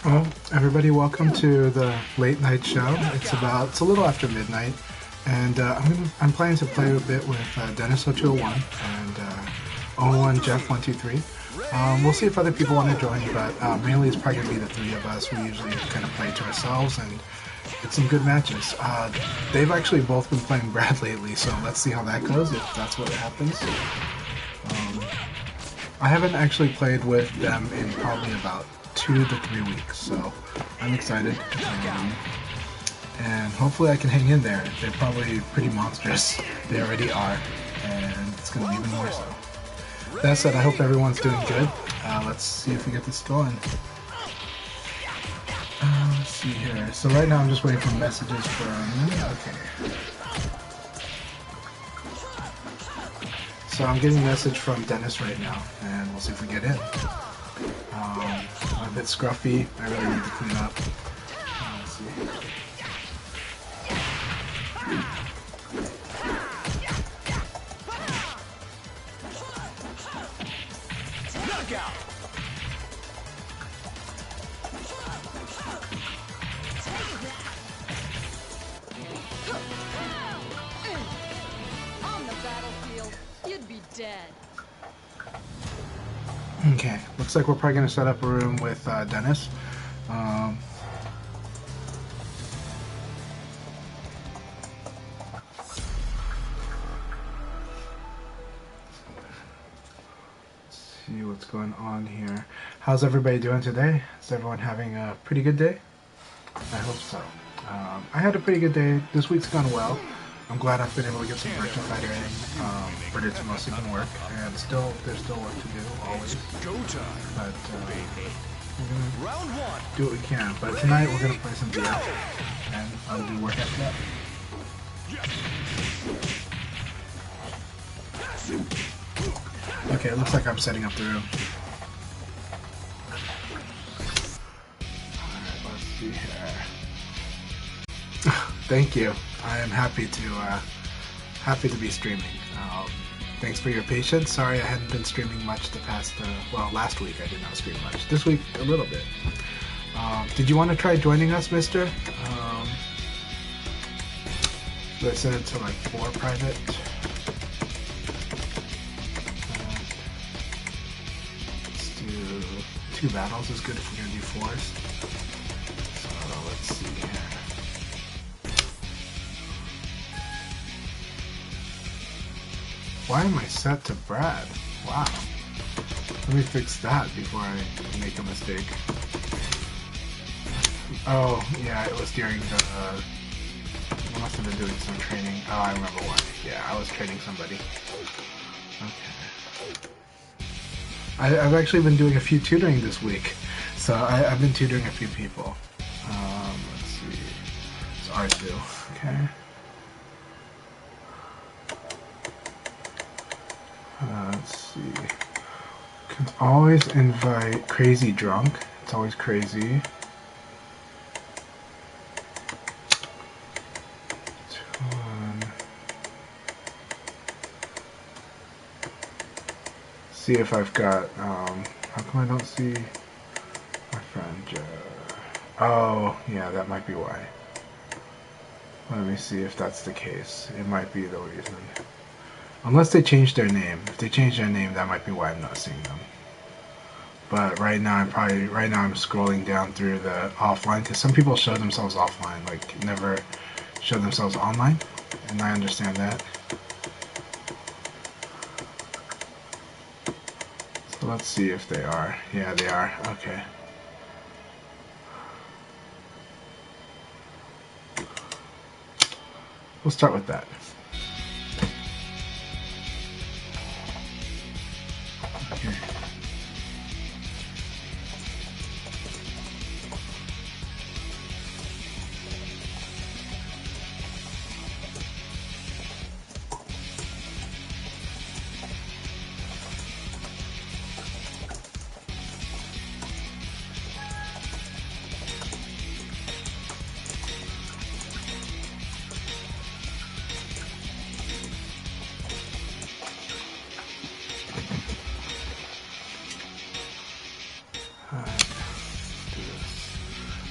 Well, everybody, welcome to the late night show. It's a little after midnight, and I'm planning to play a bit with Dennis0201 and Own1Jeff123. We'll see if other people want to join, but mainly it's probably going to be the three of us. We usually kind of play to ourselves, and it's some good matches. They've actually both been playing Brad lately, so let's see how that goes, if that's what happens. I haven't actually played with them in probably about 2 to 3 weeks, so I'm excited. And hopefully I can hang in there. They're probably pretty monstrous. They already are, and it's going to be even more so. That said, I hope everyone's doing good. Let's see if we get this going. Let's see here. So right now I'm just waiting for messages from... Okay. So I'm getting a message from Dennis right now, and we'll see if we get in. I'm a bit scruffy. I really need to clean up. Let's see. On the battlefield, you'd be dead. Okay, looks like we're probably going to set up a room with Dennis. Let's see what's going on here. How's everybody doing today? Is everyone having a pretty good day? I hope so. I had a pretty good day. This week's gone well. I'm glad I've been able to get some virtual fighter in, but it's mostly been work, and there's still work to do, always. But we're gonna do what we can. But tonight we're gonna play some VF, and I'll do work after that. Okay, it looks like I'm setting up the room. Alright, let's see here. Thank you. I am happy to be streaming. Thanks for your patience. Sorry I hadn't been streaming much the past, last week I did not stream much. This week, a little bit. Did you want to try joining us, mister? Let's set it to like 4 private. Let's do 2 battles is good if we're going to do 4s. So let's see here. Why am I set to Brad? Wow. Let me fix that before I make a mistake. Oh, yeah, it was during the... I must have been doing some training. Oh, I remember why. Yeah, I was training somebody. Okay. I've actually been doing a few tutoring this week. So I've been tutoring a few people. Let's see. It's R2. Okay. Let's see. Can always invite CrazyDrunk. It's always crazy. See if I've got. How come I don't see my friend? Oh, yeah, that might be why. Let me see if that's the case. It might be the reason. Unless they changed their name. If they changed their name, that might be why I'm not seeing them. But right now, I'm scrolling down through the offline, because some people show themselves offline, like never show themselves online, and I understand that. So let's see if they are. Yeah, they are. Okay. We'll start with that. Okay.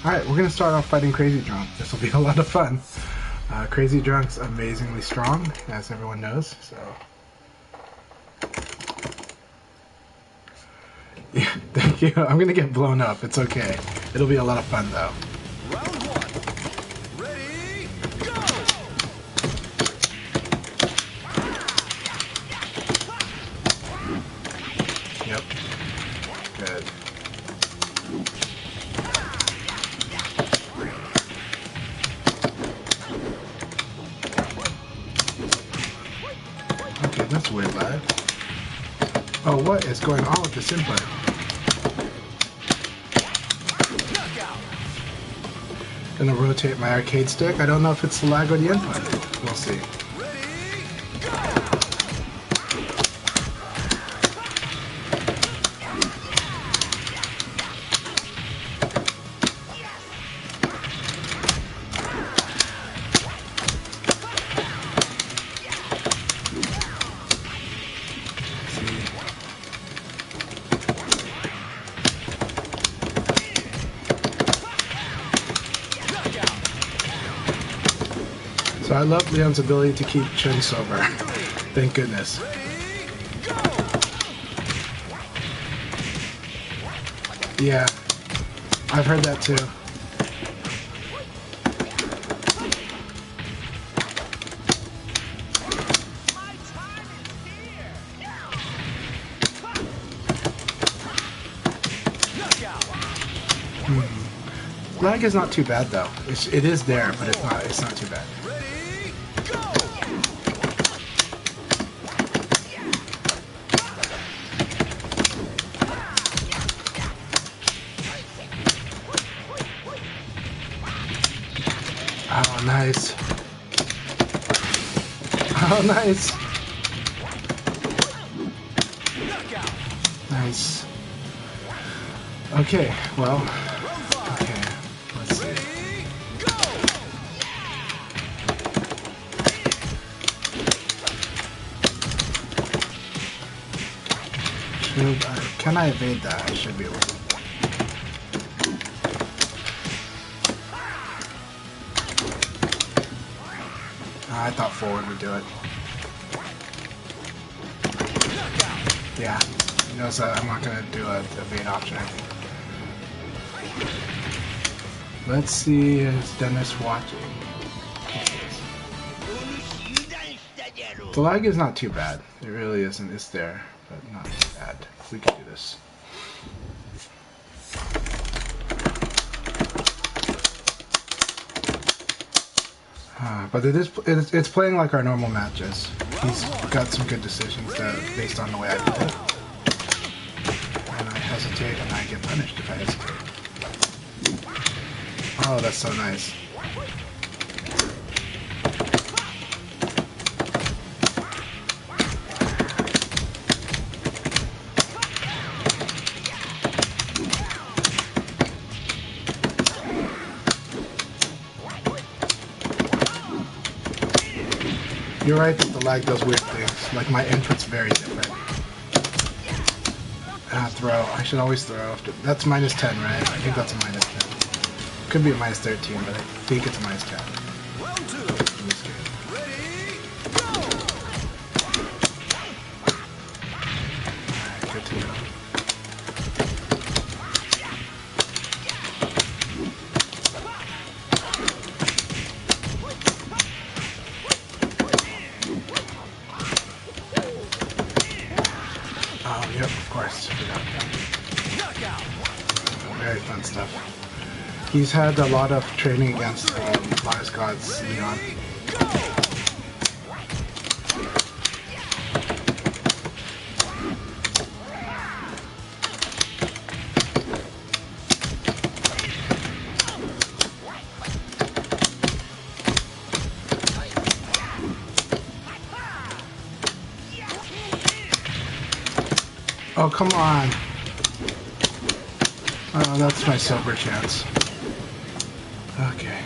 Alright, we're gonna start off fighting CrazyDrunk. This will be a lot of fun. CrazyDrunk's amazingly strong, as everyone knows, so... Yeah, thank you. I'm gonna get blown up. It's okay. It'll be a lot of fun, though. Round one. Ready, go! Yep. Good. Okay, that's weird, lad. Oh, what is going on with this input? Gonna rotate my arcade stick. I don't know if it's the lag or the input. We'll see. So I love Leon's ability to keep Chen sober. Thank goodness. Yeah, I've heard that too. Lag is not too bad though. It is there, but it's not too bad. Oh, nice. Oh, nice. Nice. Okay, well, okay, let's see. Can I evade that? I should be able to. I thought forward would do it. Yeah, he knows that I'm not going to do a evade option, I think. Let's see, is Dennis watching? The lag is not too bad. It really isn't. It's there, but not too bad. We can do this. But it's playing like our normal matches. He's got some good decisions based on the way I play. And I hesitate and I get punished if I hesitate. Oh, that's so nice. You're right that the lag does weird things. Like my input's very different. Throw. I should always throw after. That's minus 10, right? I think that's a minus 10. Could be a minus 13, but I think it's a minus 10. Round two. In this game. Ready, go! Alright, good to go. Oh, yep, of course. Forgot that. Very fun stuff. He's had a lot of training against Flyers Gods Leon. Oh, come on. Oh, that's my silver chance. Okay.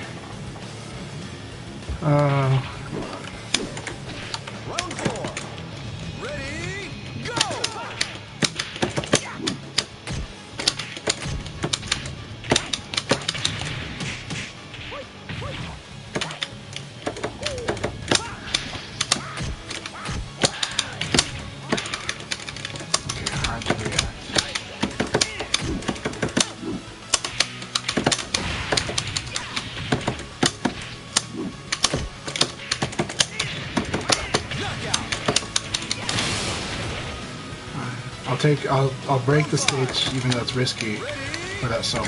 Round four. Ready, go! hard to react. I'll break the stage even though it's risky for that solo.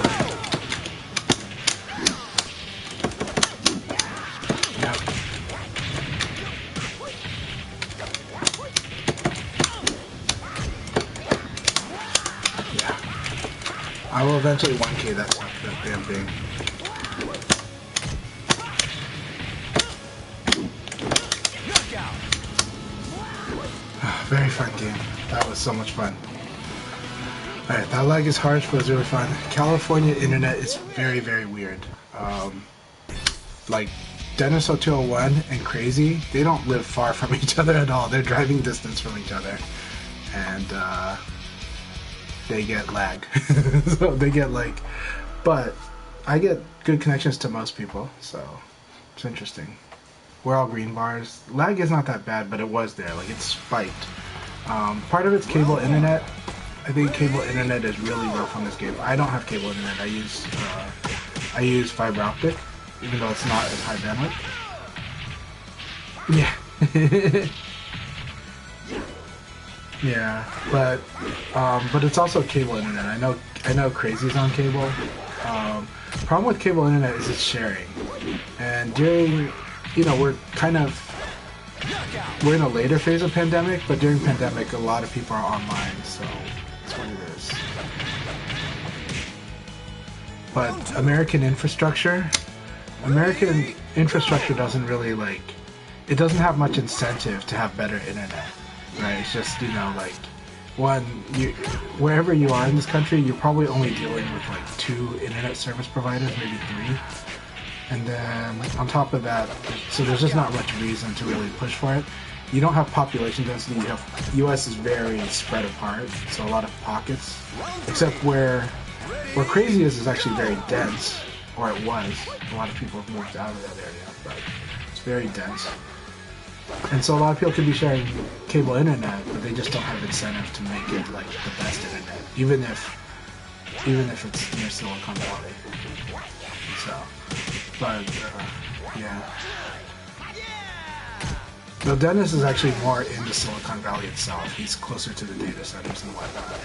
Yep. Yeah. I will eventually 1K that damn thing. Very fun game. That was so much fun. Alright, that lag is harsh, but it was really fun. California internet is very, very weird. Like, Dennis0201 and Crazy, they don't live far from each other at all. They're driving distance from each other. And, they get lag. So they get, like... But, I get good connections to most people, so it's interesting. We're all green bars. Lag is not that bad, but it was there. Like, it spiked. Part of it's cable internet. I think cable internet is really rough on this game. I don't have cable internet. I use fiber optic, even though it's not as high bandwidth. Yeah. Yeah, but it's also cable internet. I know Crazy's on cable. Problem with cable internet is it's sharing, and during, you know, we're in a later phase of pandemic, but during pandemic, a lot of people are online, so. What it is. But American infrastructure doesn't really, like, it doesn't have much incentive to have better internet, right? It's just, you know, like, wherever you are in this country, you're probably only dealing with like 2 internet service providers, maybe 3. And then on top of that, so there's just not much reason to really push for it. You don't have population density. You have, U.S. is very spread apart, so a lot of pockets. Except where Crazy is actually very dense, or it was. A lot of people have moved out of that area, but it's very dense. And so a lot of people could be sharing cable internet, but they just don't have incentive to make it like the best internet, even if it's near Silicon Valley. So, but yeah. Now, Dennis is actually more into Silicon Valley itself. He's closer to the data centers and whatnot.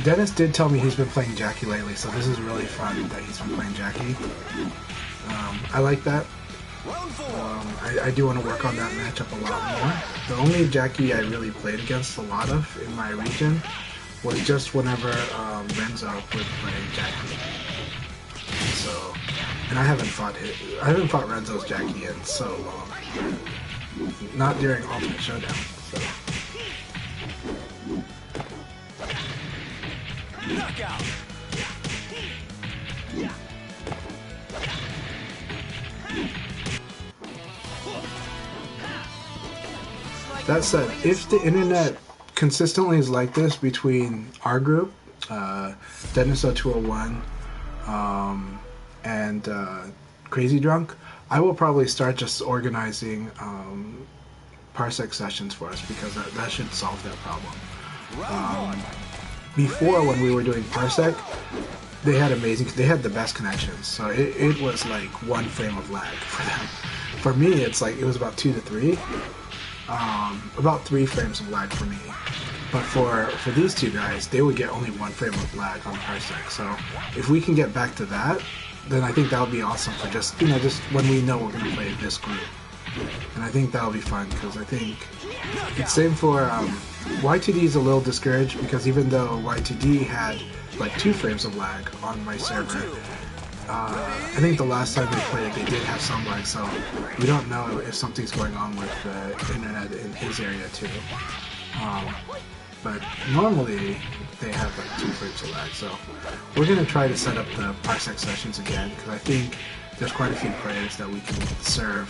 Dennis did tell me he's been playing Jackie lately, so this is really fun that he's been playing Jackie. I like that. I do want to work on that matchup a lot more. The only Jackie I really played against a lot of in my region was just whenever Renzo would play Jackie. So, and I haven't fought Renzo's Jackie in so long. Not during Ultimate Showdown. So. That said, if the internet consistently is like this between our group, Dennis0201, and CrazyDrunk, I will probably start just organizing parsec sessions for us, because that should solve that problem. Before, when we were doing parsec, they had the best connections, so it was like 1 frame of lag for them. For me, it's like, it was about 2 to 3. About 3 frames of lag for me. But for these two guys, they would get only 1 frame of lag on parsec. So if we can get back to that, then I think that would be awesome for just, you know, just when we know we're going to play this group. And I think that'll be fun, because I think it's same for YTD is a little discouraged, because even though YTD had like 2 frames of lag on my server, I think the last time they played, they did have some lag, so we don't know if something's going on with the internet in his area too. But normally they have like 2 frames of lag, so we're going to try to set up the parsec sessions again, because I think there's quite a few players that we can serve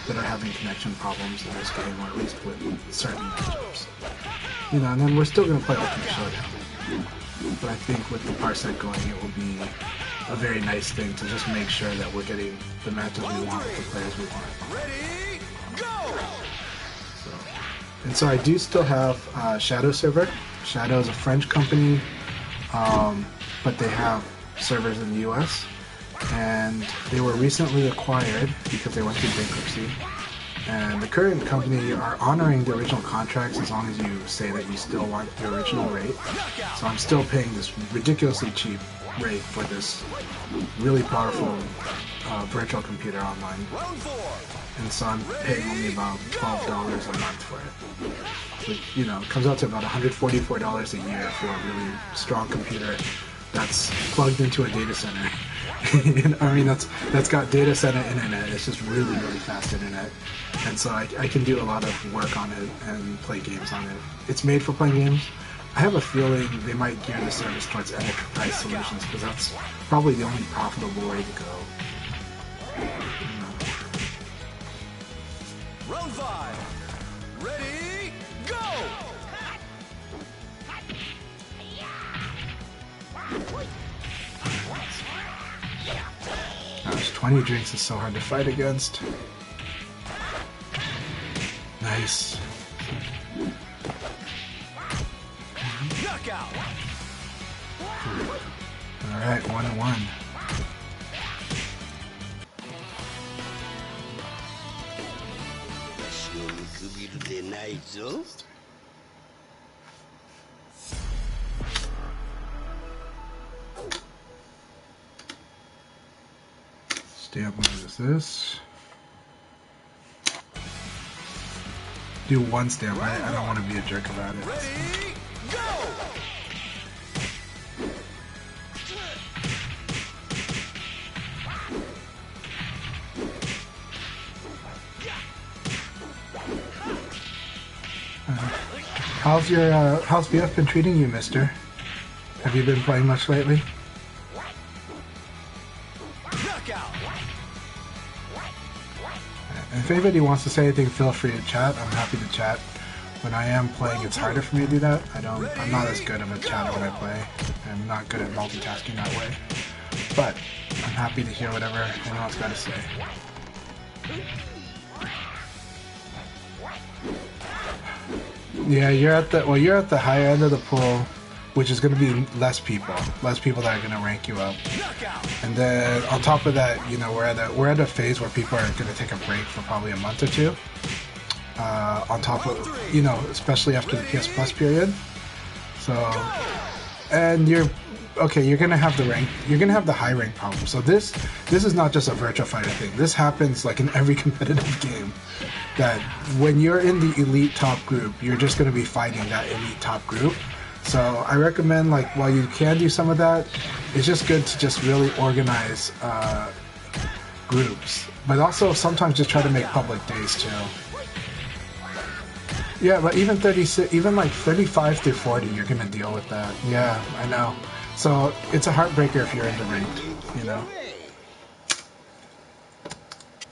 that are having connection problems in this game, or at least with certain matchups. You know, and then we're still going to play Ultimate Showdown. But I think with the parsec going, it will be a very nice thing to just make sure that we're getting the matches we want with the players we want. Ready, go! And so I do still have Shadow server. Shadow is a French company, but they have servers in the US. And they were recently acquired because they went through bankruptcy. And the current company are honoring the original contracts as long as you say that you still want the original rate. So I'm still paying this ridiculously cheap rate for this really powerful virtual computer online. And so I'm paying only about $12 a month for it. So, you know, it comes out to about $144 a year for a really strong computer that's plugged into a data center. I mean, that's got data center internet. It's just really, really fast internet. And so I can do a lot of work on it and play games on it. It's made for playing games. I have a feeling they might gear the service towards enterprise solutions because that's probably the only profitable way to go. Round 5. Ready, go! Gosh, 20 drinks is so hard to fight against. Nice. Knockout! Alright, 1-1. Stamp is this. Do one stamp. I don't want to be a jerk about it. Ready, go! How's VF been treating you, mister? Have you been playing much lately? And if anybody wants to say anything, feel free to chat. I'm happy to chat. When I am playing, it's harder for me to do that. I'm not as good of a chatter when I play. I'm not good at multitasking that way. But I'm happy to hear whatever anyone's got to say. Yeah, you're at the higher end of the pool, which is going to be less people that are going to rank you up. And then on top of that, you know, we're at a phase where people are going to take a break for probably a month or two. On top of, you know, especially after the PS Plus period. So, and you're going to have the high rank problem. So this is not just a Virtua Fighter thing. This happens like in every competitive game. That when you're in the elite top group, you're just going to be fighting that elite top group. So I recommend, like, while you can do some of that, it's just good to just really organize groups. But also sometimes just try to make public days too. Yeah, but even like 35 through 40, you're going to deal with that. Yeah, I know. So it's a heartbreaker if you're in the ranked, you know.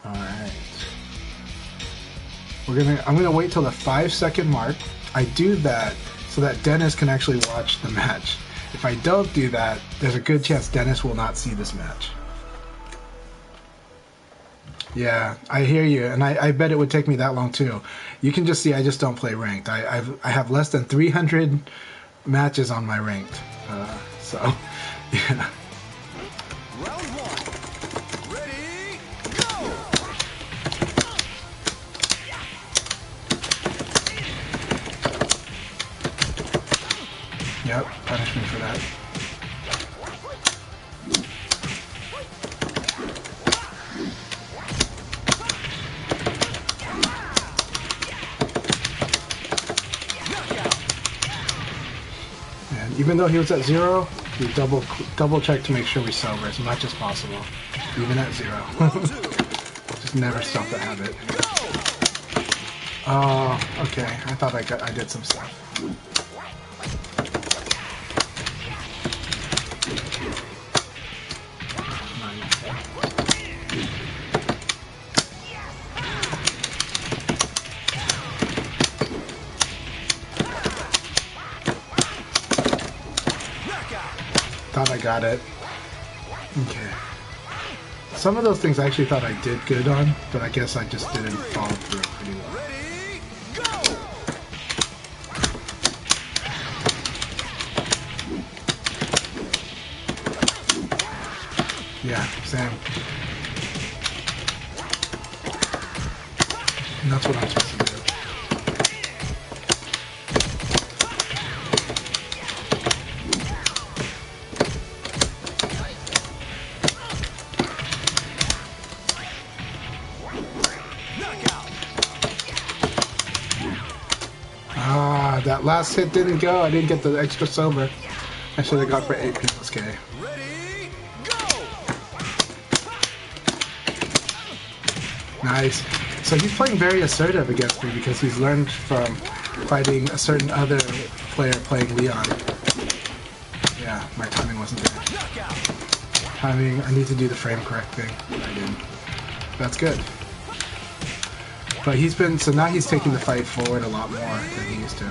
Alright. I'm gonna wait till the 5-second mark. I do that so that Dennis can actually watch the match. If I don't do that, there's a good chance Dennis will not see this match. Yeah, I hear you, and I bet it would take me that long too. You can just see I just don't play ranked. I have less than 300 matches on my ranked, so yeah. Round 1. Ready, go! Yep, punish me for that. And even though he was at 0, we double check to make sure we sober as much as possible, even at 0. Just never stop the habit. Oh, okay. I thought I did some stuff. Thought I got it. Okay. Some of those things I actually thought I did good on, but I guess I just didn't follow through pretty well. Ready, go! Yeah, same. And that's what I'm supposed to do. Ah, that last hit didn't go. I didn't get the extra silver. I should have got for 8 plus K. Ready, go! Nice. So he's playing very assertive against me because he's learned from fighting a certain other player playing Leon. Yeah, my timing wasn't there. Timing, I need to do the frame correct thing. I didn't. That's good. But he's been, so now he's taking the fight forward a lot more than he used to.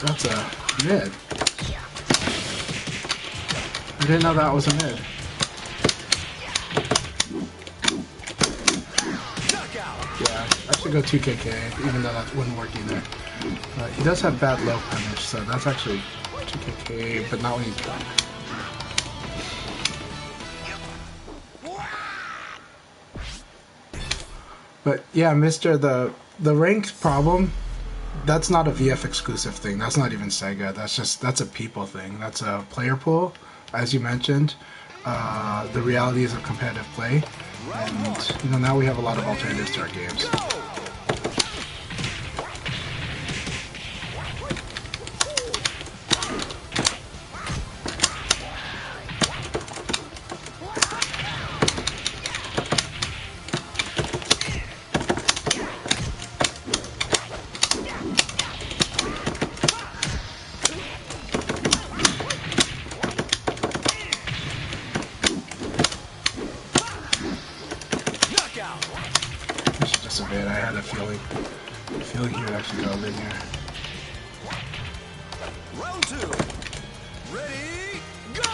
That's a mid. I didn't know that was a mid. Yeah, I should go 2KK, even though that wouldn't work either. But he does have bad low punish, so that's actually 2KK, but not when he's drunk. But yeah, the ranked problem, that's not a VF exclusive thing. That's not even Sega. That's a people thing. That's a player pool, as you mentioned. The realities of competitive play, and now we have a lot of alternatives to our games. I had a feeling he would actually go linear. Round 2. Ready, go!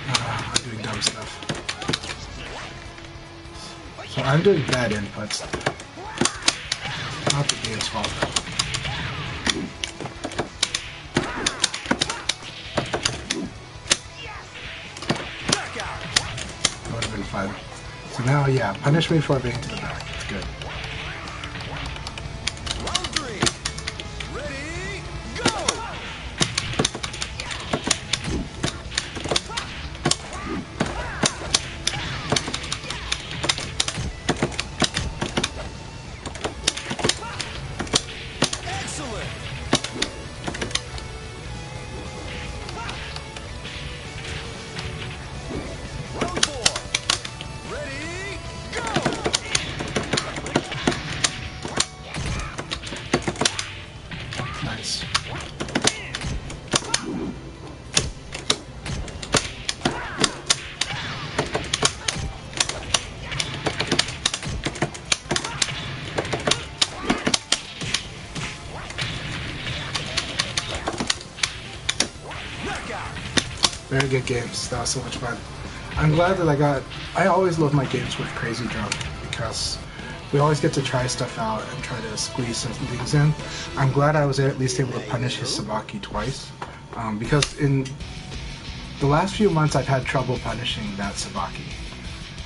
I'm doing dumb stuff. So I'm doing bad inputs. Not the game's fault. That would have been fun. So now, yeah, punish me for being to the back. It's good. Round 3. Ready, go! Excellent! Round 4. Ready, go! Nice. Very good games. That was so much fun. I'm glad that I always love my games with CrazyDrunk because we always get to try stuff out and try to squeeze some things in. I'm glad I was at least able to punish his Sabaki twice, because in the last few months I've had trouble punishing that Sabaki,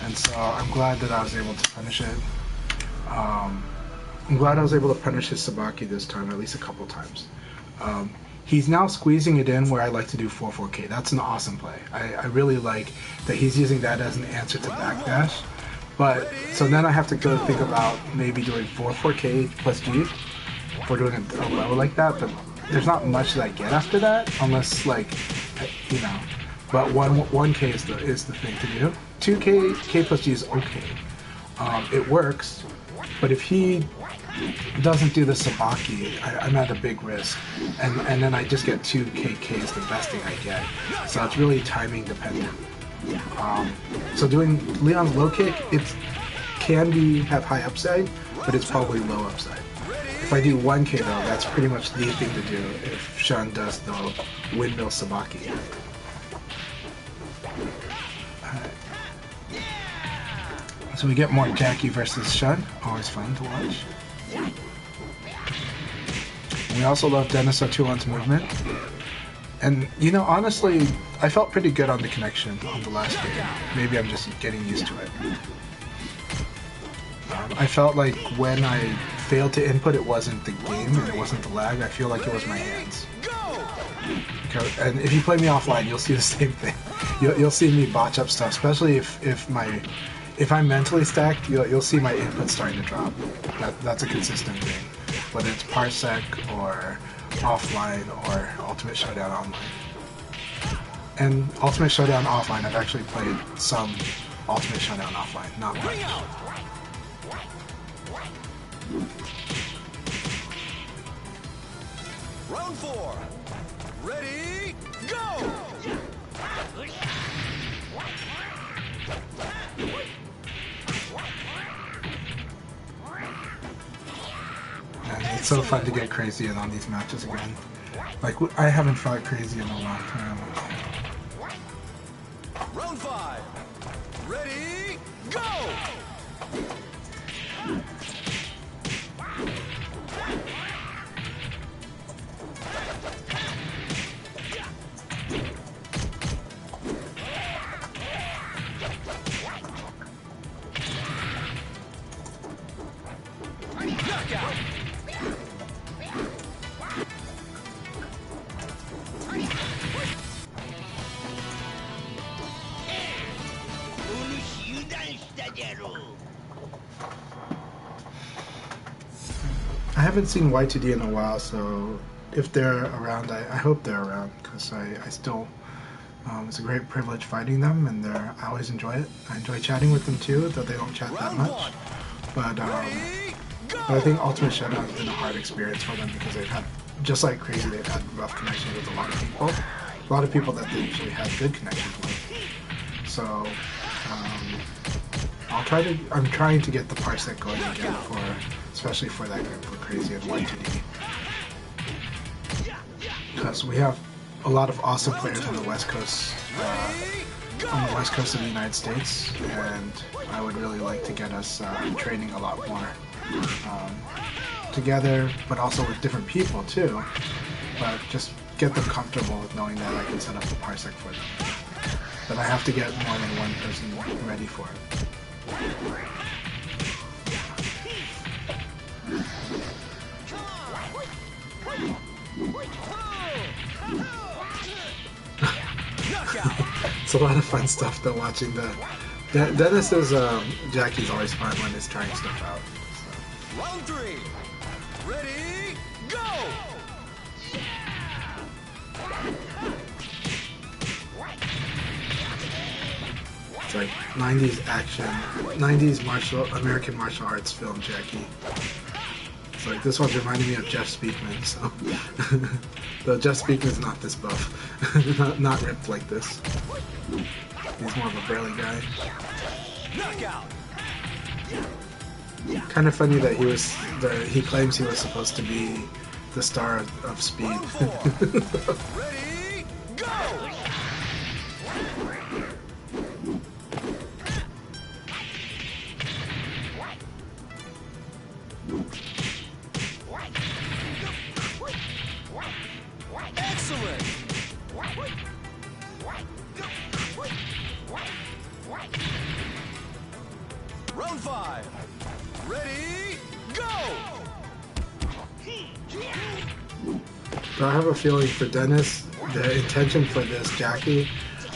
and so I'm glad that I was able to punish it. I'm glad I was able to punish his Sabaki this time, at least a couple times. He's now squeezing it in where I like to do 4-4K. That's an awesome play. I really like that he's using that as an answer to backdash. But, so then I have to go think about maybe doing 4-4K plus G for doing a level like that, but there's not much that I get after that, unless but 1K is the thing to do. 2K, K plus G is okay. It works, but if he doesn't do the Sabaki, I'm at a big risk, and then I just get 2KK is the best thing I get. So it's really timing dependent. So doing Leon's low kick, can have high upside, but it's probably low upside. If I do 1K though, that's pretty much the thing to do if Shun does the windmill sabaki. So we get more Jackie versus Shun, always fun to watch. We also love Dennis0201's movement. And, you know, honestly, I felt pretty good on the connection on the last game. Maybe I'm just getting used to it. I felt like when I failed to input, it wasn't the game and it wasn't the lag. I feel like it was my hands. And if you play me offline, you'll see the same thing. You'll see me botch up stuff, especially if I'm mentally stacked. You'll see my input starting to drop. That's a consistent thing, whether it's Parsec or offline or Ultimate Showdown online. And Ultimate Showdown offline, I've actually played some Ultimate Showdown offline, not much. Round 4. Ready, go! Man, it's so fun to get Crazy in on these matches again. Like, I haven't fought Crazy in a long time. Round 5. Ready, go! I haven't seen Y2D in a while, so if they're around, I hope they're around, because I still, it's a great privilege fighting them, and I always enjoy it. I enjoy chatting with them too, though they don't chat that much. But I think Ultimate Showdown has been a hard experience for them because they've had, just like Crazy, they've had rough connections with a lot of people. A lot of people that they usually had good connections with. So, I'm trying to get the Parsec going again especially for that group for Crazy and Y2D. Because we have a lot of awesome players on the West Coast, of the United States, and I would really like to get us training a lot more together, but also with different people too. But just get them comfortable with knowing that I can set up the Parsec for them. But I have to get more than one person ready for it. It's a lot of fun stuff though, watching Dennis's Jackie's always fun when he's trying stuff out. So. Round 3. Ready, go! It's like 90s action, 90s American martial arts film Jackie. It's like, this one's reminding me of Jeff Speakman, so. Though Jeff Speakman's not this buff. not ripped like this. He's more of a burly guy. Knockout. Kind of funny that he claims he was supposed to be the star of Speed. Round 4. Ready, go! Excellent! Round 5. Ready, go! So I have a feeling for Dennis, the intention for this Jackie,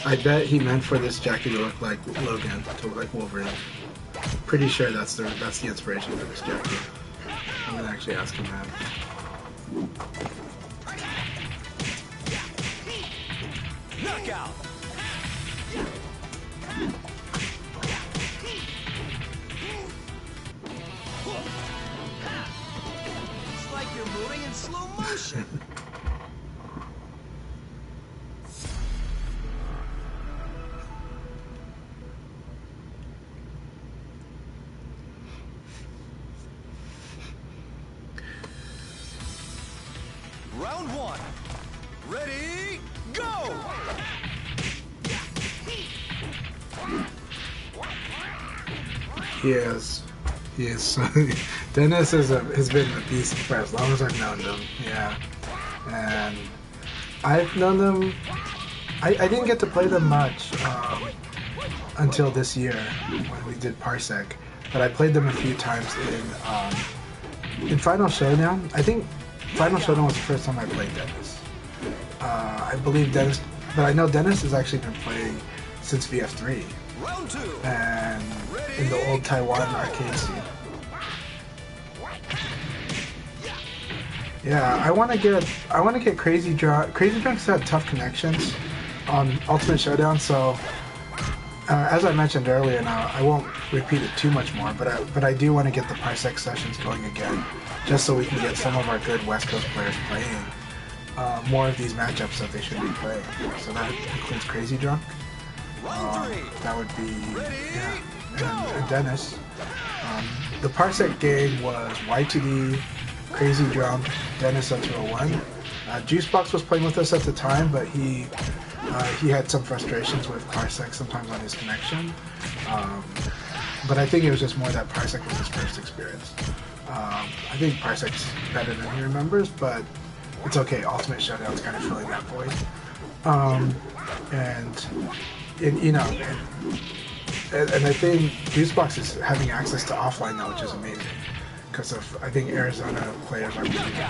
I bet he meant for this Jackie to look like Logan, to look like Wolverine. Pretty sure that's the inspiration for this Jackie. I'm gonna actually ask him that. Knockout! It's like you're moving in slow motion. Round one. Ready, go! He is. He is. Dennis has been a beast for as long as I've known him. Yeah. And I've known them. I didn't get to play them much until this year when we did Parsec, but I played them a few times in Final Showdown. I think Final Showdown was the first time I played Dennis. I believe Dennis, but I know Dennis has actually been playing since VF3 Round two. and in the old Taiwan arcade scene. Yeah, I want to get CrazyDrunk. CrazyDrunk's had tough connections on Ultimate Showdown, so as I mentioned earlier, now I won't repeat it too much more, but I do want to get the Parsec sessions going again, just so we can get some of our good West Coast players playing more of these matchups that they should be playing. So that includes CrazyDrunk. That would be and Dennis. The Parsec game was Y2D, CrazyDrunk, Dennis0201. Juicebox was playing with us at the time, but he had some frustrations with Parsec sometimes on his connection. But I think it was just more that Parsec was his first experience. I think Parsec's better than he remembers, but it's okay. Ultimate Showdown's kind of filling that void. And you know, and I think Juicebox is having access to offline now, which is amazing. Because of, I think Arizona players are really good.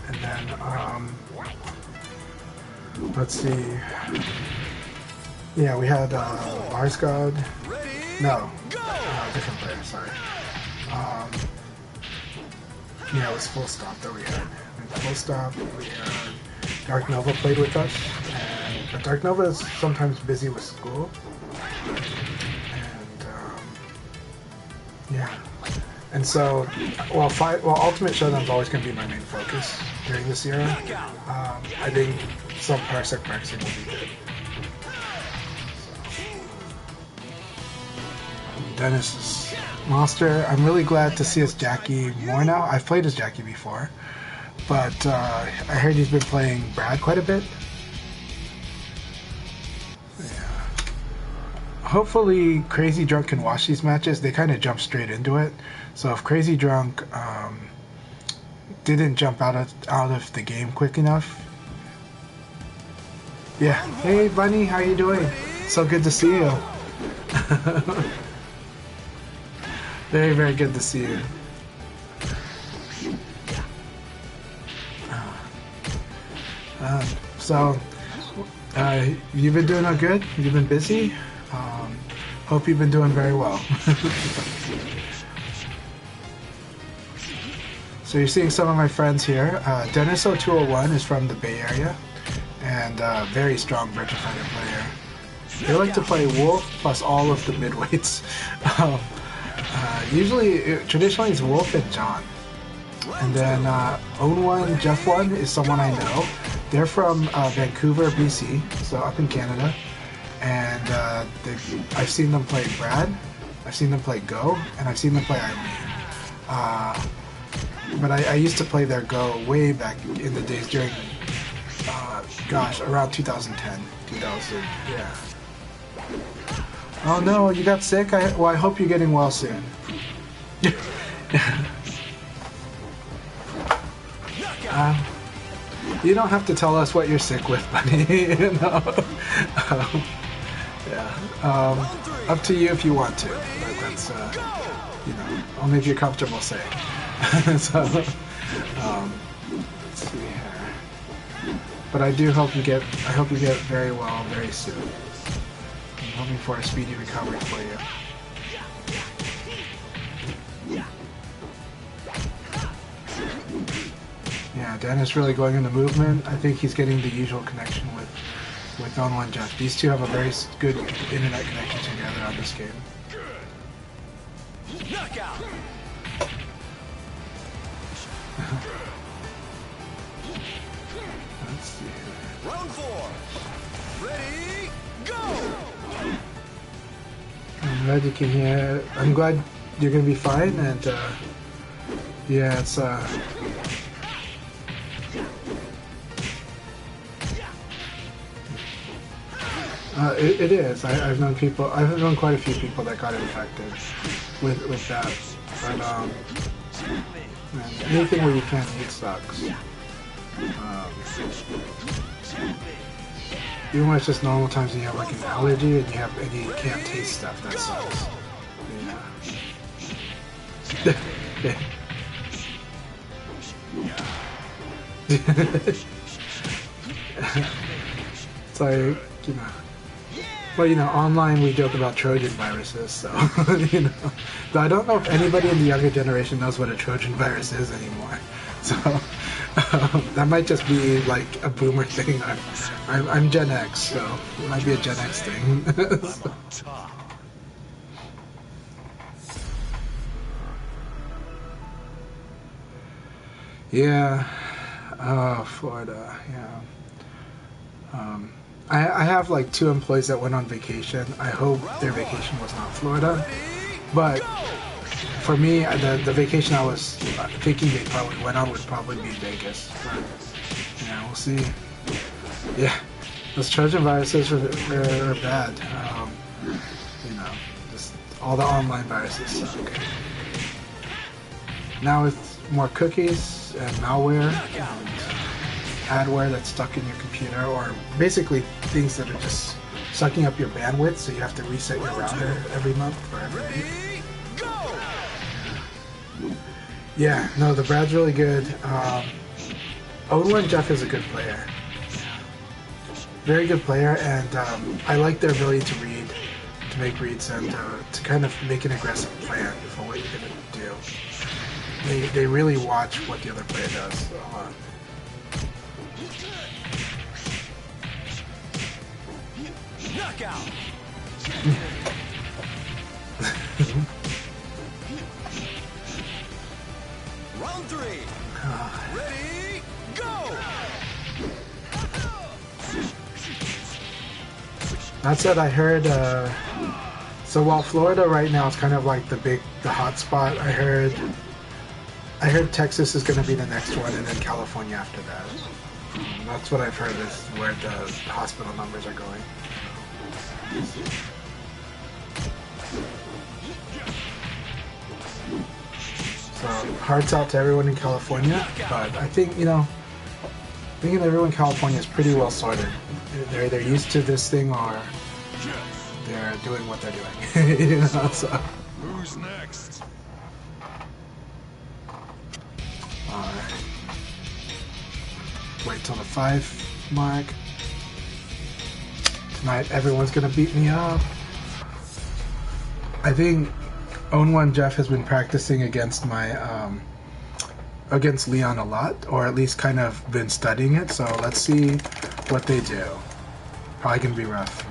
And then, let's see. Yeah, we had Lars God. No, different player, sorry. Yeah, it was Full Stop that we had. Full Stop, we had Dark Nova played with us. But Dark Nova is sometimes busy with school. And, yeah. And so, well, Ultimate Showdown is always going to be my main focus during this era. I think some Parsec practicing will be good. So. Dennis is monster. I'm really glad to see his Jackie more now. I've played his Jackie before, but I heard he's been playing Brad quite a bit. Hopefully CrazyDrunk can watch these matches. They kind of jump straight into it. So if CrazyDrunk didn't jump out of the game quick enough. Yeah. Hey Bunny, how you doing? So good to see you. Very, very good to see you. You've been doing good? You've been busy? Hope you've been doing very well. So you're seeing some of my friends here. Dennis0201 is from the Bay Area and very strong Virtua Fighter player. They like to play Wolf plus all of the midweights. Traditionally it's Wolf and John. And then Own1Jeff1 is someone I know. They're from Vancouver, BC, so up in Canada. And I've seen them play Brad, I've seen them play Go, and I've seen them play Irene. But I used to play their Go way back in the days during, around 2010, 2000, yeah. Oh no, you got sick? I hope you're getting well soon. You don't have to tell us what you're sick with, buddy. You know? Up to you if you want to, but that's, only if you're comfortable saying. So, let's see here. But I do hope you get very well very soon. I'm hoping for a speedy recovery for you. Yeah, Dennis really going into movement. I think he's getting the usual connection with Own1Jeff. These two have a very good internet connection together on this game. Knockout. Let's see. Round 4. Ready, go. I'm glad you can hear. I'm glad you're gonna be fine, and yeah, it's It is. I've known people. I've known quite a few people that got infected with that. But man, anything where you can't eat sucks. Even when it's just normal times and you have like an allergy and you can't taste stuff, that sucks. Yeah. It's like, you know. Well, you know, online we joke about Trojan viruses, so, you know. Though I don't know if anybody in the younger generation knows what a Trojan virus is anymore. So, that might just be like a boomer thing. I'm Gen X, so it might be a Gen X thing. So. Yeah. Oh, Florida, yeah. I have like 2 employees that went on vacation. I hope their vacation was not Florida. But for me, the vacation I was thinking they probably went on would probably be Vegas. But, yeah, we'll see. Yeah, those Trojan viruses are bad. You know, just all the online viruses suck. Now with more cookies and malware and adware that's stuck in your computer, or basically things that are just sucking up your bandwidth, so you have to reset your router every month or every week. Yeah, no, the Brad's really good. Own1Jeff is a good player. Very good player, and I like their ability to read, to make reads, and to kind of make an aggressive plan for what you're going to do. They really watch what the other player does a lot. Knockout. Round 3. Ready, go. That said, I heard. So while Florida right now is kind of like the hot spot, I heard Texas is going to be the next one, and then California after that. That's what I've heard is where the hospital numbers are going. So, hearts out to everyone in California, but I think, you know, everyone in California is pretty well sorted. They're used to this thing, or they're doing what they're doing. You know, so. Who's next? Alright. Wait till the 5 mark. Tonight everyone's gonna beat me up. I think Own1Jeff has been practicing against my against Leon a lot, or at least kind of been studying it, so let's see what they do. Probably gonna be rough.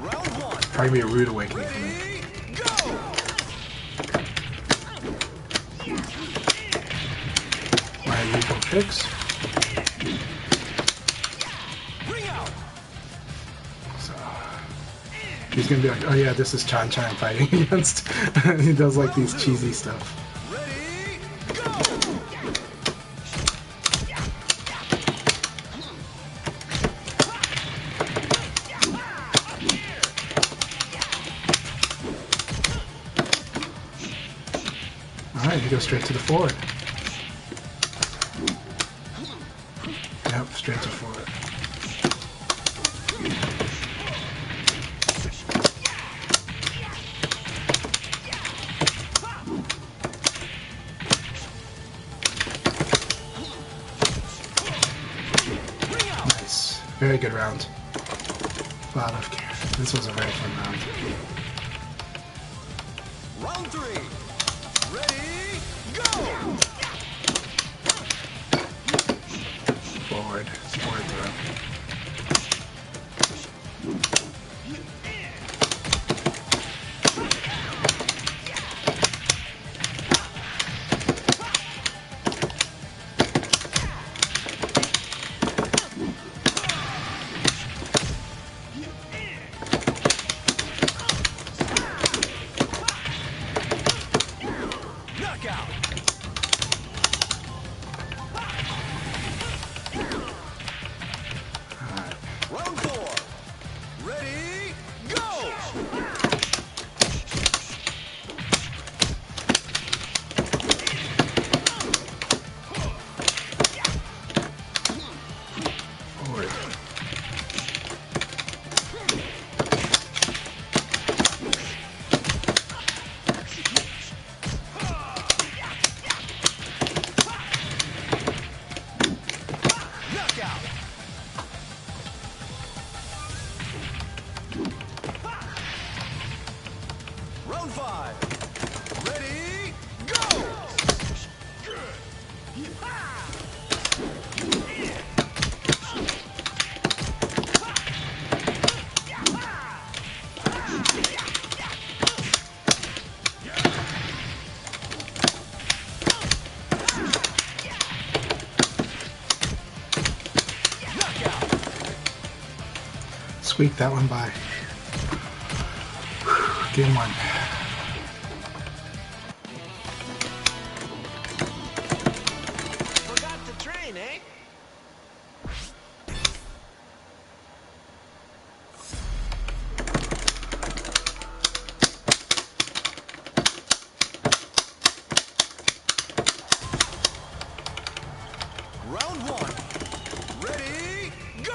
Probably gonna be a rude awakening for me. My usual tricks. He's gonna be like, oh yeah, this is Chanchai I'm fighting against. He does like these cheesy stuff. Ready, go. Alright, you go straight to the forward. Yep, straight to forward. Very good round. Lot of care. This was a very fun round. Round 3. Ready, go. Forward throw. squeaked that one by. Game 1. Forgot the train, eh? Round 1. Ready, go!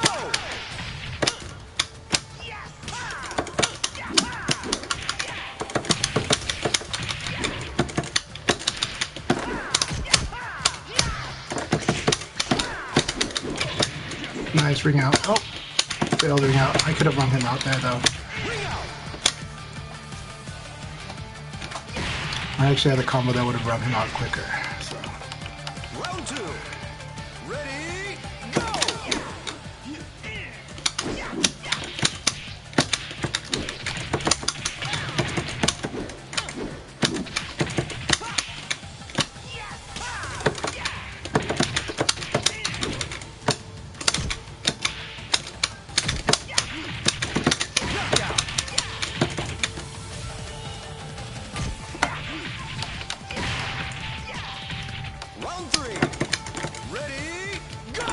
Nice ring out. Oh, failed ring out. I could have run him out there though. I actually had a combo that would have run him out quicker. So. Round 2. Ready, go! Round 3. Ready, go!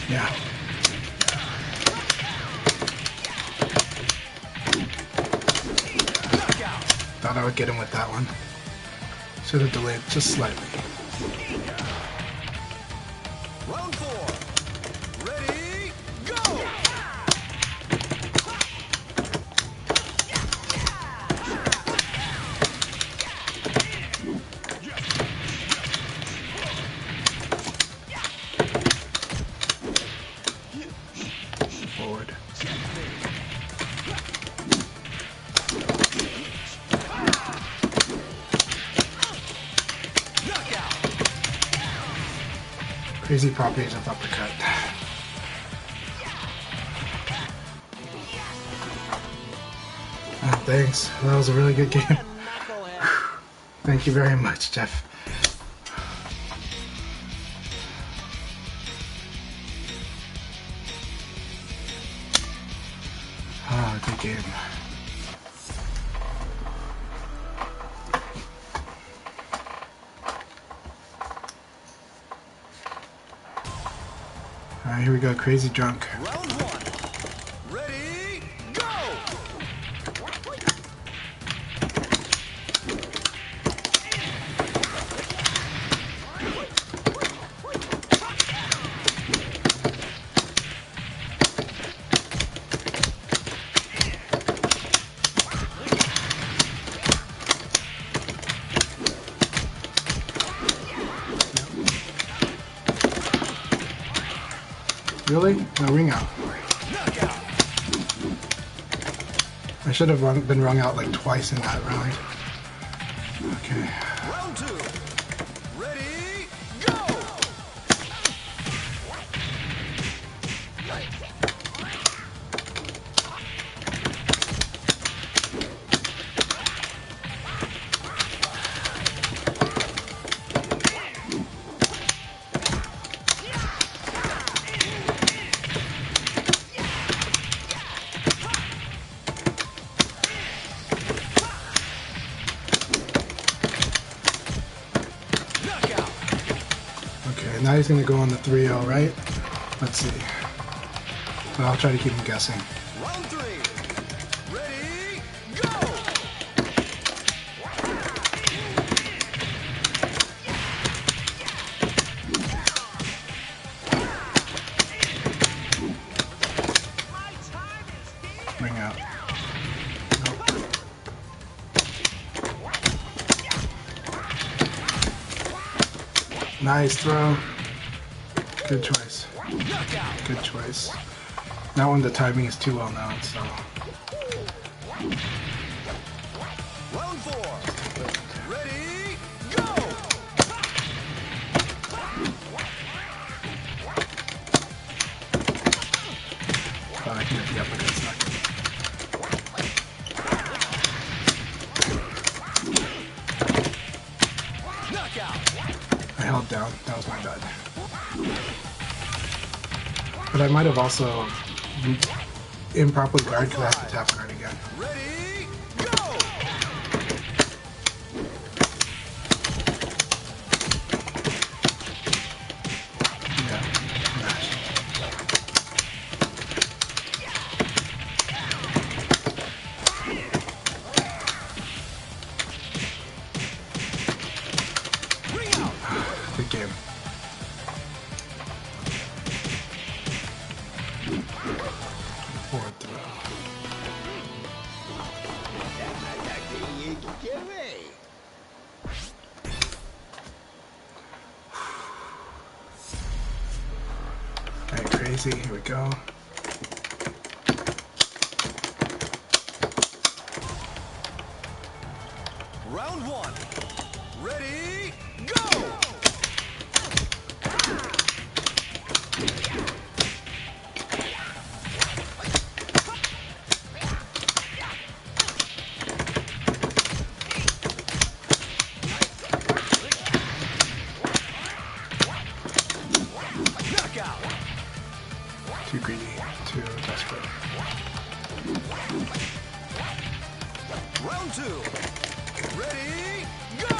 Yeah. Thought I would get him with that one. Should have delayed just slightly. Round 4. Ready, go! Forward. Crazy prop agent uppercut. Oh, thanks. That was a really good game. Thank you very much, Jeff. Ah, good game. Alright, here we go. Crazy Drunk. Round 1. Ready, go! Really? No ring out. I should have been rung out like twice in that round. Okay. Round 2. Ready, go! Okay, now he's gonna go on the 3-0, right? Let's see. But I'll try to keep him guessing. Round 3. Ready, go! Ring out. Nope. Nice throw. Good choice. Good choice. That one, the timing is too well known, so. Round 4. Ready, go! Thought I Yeah, but that's not good. I held down. That was my bad. But I might have also improperly guarded because I have to tap guard again. Ready, go! Yeah, mash. Good game. Forward throw. Alright, crazy. Here we go. Round one. Ready, go! Too greedy, too desperate. Round two. Ready, go!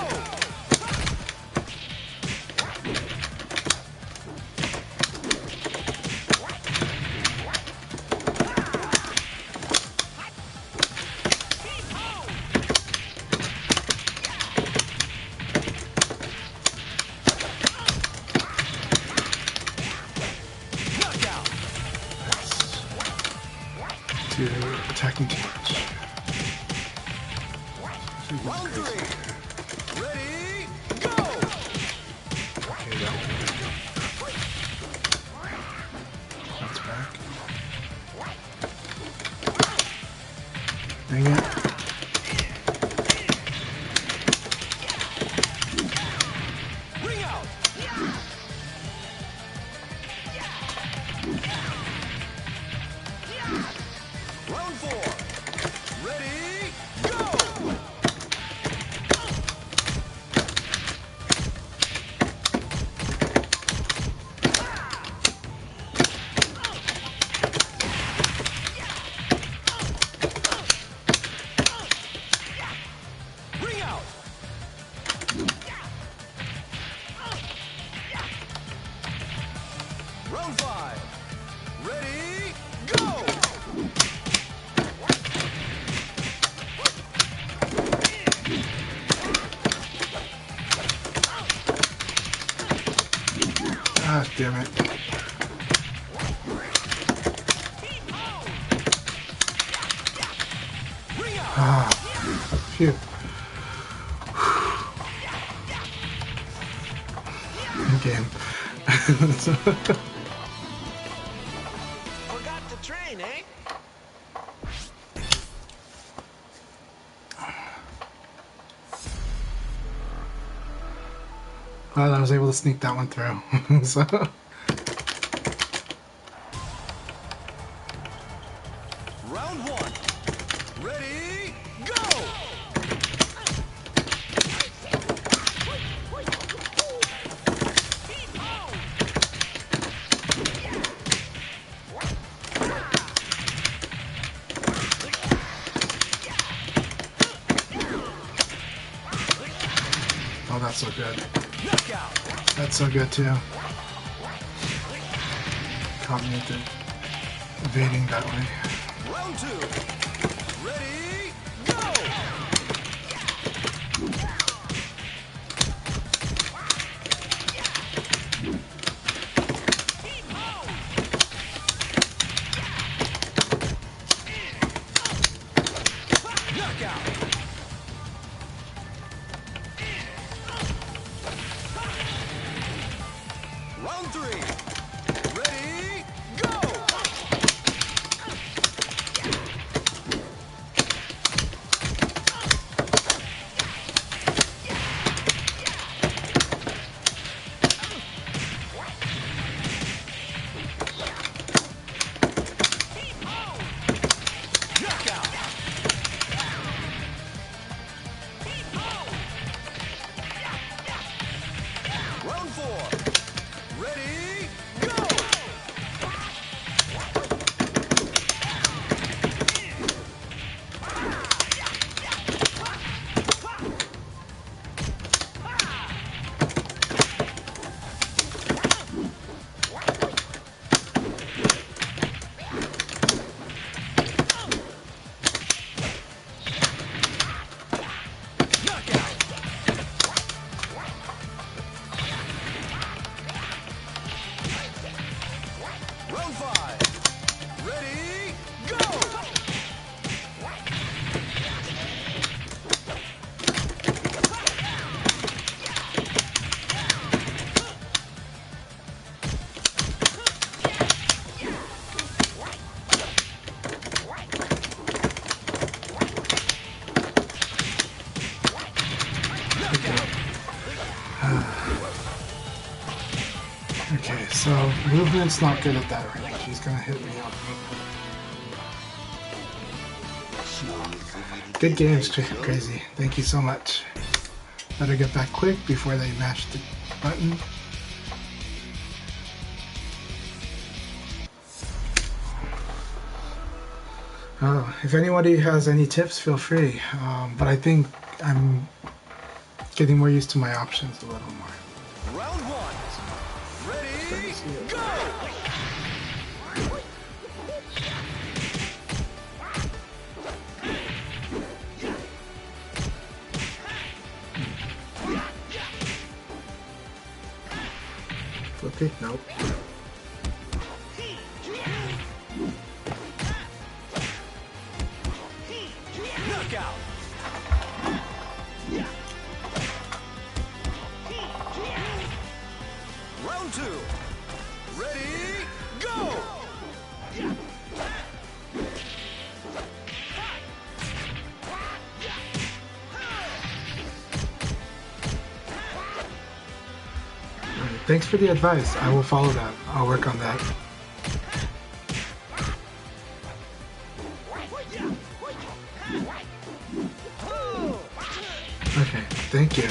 Too attacking too much. Round three. Ready, go! Okay, that's back. Dang it. Ring out! Round four. Ready, go! Ring out! Round five. Ready, go! Ah, damn it. Ring out! Ah, phew. Good game. Forgot the train, eh? Glad I was able to sneak that one through. So. Round one. Ready, go! Oh, that's so good. Knockout! That's so good too. Caught me at the evading that way. Round two. Ready, go! Knockout! Round three. Ready, go! Round 5. Ready, go! Okay, so movement's not good at that range. He's gonna hit me up. Good games, Crazy. Thank you so much. Better get back quick before they mash the button. Oh, if anybody has any tips, feel free. But I think I'm getting more used to my options a little more. Round 1. Ready, go! Okay, nope. Knockout. Round 2. Ready, go! Alright, thanks for the advice. I will follow that. I'll work on that. Okay, thank you.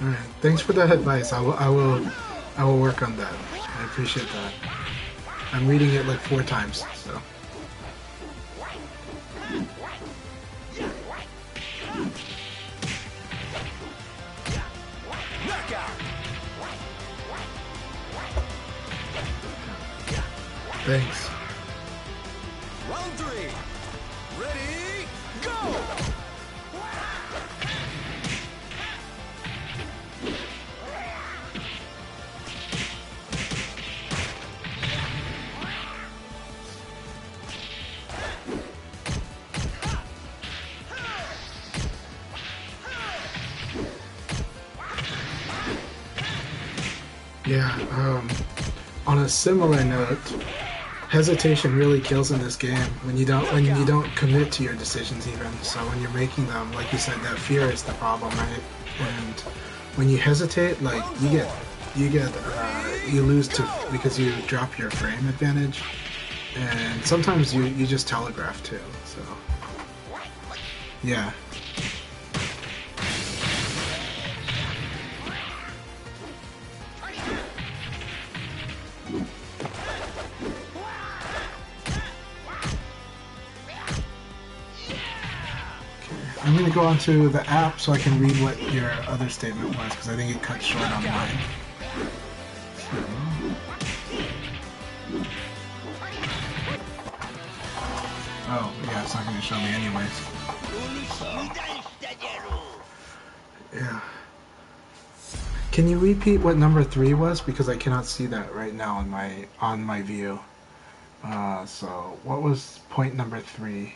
Alright, thanks for that advice. I will work on that. I appreciate that. I'm reading it like 4 times, so. Knockout. Thanks. Round 3. Ready, go! Yeah, on a similar note, hesitation really kills in this game when you don't commit to your decisions even. So when you're making them, like you said, that fear is the problem, right? And when you hesitate, like you lose because you drop your frame advantage, and sometimes you just telegraph too. So yeah. I'm going to go onto the app so I can read what your other statement was, because I think it cut short on mine. So. Oh, yeah, it's not going to show me anyways. So. Yeah. Can you repeat what number 3 was? Because I cannot see that right now on my view. So, what was point number 3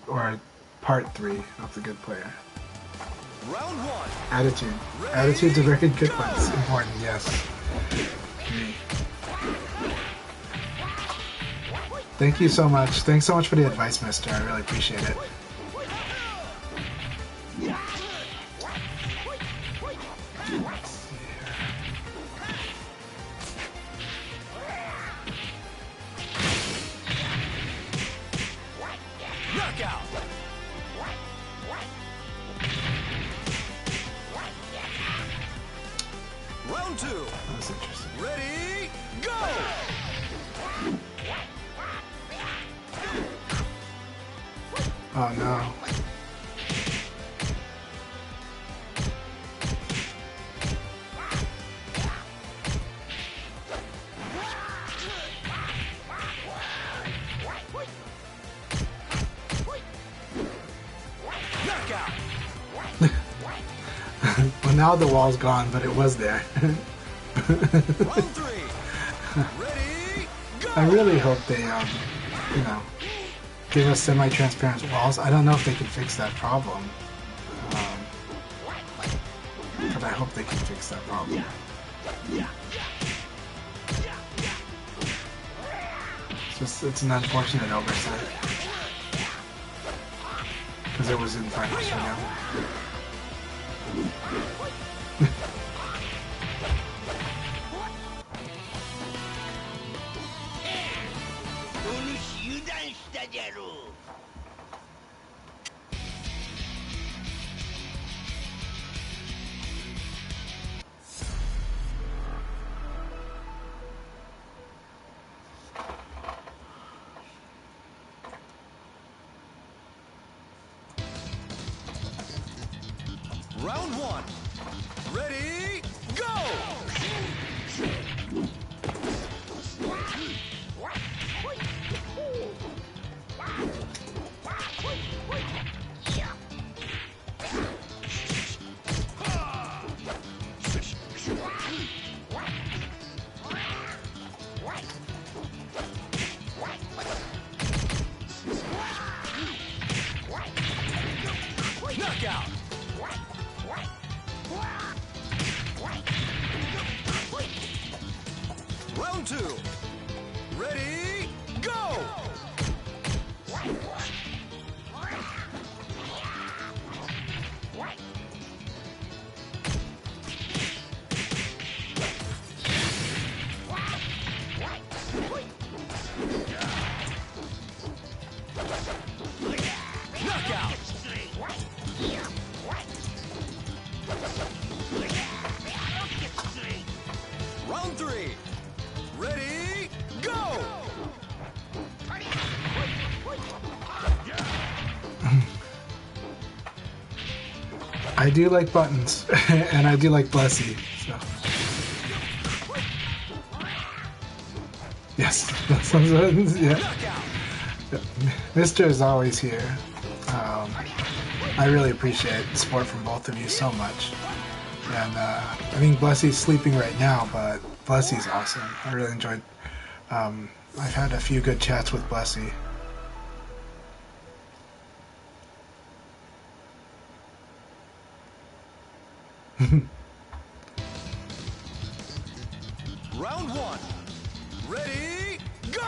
or part 3 of the good player? Round 1. Attitude. Attitude's a very good one. It's important, yes. Okay. Thank you so much. Thanks so much for the advice, mister. I really appreciate it. Let's see here. Knockout. Round 2. That was interesting. Ready, go! Oh no. Knockout. Well, now the wall's gone, but it was there. Round 3. Ready, go! I really hope they, you know, give us semi-transparent walls. I don't know if they can fix that problem. But I hope they can fix that problem. It's an unfortunate oversight. Because it was in finals for now. Round one. Ready, go! Knockout! Round two. Ready, go! Knockout! Round three. Ready, go! I do like buttons, and I do like Blessy, so. Yes, that's buttons, yeah. Mr. is always here. I really appreciate support from both of you so much. And I think Blessy's sleeping right now, but Blessy's awesome. I really enjoyed. I've had a few good chats with Blessy. Round one. Ready, go!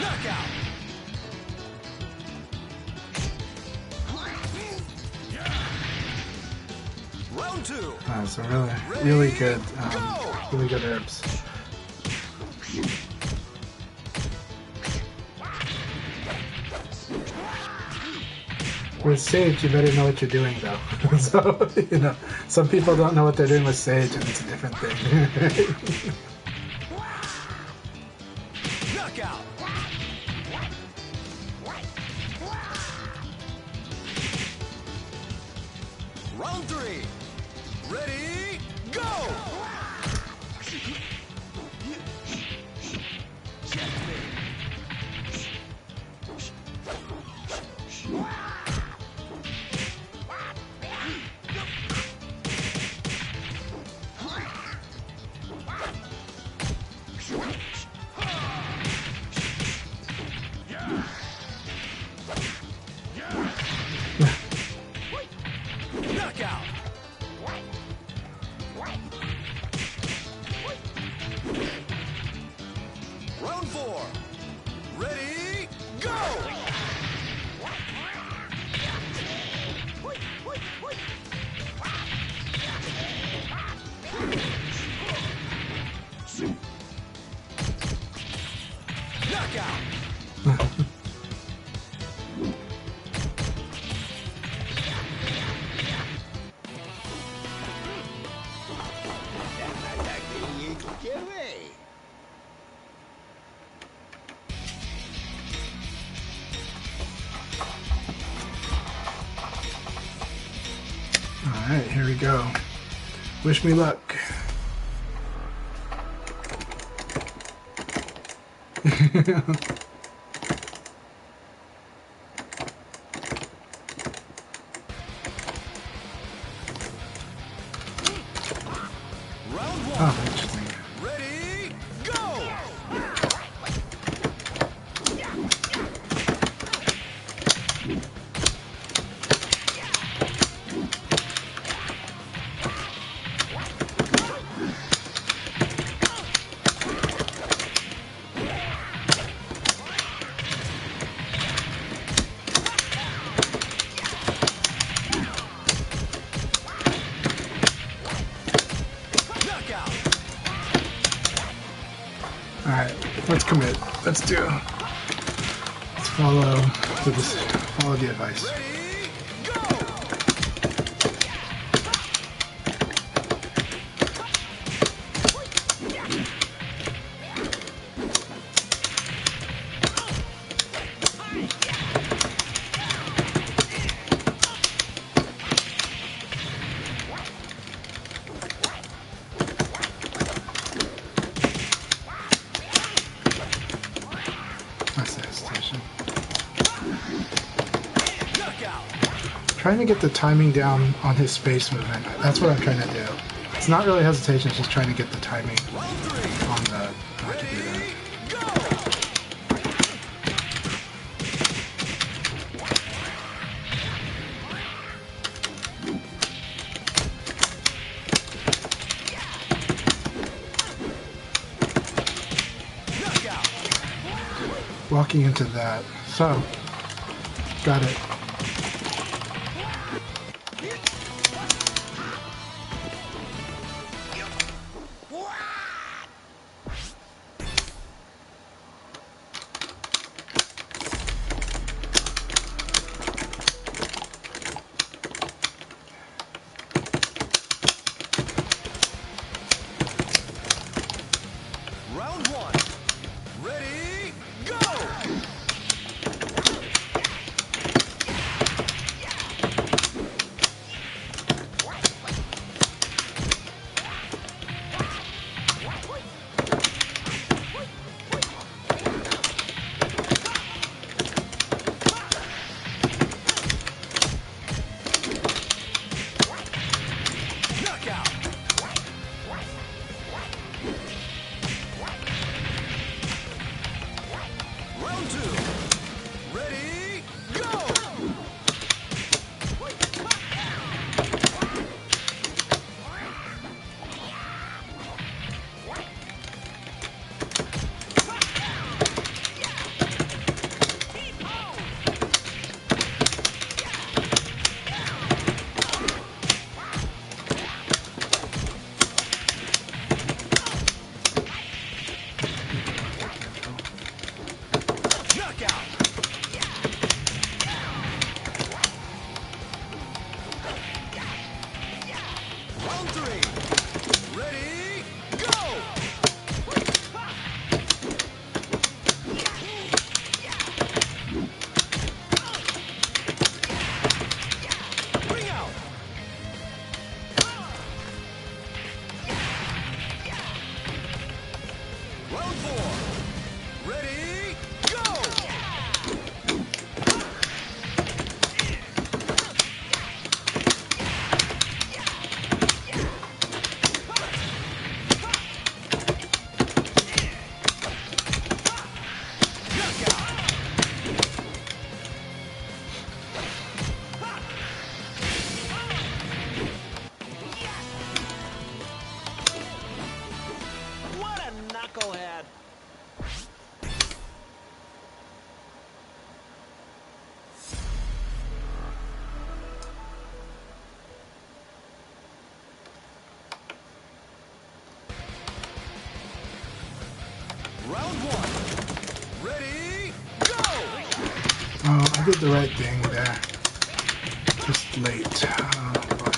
Knockout! Round two. So really good herbs. With Sage, you better know what you're doing, though. So, you know, some people don't know what they're doing with Sage, and it's a different thing. Knockout! Round three. Ready, go! Knockout! Round four. Ready, go! Knockout! Alright, here we go. Wish me luck. Round one. Oh, interesting. Ready, go! Knockout! Alright, let's commit. Let's do. Let's follow the advice. Ready, go! That's the hesitation. Knockout! Trying to get the timing down on his space movement. That's what I'm trying to do. It's not really hesitation, it's just trying to get the timing Round three. on the how to do that. Ready, go! Knockout! Walking into that. So, got it. Round one. Ready, go! Knockout! Round two. Ready, go! Knockout! Round three. Ready, go! Bring out! Round four. Ready, go! Knockout! What a knucklehead! Round one. Ready, go! Oh, I did the right thing there. Just late. Oh, boy.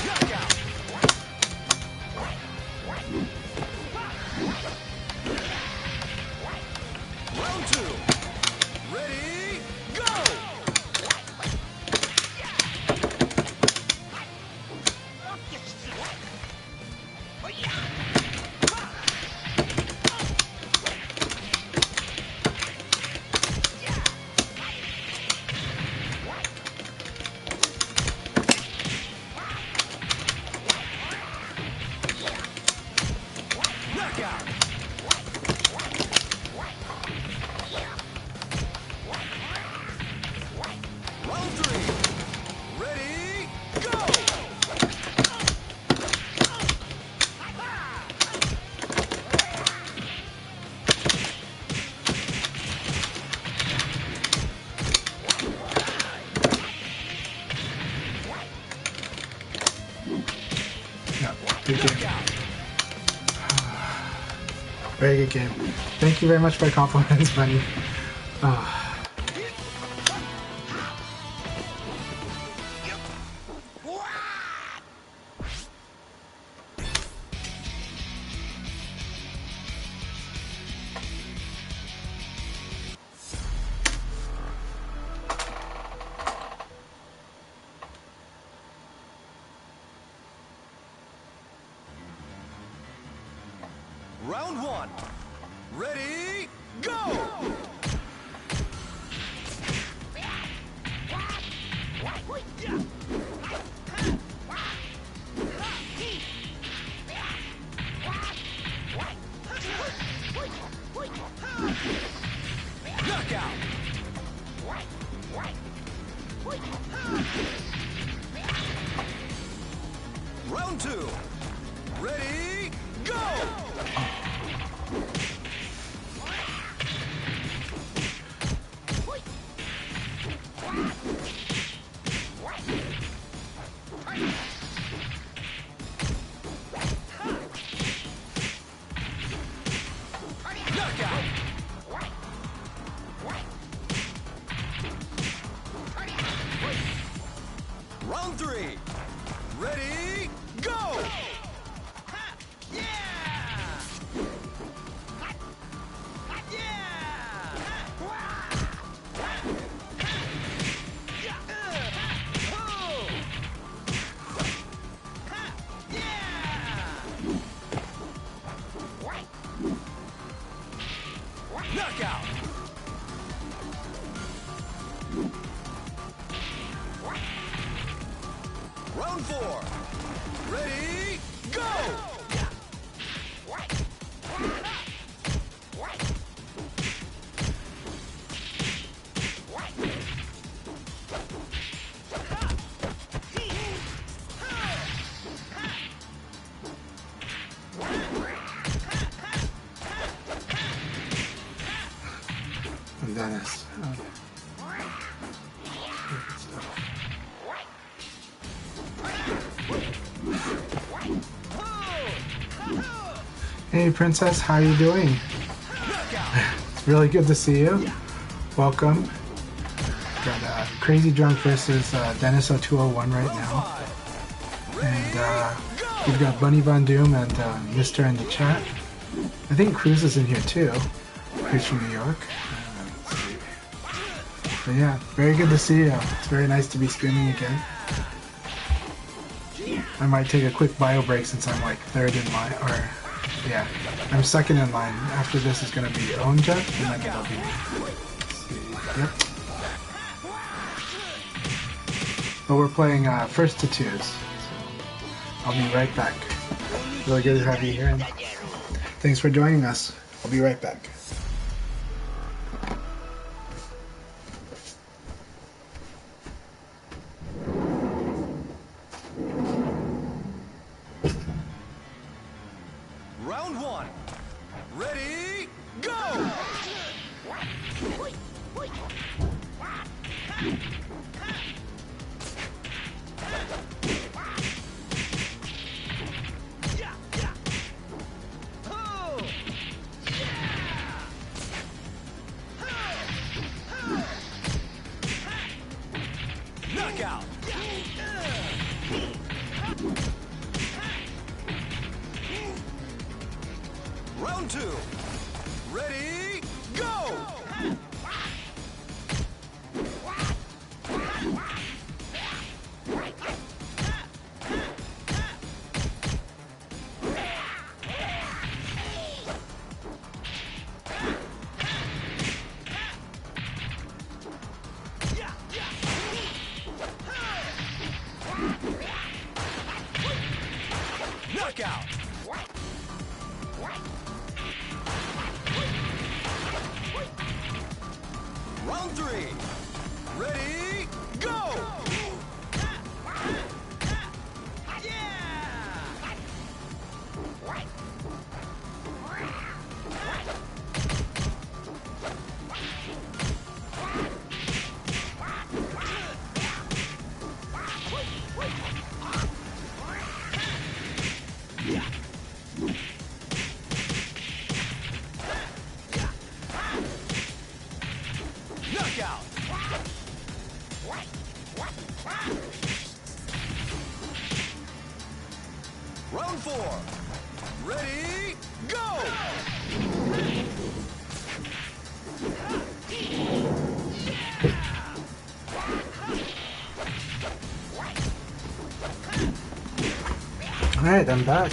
Knockout! Very good game. Thank you very much for the compliments, Bunny. Round one. Ready, go! Knockout! Round two. Ready, go! Knockout! Round three. Ready, go! Knockout! Round four. Ready, go! I'm Dennis. Hey Princess, how are you doing? It's really good to see you. Welcome. Got CrazyDrunk versus Dennis0201 right now. And we've got BunnyVonDoom and Mister in the chat. I think Cruz is in here too. Cruz from New York. Let's see. But yeah, very good to see you. It's very nice to be streaming again. I might take a quick bio break since I'm like third in line, or yeah, I'm second in line. After this is going to be Own1Jeff, and then it'll be me. Let's see. Yep. But we're playing first to twos, so I'll be right back. Really good to have you here, and thanks for joining us. I'll be right back. Round one. Ready, go! Knockout! Round two. Ready, go! Knockout! Round three. Ready, go! 4. Ready, go! Alright, I'm back.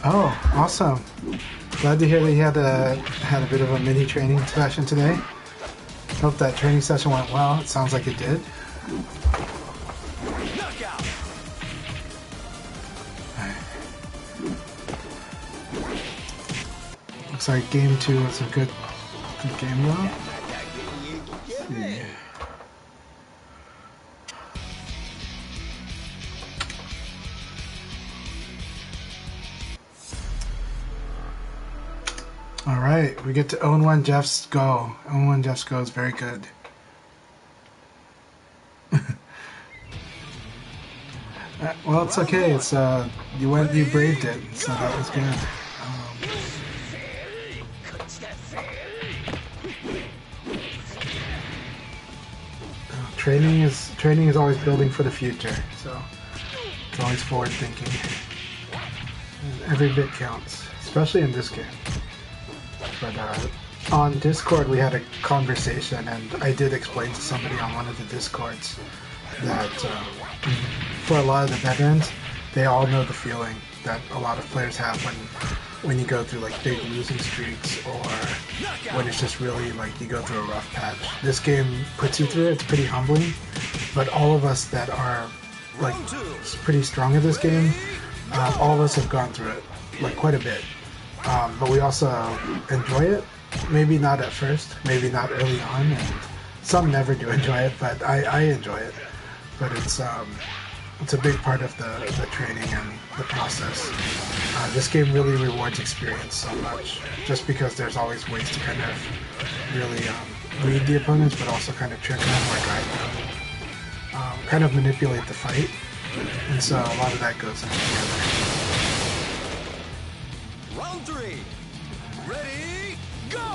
Oh, awesome. Glad to hear that you had a bit of a mini training session today. Hope that training session went well. It sounds like it did. Knockout! Looks like game 2 was a good game though. Let's see. Alright, we get to Own1Jeff's Go. Own1Jeff's Go is very good. Well, it's okay. It's you braved it, so that was good. Training is always building for the future, so it's always forward thinking. And every bit counts, especially in this game. But on Discord we had a conversation, and I did explain to somebody on one of the Discords that for a lot of the veterans, they all know the feeling that a lot of players have when you go through like big losing streaks, or when it's just really like you go through a rough patch. This game puts you through it. It's pretty humbling, but all of us that are like pretty strong at this game, all of us have gone through it like quite a bit. But we also enjoy it. Maybe not at first, maybe not early on, and some never do enjoy it, but I enjoy it. But it's a big part of the training and the process. This game really rewards experience so much, just because there's always ways to kind of really read the opponents, but also kind of trick them or guide them, kind of manipulate the fight, and so a lot of that goes in together. Round 3. Ready, go!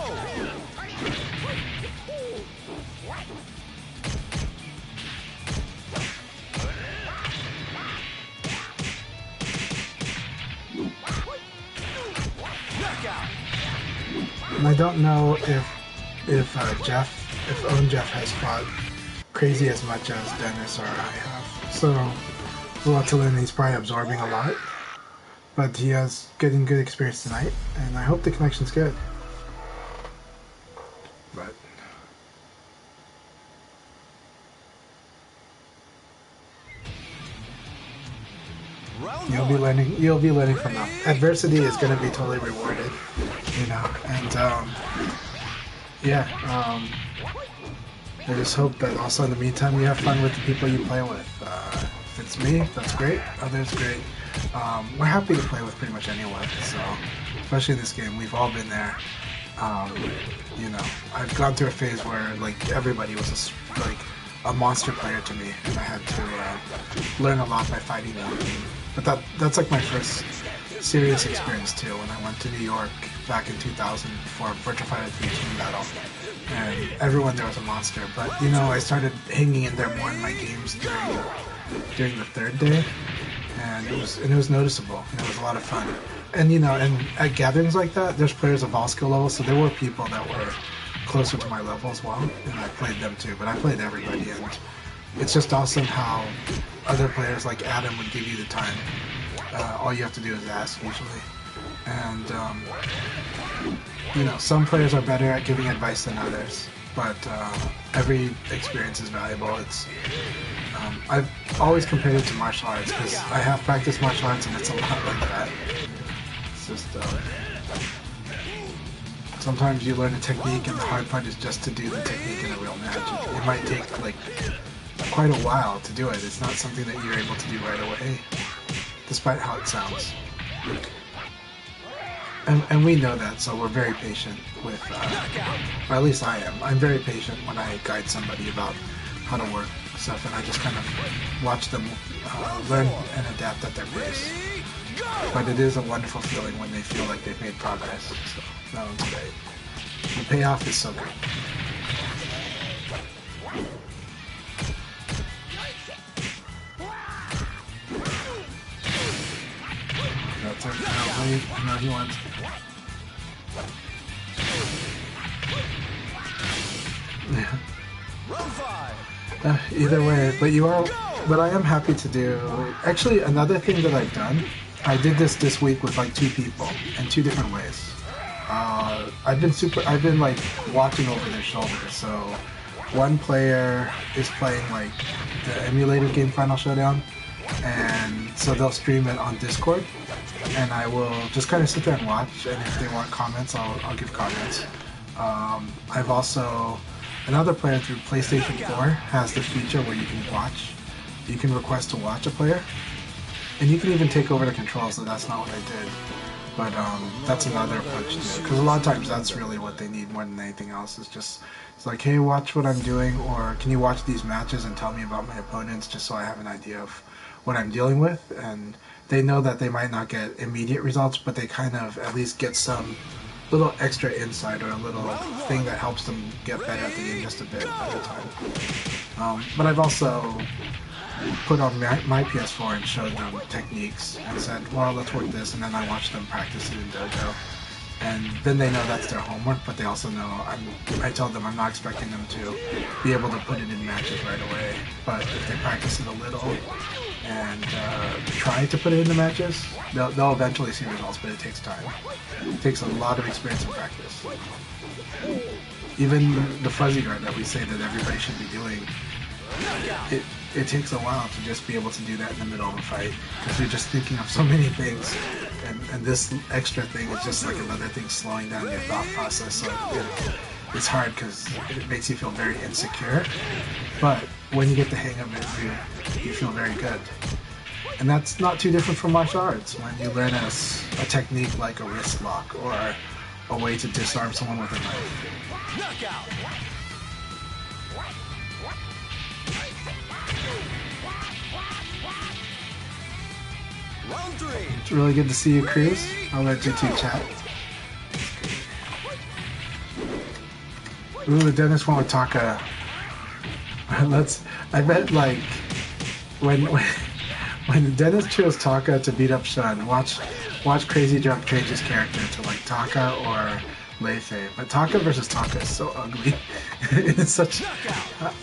Knockout! And I don't know if Own1Jeff has fought Crazy as much as Dennis or I have. So there's a lot to learn. He's probably absorbing a lot. But he is getting good experience tonight, and I hope the connection's good. But you'll be learning from them. Adversity is going to be totally rewarded, you know. And I just hope that also in the meantime you have fun with the people you play with. If it's me, that's great. Others, great. We're happy to play with pretty much anyone, so especially in this game, we've all been there. You know, I've gone through a phase where like everybody was a monster player to me, and I had to learn a lot by fighting them. But that's like my first serious experience too, when I went to New York back in 2000 for Virtua Fighter 3 team battle, and everyone there was a monster. But you know, I started hanging in there more in my games during the third day. And it was noticeable, and it was a lot of fun. And you know, and at gatherings like that, there's players of all skill levels, so there were people that were closer to my level as well, and I played them too. But I played everybody, and it's just awesome how other players like Adam would give you the time. All you have to do is ask usually. And you know, some players are better at giving advice than others, but every experience is valuable. I've always compared it to martial arts, because I have practiced martial arts, and it's a lot like that. It's just sometimes you learn a technique, and the hard part is just to do the technique in a real match. It might take like quite a while to do it. It's not something that you're able to do right away, despite how it sounds. And we know that, so we're very patient with, or at least I am. I'm very patient when I guide somebody about how to work stuff, and I just kind of watch them learn and adapt at their pace. But it is a wonderful feeling when they feel like they've made progress, so that was great. The payoff is so good. that's a Rayblade. I know he wants. Round 5. Either way, but you are. But I am happy to do. Actually, another thing that I've done, I did this week with like 2 people in 2 different ways. I've been like watching over their shoulders. So one player is playing like the emulated game Final Showdown, and so they'll stream it on Discord, and I will just kind of sit there and watch. And if they want comments, I'll give comments. I've also another player through PlayStation 4 has the feature where you can watch. You can request to watch a player, and you can even take over the controls. So that's not what I did, but that's another approach to it. Because a lot of times that's really what they need more than anything else. Is just it's like, hey, watch what I'm doing, or can you watch these matches and tell me about my opponents, just so I have an idea of what I'm dealing with. And they know that they might not get immediate results, but they kind of at least get some little extra insight or a little thing that helps them get better at the game just a bit at a time. But I've also put on my PS4 and showed them techniques and said, well, let's work this, and then I watched them practice it in Dojo. And then they know that's their homework, but they also know I told them I'm not expecting them to be able to put it in matches right away. But if they practice it a little and try to put it in the matches, they'll eventually see results, but it takes time. It takes a lot of experience and practice. Even the fuzzy guard that we say that everybody should be doing, it takes a while to just be able to do that in the middle of a fight, because you're just thinking of so many things, and this extra thing is just like another thing slowing down your thought process. So it's hard because it makes you feel very insecure, but when you get the hang of it, you feel very good. And that's not too different from martial arts. When you learn a technique like a wrist lock or a way to disarm someone with a knife. Knockout. Round 3. It's really good to see you, Cruz. I'll let you two chat. Ooh, Dennis went with Taka. I bet like when Dennis chose Taka to beat up Shun, watch CrazyDrunk change his character to like Taka or Leifei. But Taka versus Taka is so ugly. It's such.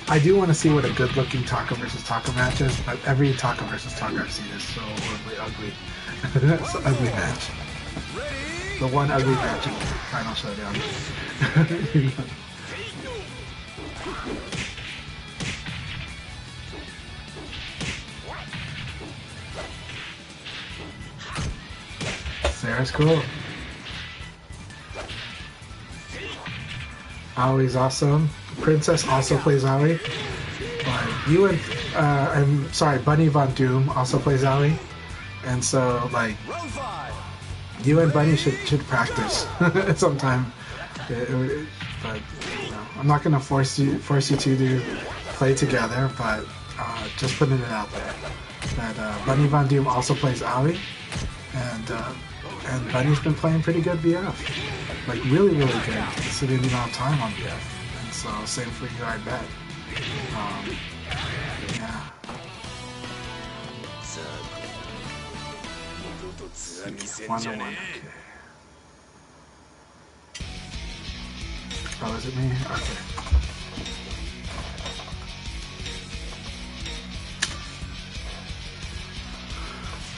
I do want to see what a good-looking Taka versus Taka match is, but every Taka versus Taka I've seen is so horribly ugly. It's an ugly match. The one ugly match in Final Showdown. Sarah's cool. Aoi's awesome. Princess also plays Aoi. You and I'm sorry, BunnyVonDoom also plays Aoi. And so like you and Bunny should practice sometime. But you know, I'm not gonna force you to play together, but just putting it out there that BunnyVonDoom also plays Aoi, and Bunny's been playing pretty good BF, like really good considering the amount of time on BF. And so same for you, I bet. Yeah. 101, okay. Oh, is it me? Okay.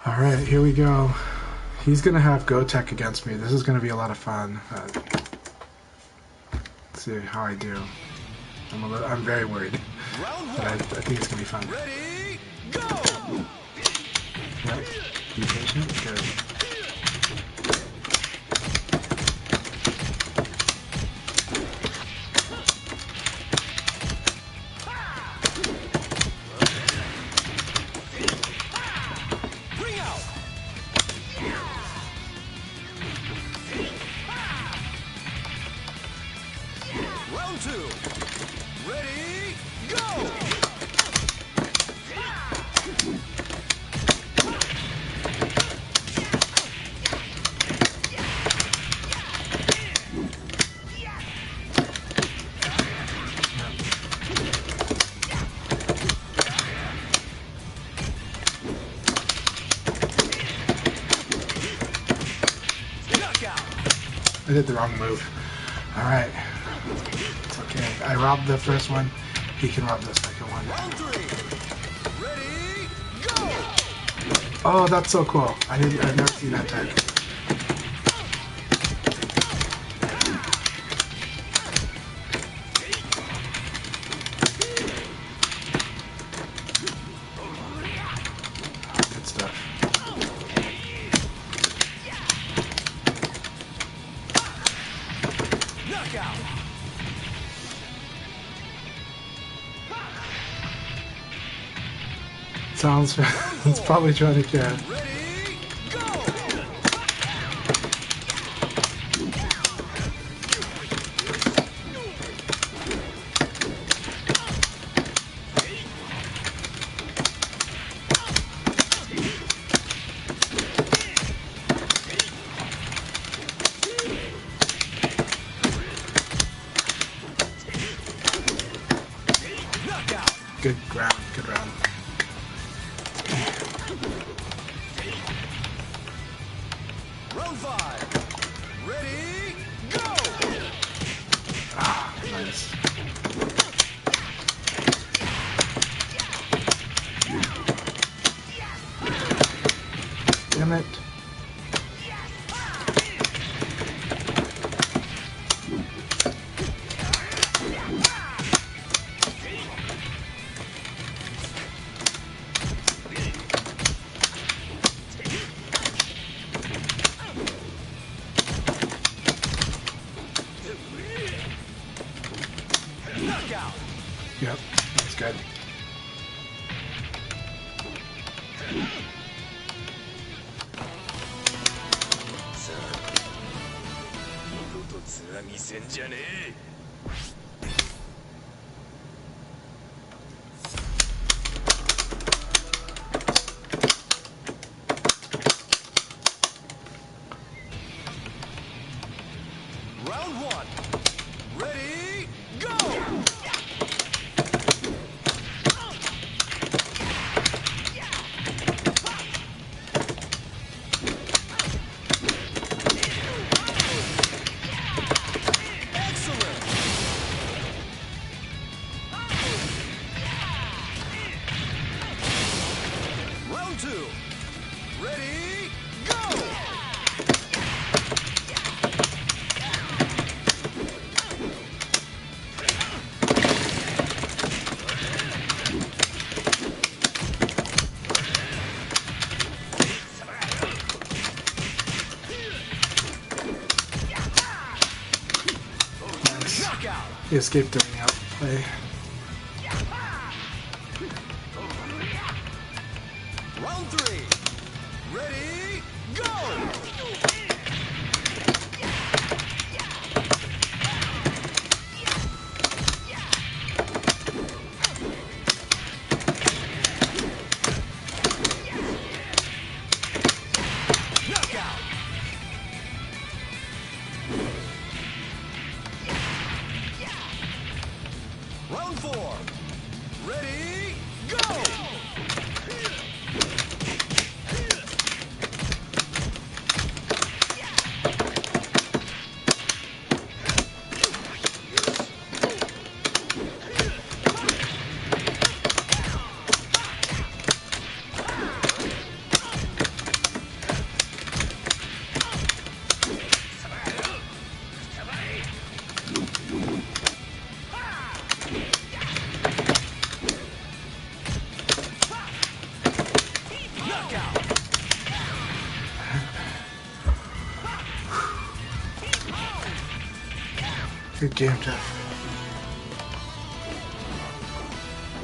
Alright, here we go. He's gonna have GoTech against me. This is gonna be a lot of fun. Let's see how I do. I'm very worried. But I think it's gonna be fun. Ready, go! Yep. Be patient. Good. Round 2. Ready, go! I did the wrong move. Alright. It's okay. I robbed the first one. He can rob the second one. Round 3. Ready, go! Oh, that's so cool. I've never seen that type. Good stuff. Knockout! Sounds it's probably trying to catch. Ready, go! Knockout! Good round, good round. Round 5. Ready, go! Ah, nice. Damn it. Knockout! Yep, that's good. Round 1. Ready, go! Excellent! Round 2. Ready, go! Nice. Knockout! He escaped during the outplay. Round 3. Ready, go! Knockout! Round 4. Ready, go! Knockout! Good game, Jeff.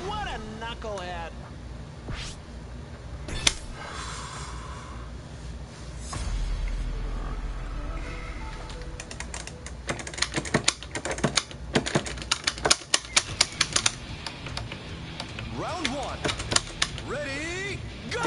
What a knucklehead! Round 1. Ready, go!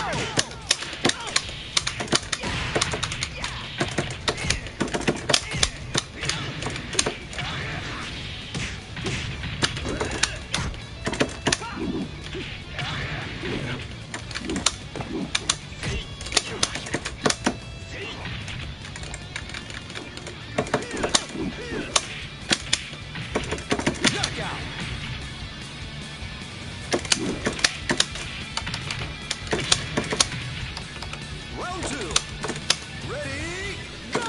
Round 2. Ready, go!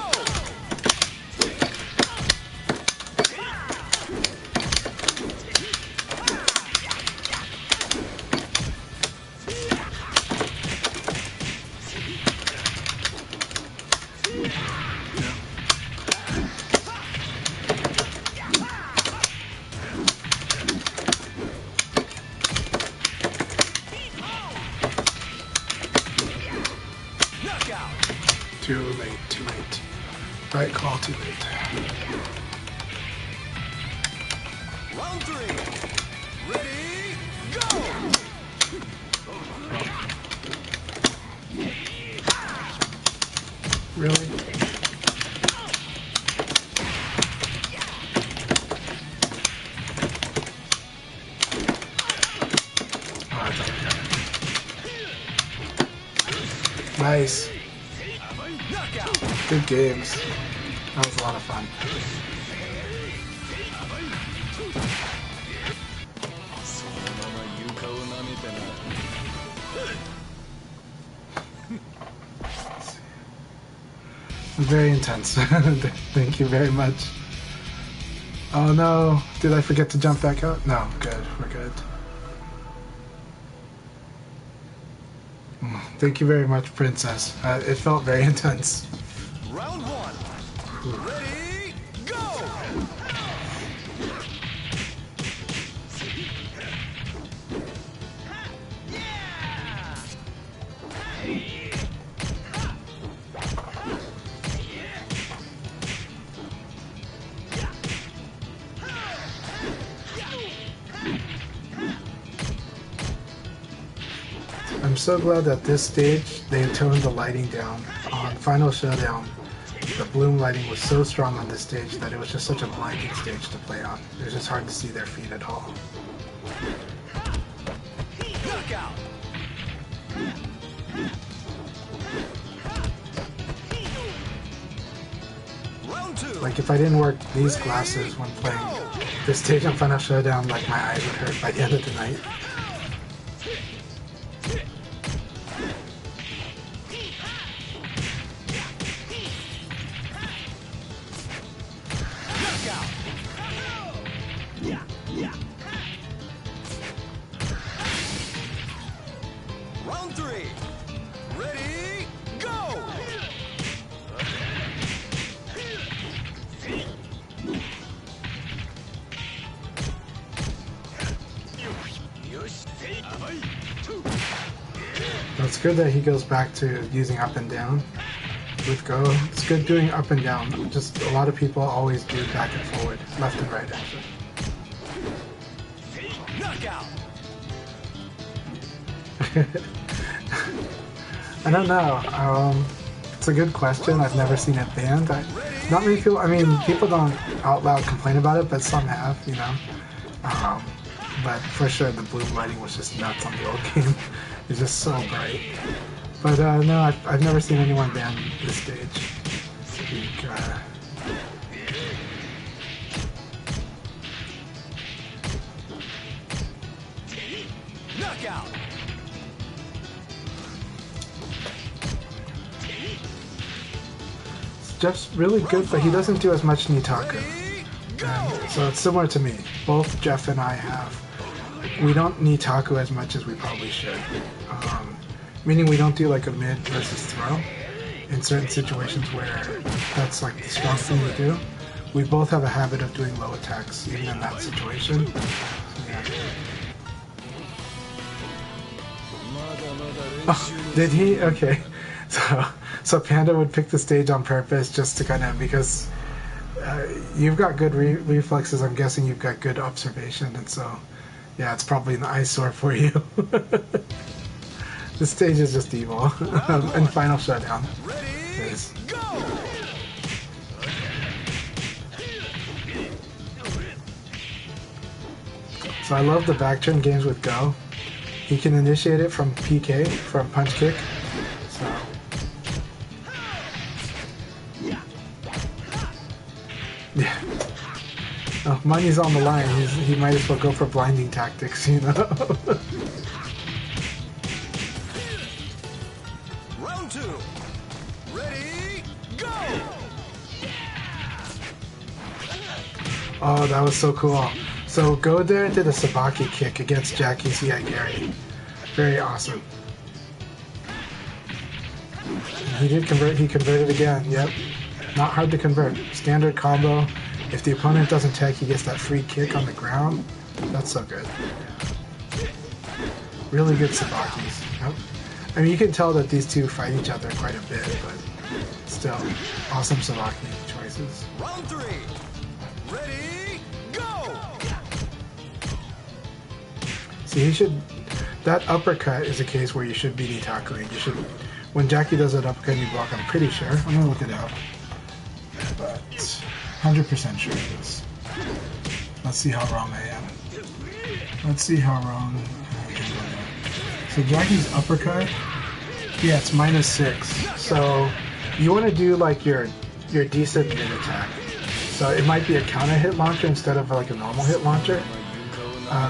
Knockout! Too late, too late. Right call, too late. Round 3. Ready, go! Really? Oh, I thought I got it. Nice. Knockout! Good games. That was a lot of fun. Very intense. Thank you very much. Oh no, did I forget to jump back out? No, good, we're good. Thank you very much, Princess. It felt very intense. Round 1. Ready, go! I'm so glad that this stage, they toned the lighting down. On Final Showdown, the bloom lighting was so strong on this stage that it was just such a blinding stage to play on. It was just hard to see their feet at all. Knockout! Round 2. Like if I didn't wear these glasses when playing this stage on Final Showdown, like my eyes would hurt by the end of the night. Round 3. Ready, go! It's good that he goes back to using up and down with Go. It's good doing up and down. Just a lot of people always do back and forward, left and right actually. Knockout! I don't know. It's a good question. I've never seen it banned. Not many people. I mean, people don't out loud complain about it, but some have, you know. But for sure, the bloom lighting was just nuts on the old game. It's just so bright. But no, I've never seen anyone ban this stage. Knockout! Jeff's really good, but he doesn't do as much Nitaku. And so it's similar to me. Both Jeff and I have. We don't Nitaku as much as we probably should. Meaning we don't do like a mid versus throw in certain situations where that's like the strong thing to do. We both have a habit of doing low attacks even in that situation. Yeah. Oh, did he? Okay. So Panda would pick the stage on purpose just to kind of, because you've got good reflexes, I'm guessing you've got good observation, and so yeah, it's probably an eyesore for you. This stage is just evil. And Final Showdown is. So I love the back turn games with Go. He can initiate it from PK, from punch kick. So yeah. Oh, money's on the line. He might as well go for blinding tactics, you know. Round 2. Ready, go! Oh, that was so cool. So Go there did a Sabaki kick against Jackie's Gary. Very awesome. He did convert, he converted again, yep. Not hard to convert. Standard combo. If the opponent doesn't tech, he gets that free kick on the ground. That's so good. Really good Sabakis. Yep. I mean, you can tell that these two fight each other quite a bit, but still, awesome Sabaki choices. Round 3. Ready, go! See, he should... That uppercut is a case where you should be Nitakuing. You should... When Jackie does that uppercut, you block, I'm pretty sure. I'm gonna look it up. But 100% sure it is. Let's see how wrong I am. Let's see how wrong I can go there. So Jackie's uppercut, yeah, it's -6. So you want to do like your decent mid attack. So it might be a counter hit launcher instead of like a normal hit launcher,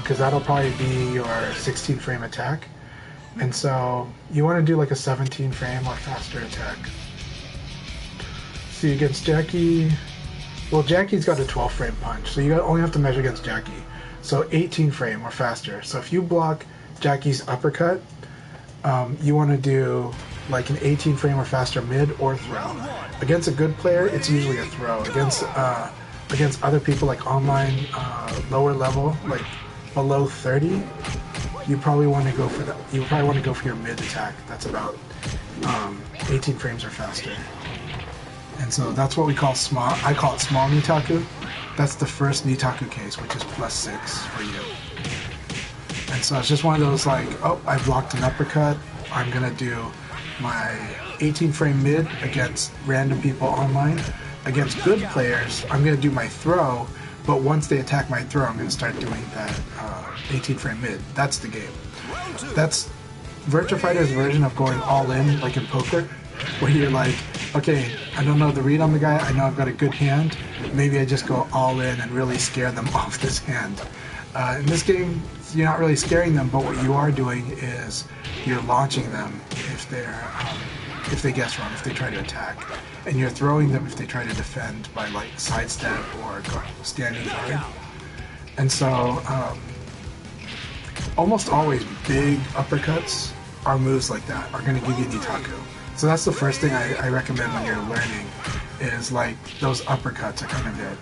because that'll probably be your 16 frame attack. And so you want to do like a 17 frame or faster attack. See, against Jackie, well, Jackie's got a 12 frame punch, so you only have to measure against Jackie. So 18 frame or faster. So if you block Jackie's uppercut, you want to do like an 18 frame or faster mid or throw. Against a good player, it's usually a throw. Against other people like online, lower level, like below 30, you probably want to go for that. You probably want to go for your mid attack. That's about 18 frames or faster. And so that's what we call small. I call it small Nitaku. That's the first Nitaku case, which is +6 for you. And so it's just one of those like, oh, I blocked an uppercut. I'm gonna do my 18 frame mid against random people online. Against good players, I'm gonna do my throw. But once they attack my throw, I'm gonna start doing that 18 frame mid. That's the game. That's Virtua Fighter's version of going all in, like in poker, where you're like, okay, I don't know the read on the guy, I know I've got a good hand, maybe I just go all in and really scare them off this hand. In this game, you're not really scaring them, but what you are doing is you're launching them if they guess wrong, if they try to attack. And you're throwing them if they try to defend by like sidestep or standing guard. And so, almost always big uppercuts are moves like that, are going to give you Nitaku. So that's the first thing I recommend when you're learning, is like those uppercuts are kind of it.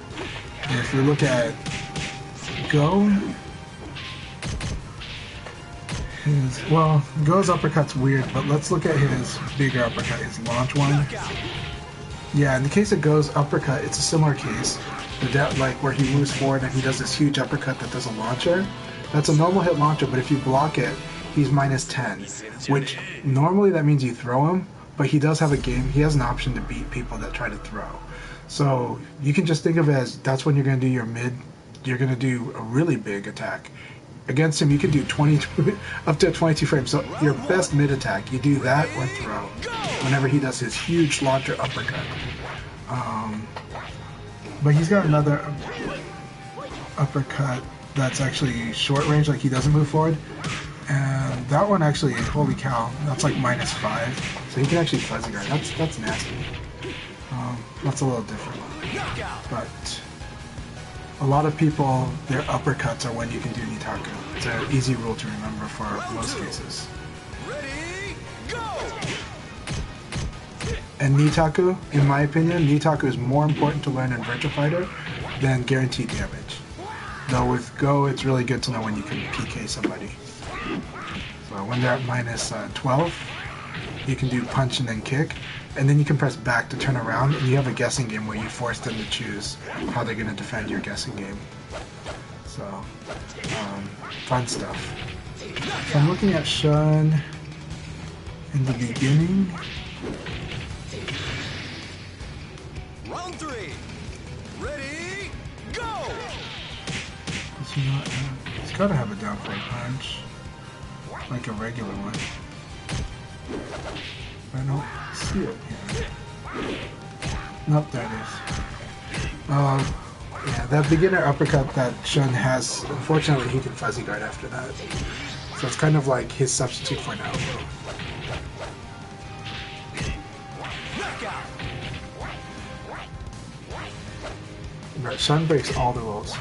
And if you look at Go, Go's uppercut's weird, but let's look at his bigger uppercut, his launch one. Yeah, in the case of Go's uppercut, it's a similar case. Like where he moves forward and he does this huge uppercut that does a launcher. That's a normal hit launcher, but if you block it, he's -10, which normally that means you throw him, but he does have a game. He has an option to beat people that try to throw. So you can just think of it as that's when you're going to do your mid. You're going to do a really big attack. Against him, you can do 20 up to 22 frames. So your best mid attack, you do that or throw. Whenever he does his huge launcher uppercut. But he's got another uppercut that's actually short range, like he doesn't move forward. And that one actually, holy cow, that's like -5. So he can actually fuzzy guard. That's nasty. That's a little different. But a lot of people, their uppercuts are when you can do Nitaku. It's an easy rule to remember for most cases. Ready, go! And Nitaku, in my opinion, Nitaku is more important to learn in Virtua Fighter than guaranteed damage. Though with Go, it's really good to know when you can PK somebody. So when they're at -12, you can do punch and then kick, and then you can press back to turn around, and you have a guessing game where you force them to choose how they're going to defend your guessing game. So, fun stuff. So I'm looking at Shun in the beginning. Round 3. Ready, go! Does he not have, he's got to have a down forward punch, like a regular one. I don't see it here. Nope, there it is. Yeah, that beginner uppercut that Shun has, unfortunately he can fuzzy guard after that. So it's kind of like his substitute for an elbow. Knockout. Right, Shun breaks all the rules.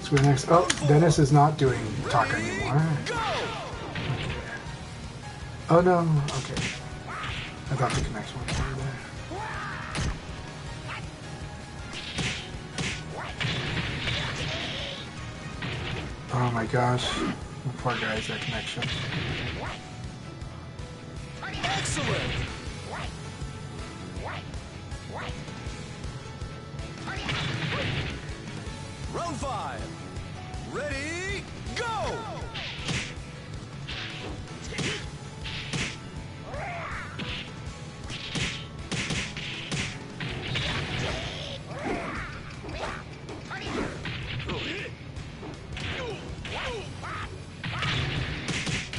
So we're next. Oh, Dennis is not doing talk anymore. Go. Oh no. Okay. I thought the connection was over there. Oh my gosh. The poor guy's that connection. Excellent. Round 5. Ready, go!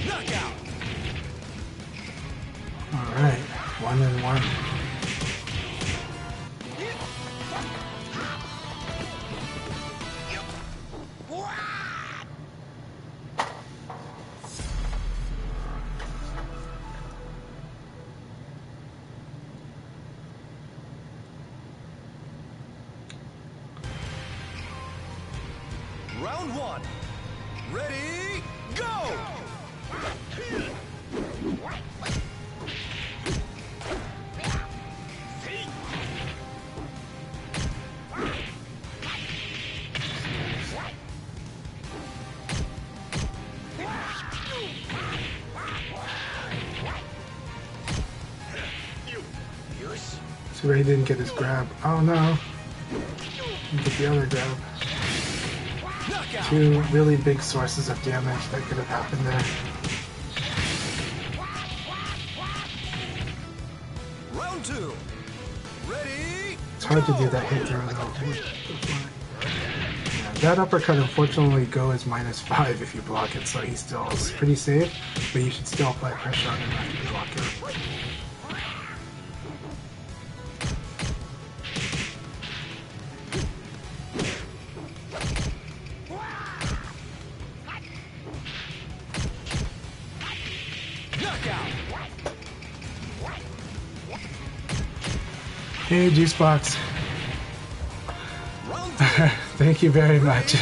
Knockout. Alright. 1-1. Round 1. Ready, go! See where he didn't get his grab. Oh no. He get the other grab. Knockout. 2 really big sources of damage that could have happened there. Round 2. Ready, It's hard to do that hit throw though. Yeah, that uppercut unfortunately goes -5 if you block it, so he still is pretty safe, but you should still apply pressure on him after you block it. knockout. Hey Juicebox. Round 3. Thank you very much.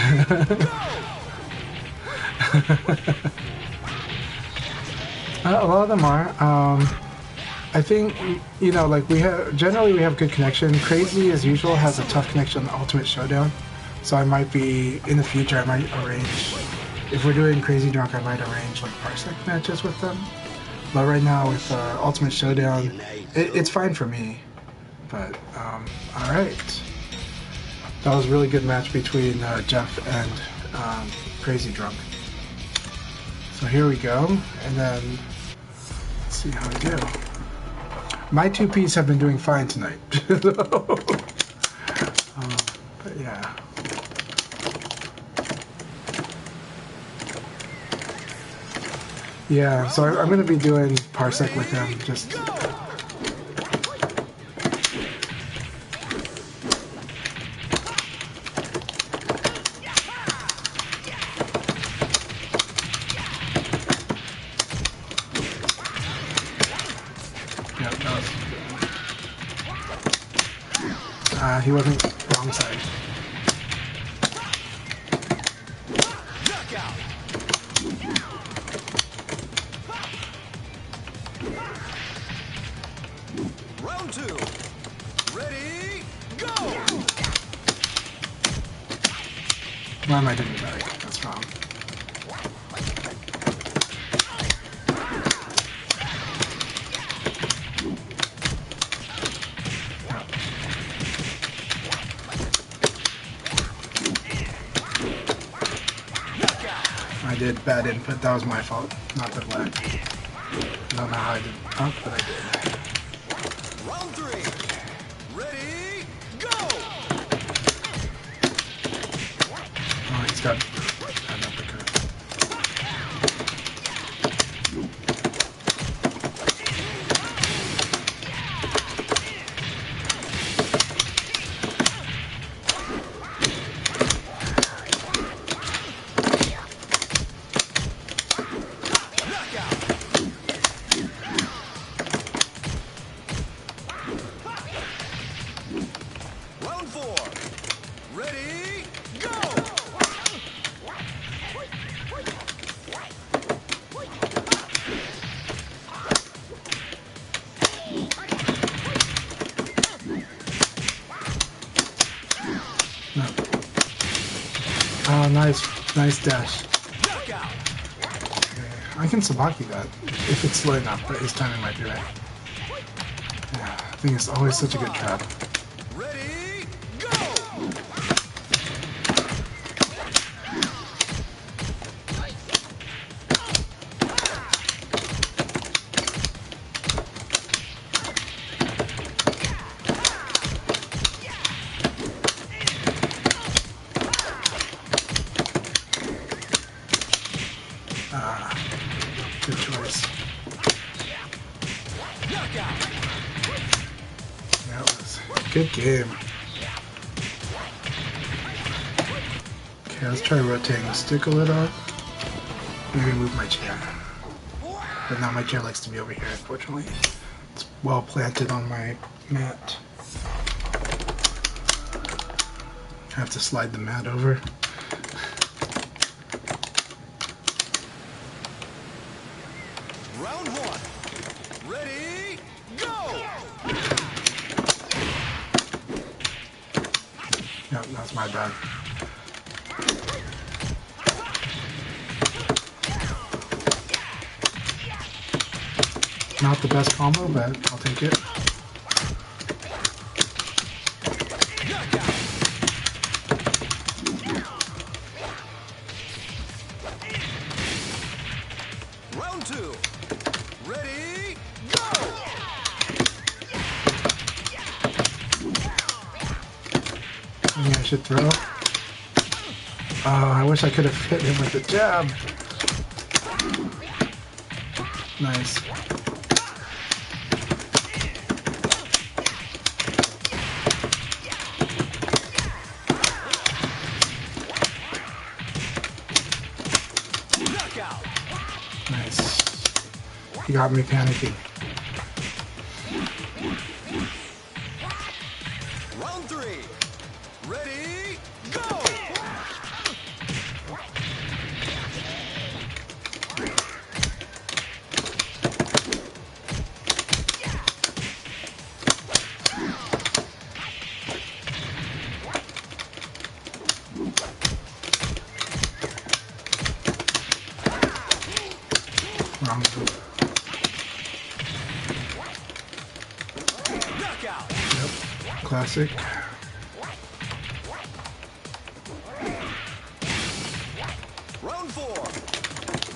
A lot of them are. I think, you know, like generally we have good connection. Crazy, as usual, has a tough connection on Ultimate Showdown. So I might be, in the future, I might arrange, if we're doing CrazyDrunk, I might arrange like Parsec matches with them. But right now with Ultimate Showdown, it's fine for me. But, alright. That was a really good match between Jeff and CrazyDrunk. So here we go, and then let's see how I do. My 2Ps have been doing fine tonight. But yeah. Yeah, so I'm going to be doing Parsec with him, just... he wasn't wrong side. Knockout. Round 2. Ready, go. Why am I doing back? That's wrong. I did bad input. That was my fault, not the black. I don't know how I did up, but I did. Round 3. Ready, go. Oh, he's got an uppercut. nice dash. Knockout. I can Sabaki that if it's slow enough, but his timing might be right. Yeah, I think it's always such a good trap. Ready, go! Good choice. Knockout. That was a good game. Okay, let's try rotating the stick a little. Maybe move my chair. But now my chair likes to be over here, unfortunately. It's well planted on my mat. I have to slide the mat over. Round one. Ready, go! Yep, that's my bad. Not the best combo, but I'll take it. Knockout. Round two. Ready, go! Maybe I should throw. Oh, I wish I could have hit him with the jab. Nice. Knockout. Nice. You got me panicking. Round three. Ready, go! Wrong move. Knockout. Yep. Classic. Round four.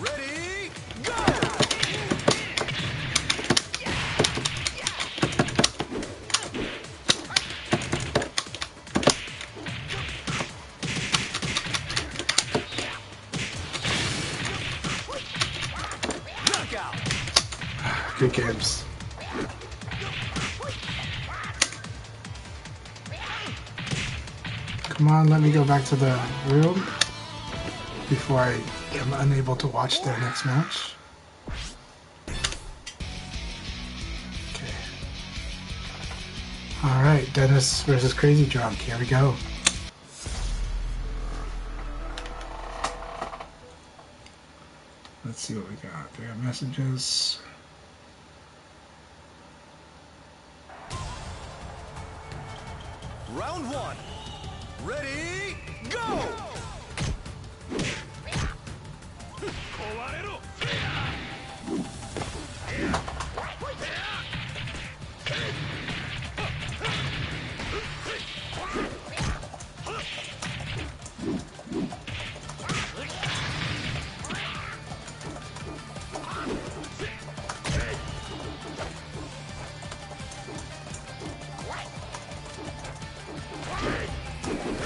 Ready, go! Knockout. Good games. Come on, let me go back to the room before I am unable to watch their next match. Okay. Alright, Dennis versus CrazyDrunk. Here we go. Let's see what we got. We got messages. Round one. Ready, go!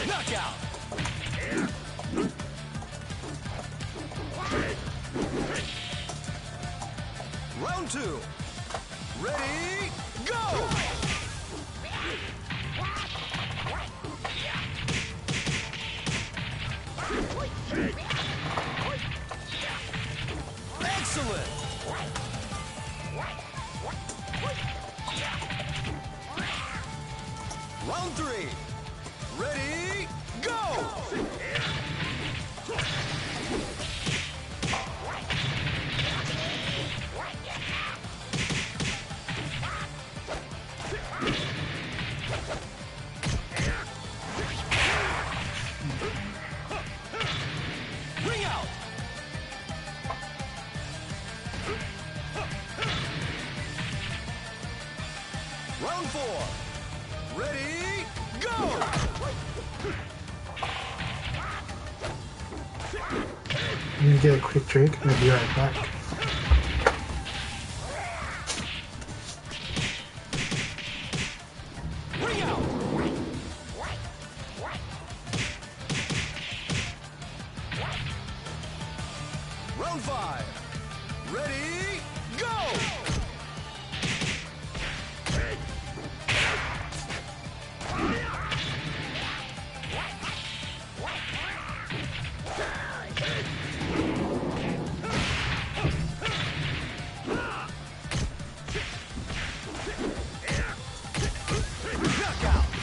Knockout. Round two. Ready, go! Excellent. Round three. Ready, go! Round 4. Ready, go! I'm gonna get a quick drink and I'll be right back. Ring out! Round 5. Ready, go! Knockout!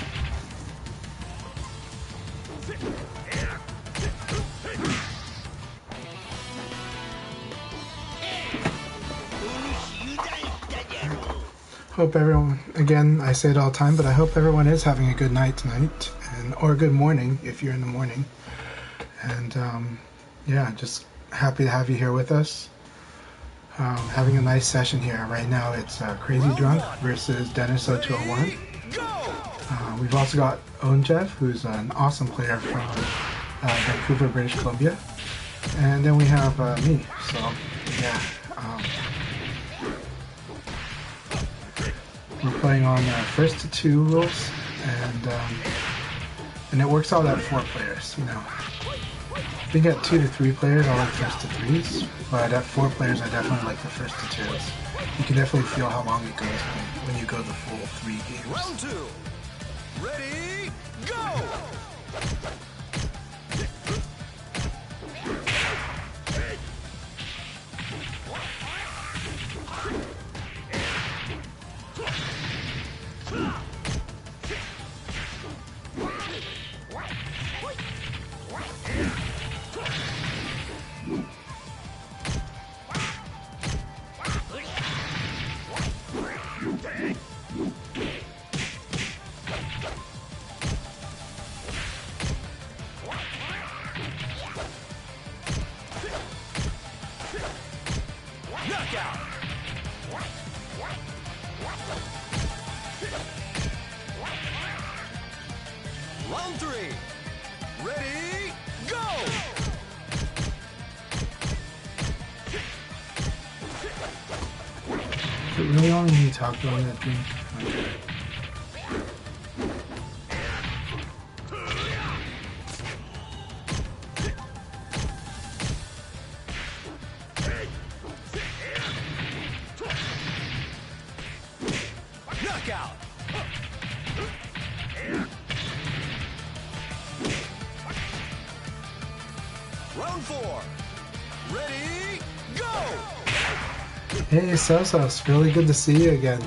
Hope everyone, again, I say it all the time, but I hope everyone is having a good night tonight, or a good morning if you're in the morning. And yeah, just happy to have you here with us. Having a nice session here. Right now it's CrazyDrunk versus Dennis0201. We've also got Own1Jeff, who's an awesome player from Vancouver, British Columbia. And then we have me, so yeah. We're playing on first to 2 rules, and it works out at 4 players, you know. I think at 2 to 3 players I like first to 3s, but at 4 players I definitely like the first to 2s. You can definitely feel how long it goes when you go the full 3 games. Round 2. Ready, go! Knockout! Round 3. Ready, go! Is it really only me talking on that drink? Okay. Knockout! Round 4. Ready, go! Hey Sozos, really good to see you again.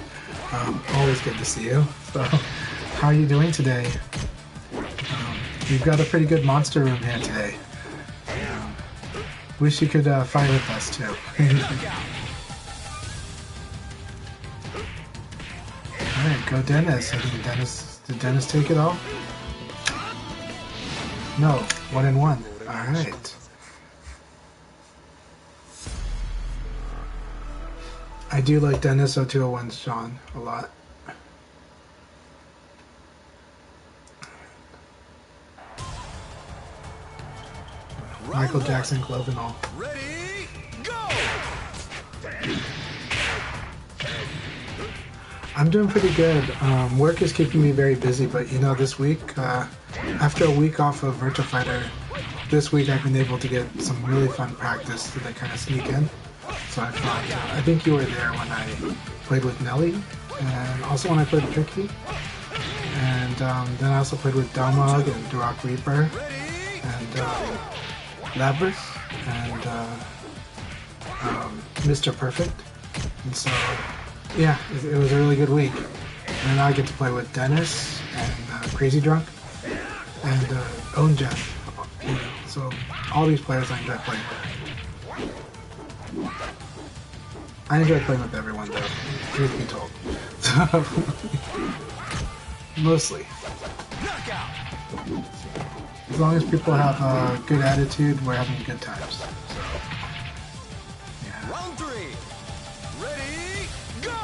Always good to see you. So, how are you doing today? We've got a pretty good monster room here today. Wish you could fight with us too. Alright, go Dennis. I think did Dennis take it all? No, 1-1. Alright. I do like Dennis0201's Sean a lot. Michael Jackson glove and all. Ready, go! I'm doing pretty good. Work is keeping me very busy, but you know, this week, after a week off of Virtua Fighter, this week I've been able to get some really fun practice that I kind of sneak in. So I thought, I think you were there when I played with Nelly, and also when I played with Tricky. And then I also played with Dalmog and Duroc Reaper, and Labras, and Mr. Perfect. And so, yeah, it was a really good week. And now I get to play with Dennis and CrazyDrunk and Own1Jeff. You know, so all these players I enjoy playing with. I enjoy playing with everyone though, truth be told. So, mostly. As long as people have a good attitude, we're having good times. So, yeah. Round 3. Ready, go!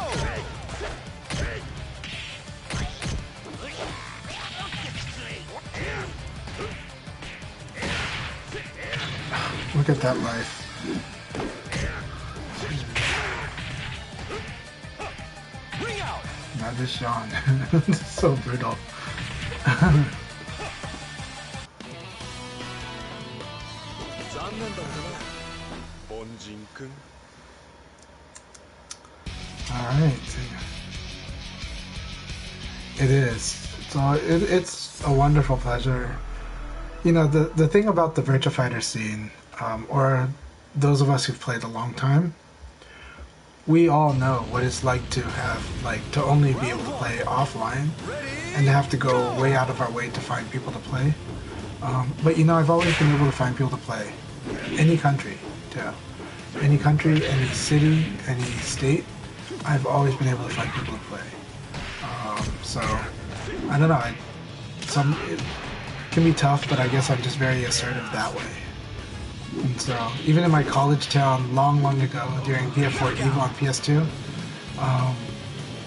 look at that life. Ring out. That is Sean. So brutal. Alright. It is. So it's a wonderful pleasure. You know, the thing about the Virtua Fighter scene, or those of us who've played a long time, we all know what it's like to have, to only be able to play offline and to have to go way out of our way to find people to play. But you know, I've always been able to find people to play. Any country, too. Any country, any city, any state, I've always been able to find people to play. So, I don't know, it can be tough, but I guess I'm just very assertive that way. And so, even in my college town, long ago, during BF4 EVO on PS2,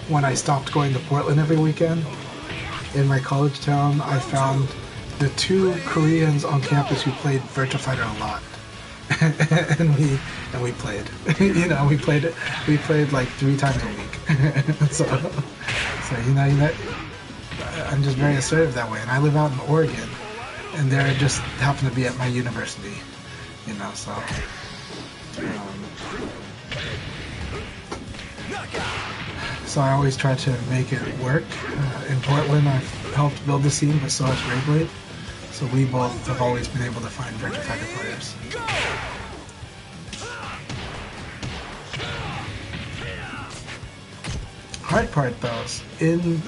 when I stopped going to Portland every weekend, in my college town, I found the 2 Koreans on campus who played Virtua Fighter a lot. and we played. You know, we played like 3 times a week. so you know, I'm just very assertive that way. And I live out in Oregon, and they just happen to be at my university. You know, so. So I always try to make it work. In Portland, I've helped build the scene, but so has Rayblade. So we both have always been able to find Virtua Fighter players. Hard part though is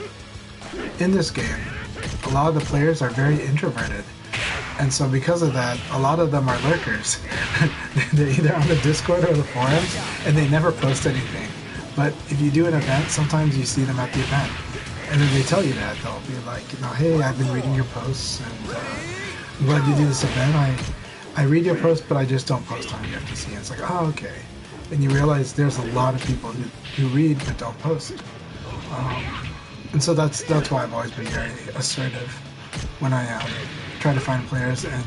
in this game, a lot of the players are very introverted. And so because of that, a lot of them are lurkers. They're either on the Discord or the forums, and they never post anything. But if you do an event, sometimes you see them at the event. And then they tell you that. They'll be like, you know, hey, I've been reading your posts, and I'm glad you do this event. I read your posts, but I just don't post on VFDC. And it's like, oh, okay. And you realize there's a lot of people who read but don't post. And so that's why I've always been very assertive when I try to find players and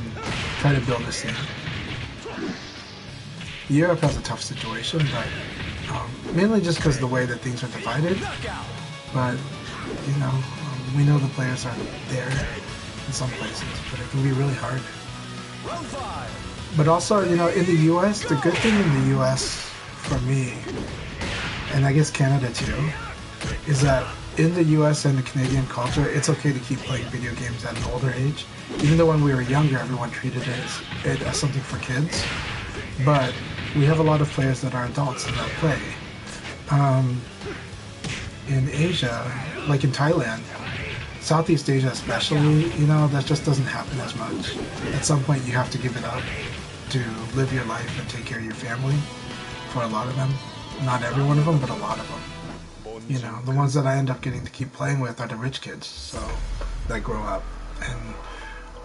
try to build a scene. Europe has a tough situation, but mainly just because of the way that things are divided. But, you know, we know the players are there in some places, but it can be really hard. But also, you know, in the US, the good thing in the US for me, and I guess Canada too, is that in the US and the Canadian culture, it's okay to keep playing video games at an older age. Even though when we were younger, everyone treated it as something for kids. But we have a lot of players that are adults and that play. In Asia, like in Thailand, Southeast Asia especially, you know, that just doesn't happen as much. At some point you have to give it up to live your life and take care of your family, for a lot of them. Not every one of them, but a lot of them. You know, the ones that I end up getting to keep playing with are the rich kids, so that grow up and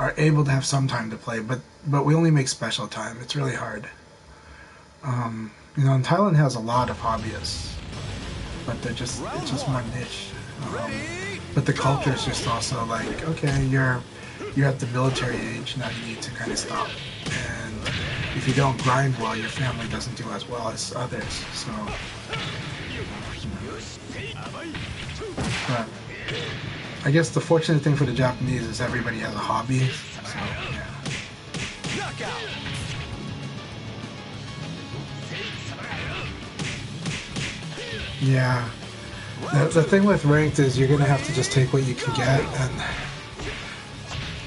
are able to have some time to play, but we only make special time. It's really hard. You know, and Thailand has a lot of hobbyists, but it's just more niche. But the culture is just also like, okay, you're at the military age, now you need to kind of stop. And if you don't grind well, your family doesn't do as well as others. So, but I guess the fortunate thing for the Japanese is everybody has a hobby. So, yeah. Yeah. The thing with ranked is you're going to have to just take what you can get, and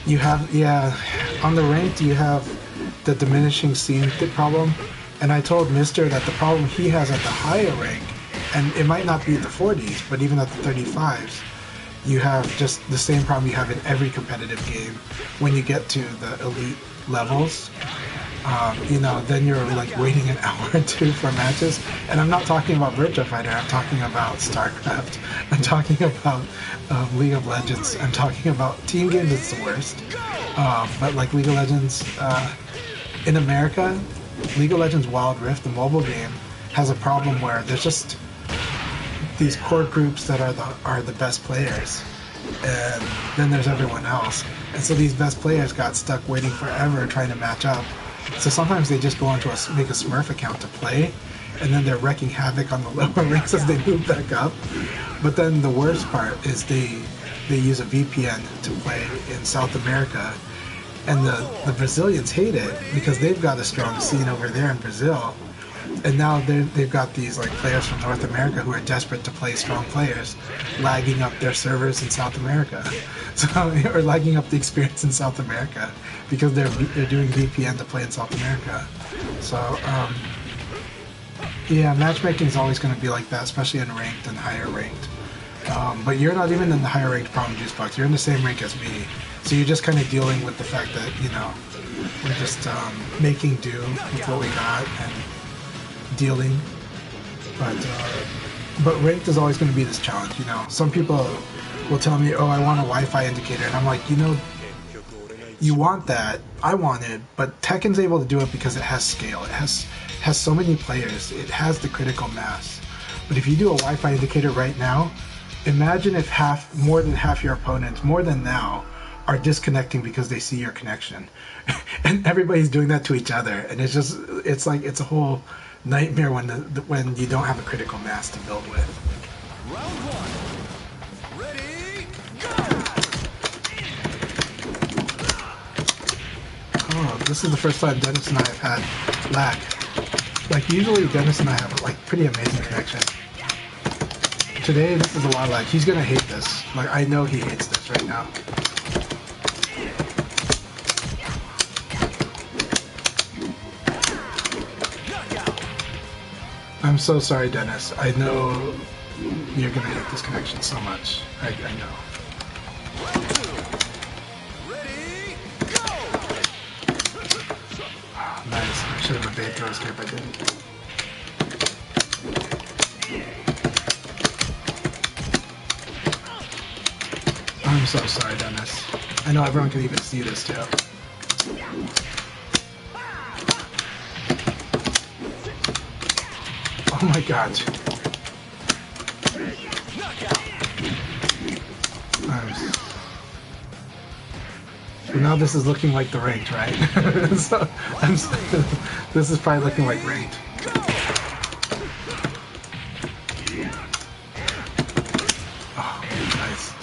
you have, yeah, on the ranked you have the diminishing scene problem, and I told Mister that the problem he has at the higher rank, and it might not be at the 40s, but even at the 35s, you have just the same problem you have in every competitive game. When you get to the elite levels, you know, then you're like waiting an hour or two for matches. And I'm not talking about Virtua Fighter, I'm talking about StarCraft, I'm talking about League of Legends, I'm talking about team games, it's the worst. But like League of Legends, in America, League of Legends Wild Rift, the mobile game, has a problem where there's just these core groups that are the best players, and then there's everyone else. And so these best players got stuck waiting forever trying to match up So sometimes they just go onto make a Smurf account to play, and then they're wrecking havoc on the lower ranks as they move back up. But then the worst part is they use a VPN to play in South America, and the Brazilians hate it because they've got a strong scene over there in Brazil. And now they've got these like players from North America who are desperate to play strong players, lagging up their servers in South America, or lagging up the experience in South America because they're doing VPN to play in South America. So yeah, matchmaking is always going to be like that, especially in ranked and higher ranked. But you're not even in the higher ranked problem, Juicebox. You're in the same rank as me, so you're just kind of dealing with the fact that we're just making do with what we got and dealing, but ranked is always going to be this challenge. Some people will tell me, oh, I want a Wi-Fi indicator, and I'm like, you want that, I want it, but Tekken's able to do it because it has scale, it has so many players, it has the critical mass. But if you do a Wi-Fi indicator right now, imagine if more than half your opponents, more than now, are disconnecting because they see your connection. And everybody's doing that to each other, and it's like a whole nightmare when you don't have a critical mass to build with. Round one. Ready, go! Oh, this is the first time Dennis and I have had lag. Like, usually Dennis and I have like pretty amazing connection. Today, this is a lot of lag. He's gonna hate this. Like, I know he hates this right now. I'm so sorry, Dennis. I know you're gonna hate this connection so much. I know. Ready, go! Oh, nice. I should have evaded throw escape. I didn't. I'm so sorry, Dennis. I know everyone can even see this too. Oh my god. So now this is looking like the ranked, right? So this is probably looking like ranked. Oh, nice.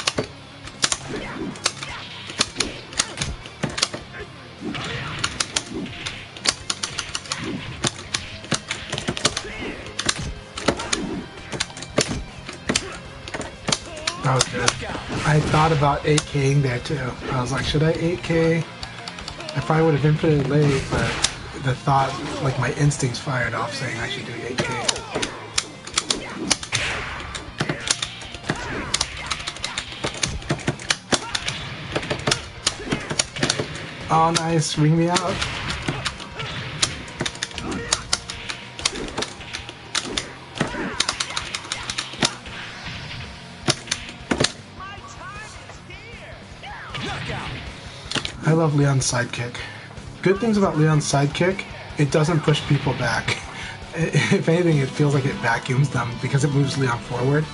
That was good. I thought about 8K'ing there too. I was like, should I 8K? I probably would have infinite late, but the thought, like my instincts fired off saying I should do 8K. Oh nice, ring me out. I love Leon's sidekick. Good things about Leon's sidekick, it doesn't push people back. If anything, it feels like it vacuums them because it moves Leon forward.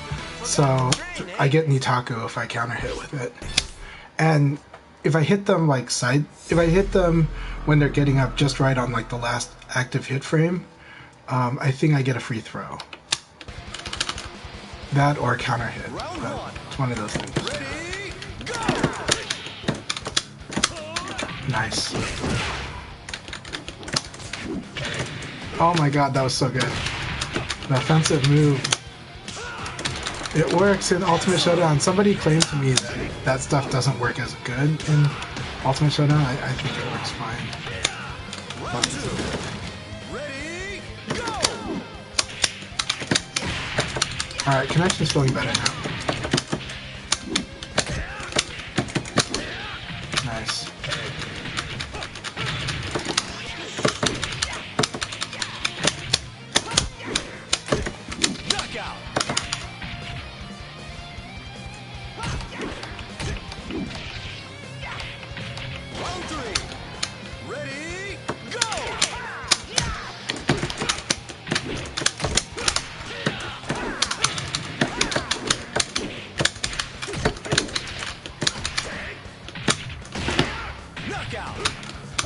So I get Nitaku if I counter hit with it. And if I hit them like if I hit them when they're getting up just right on like the last active hit frame, I think I get a free throw. That or a counter hit. But it's one of those things. Nice. Oh my god, that was so good. The offensive move. It works in Ultimate Showdown. Somebody claimed to me that that stuff doesn't work as good in Ultimate Showdown. I think it works fine. Ready, go! Alright, connection's feeling better now. Nice.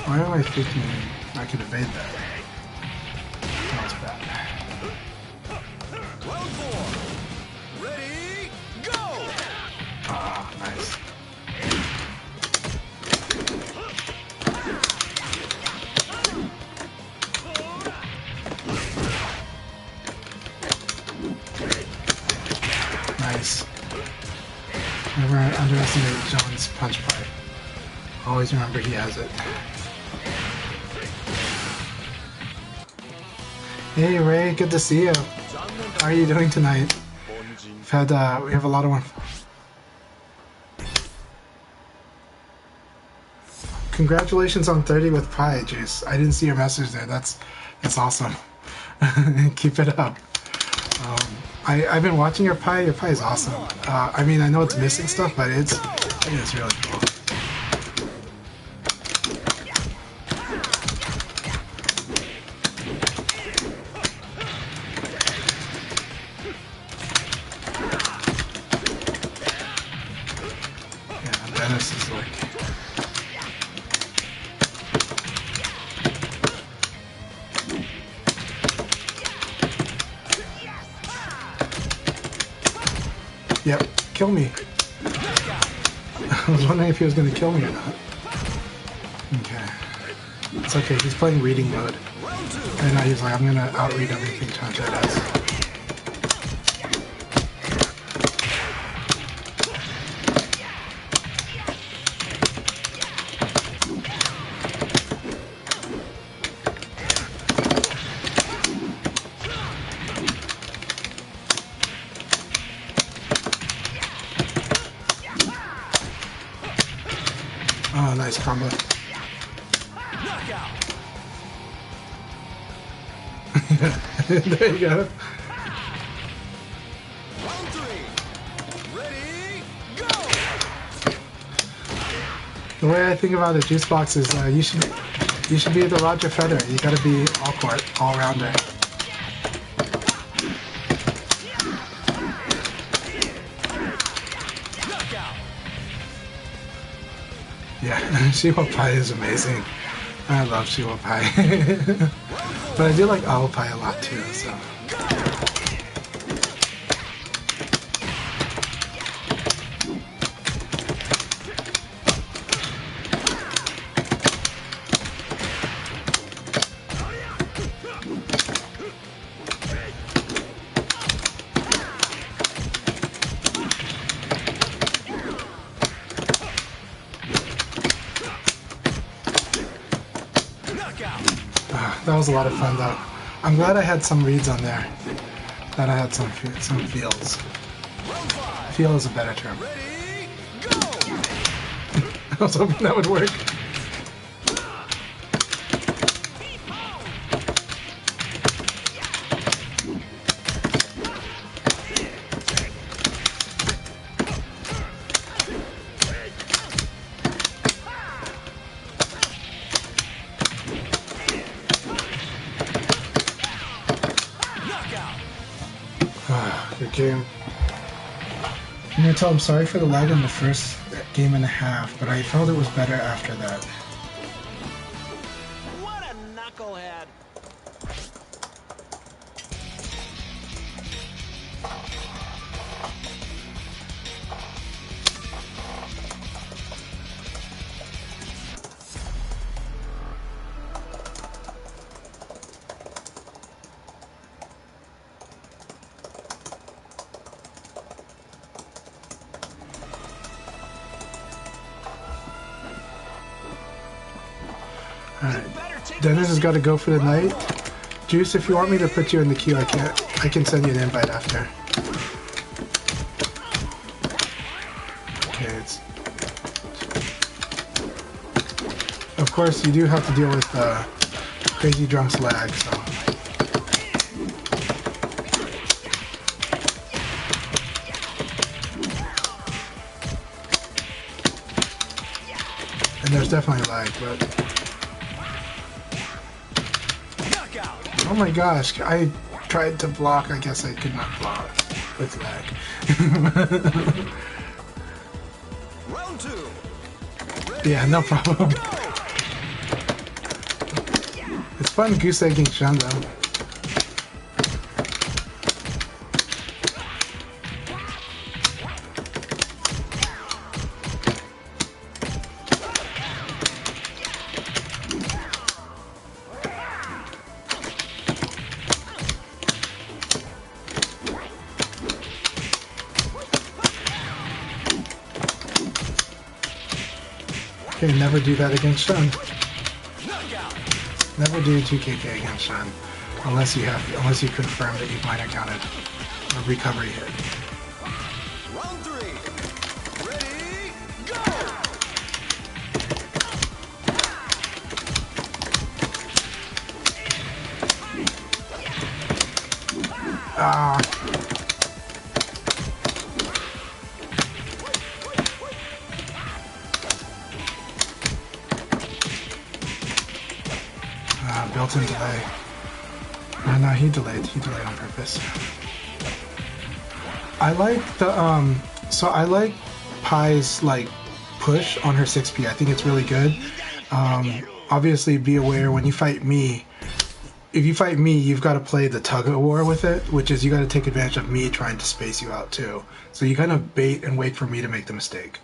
Why am I thinking? I can evade that. That was bad. Round 4. Ready, go! Ah, nice. Nice. Never underestimate John's punch play. Always remember he has it. Hey Ray, good to see you. How are you doing tonight? We have a lot of one. Congratulations on 30 with Pi, Juice. I didn't see your message there. That's awesome. Keep it up. I've been watching your Pi. Your Pi is awesome. I mean, I know it's missing stuff, but it's really cool. Yeah, Dennis is like. Yep, kill me. I was wondering if he was going to kill me or not. Okay. It's okay, he's playing reading mode. And now he's like, I'm going to outread everything Chanchai does. Oh, nice combo. There you go. Round 3. Ready, go! The way I think about it, Juicebox is you should be the Roger Federer. You gotta be all court, all rounder. Yeah, Shiwa Pai is amazing. I love Shiwa Pai. But I do like Owl Pai a lot too, so. That was a lot of fun though. I'm glad I had some reads on there. Glad I had some feels. Feel is a better term. Ready, go! I was hoping that would work. Good game. I'm gonna tell him sorry for the lag in the first game and a half, but I felt it was better after that. What a knucklehead! Alright. Dennis has got to go for the night. Juice, if you want me to put you in the queue, I can send you an invite after. Okay, it's... Of course, you do have to deal with CrazyDrunk's lag, so... And there's definitely lag, but... Oh my gosh, I tried to block, I guess I could not block with lag. Round 2. Yeah, no problem. It's fun goose egging Shun though. Okay, never do that against Shun. Never do 2KK against Shun, unless you confirm that you've minor counted a recovery hit. Round 3. Ready, go! Ah. Built-in delay. Oh, no, he delayed on purpose. I like the so I like Pai's like push on her 6P. I think it's really good. Obviously be aware when you fight me, if you fight me, you've got to play the tug of war with it, which is you got to take advantage of me trying to space you out too. So you kind of bait and wait for me to make the mistake.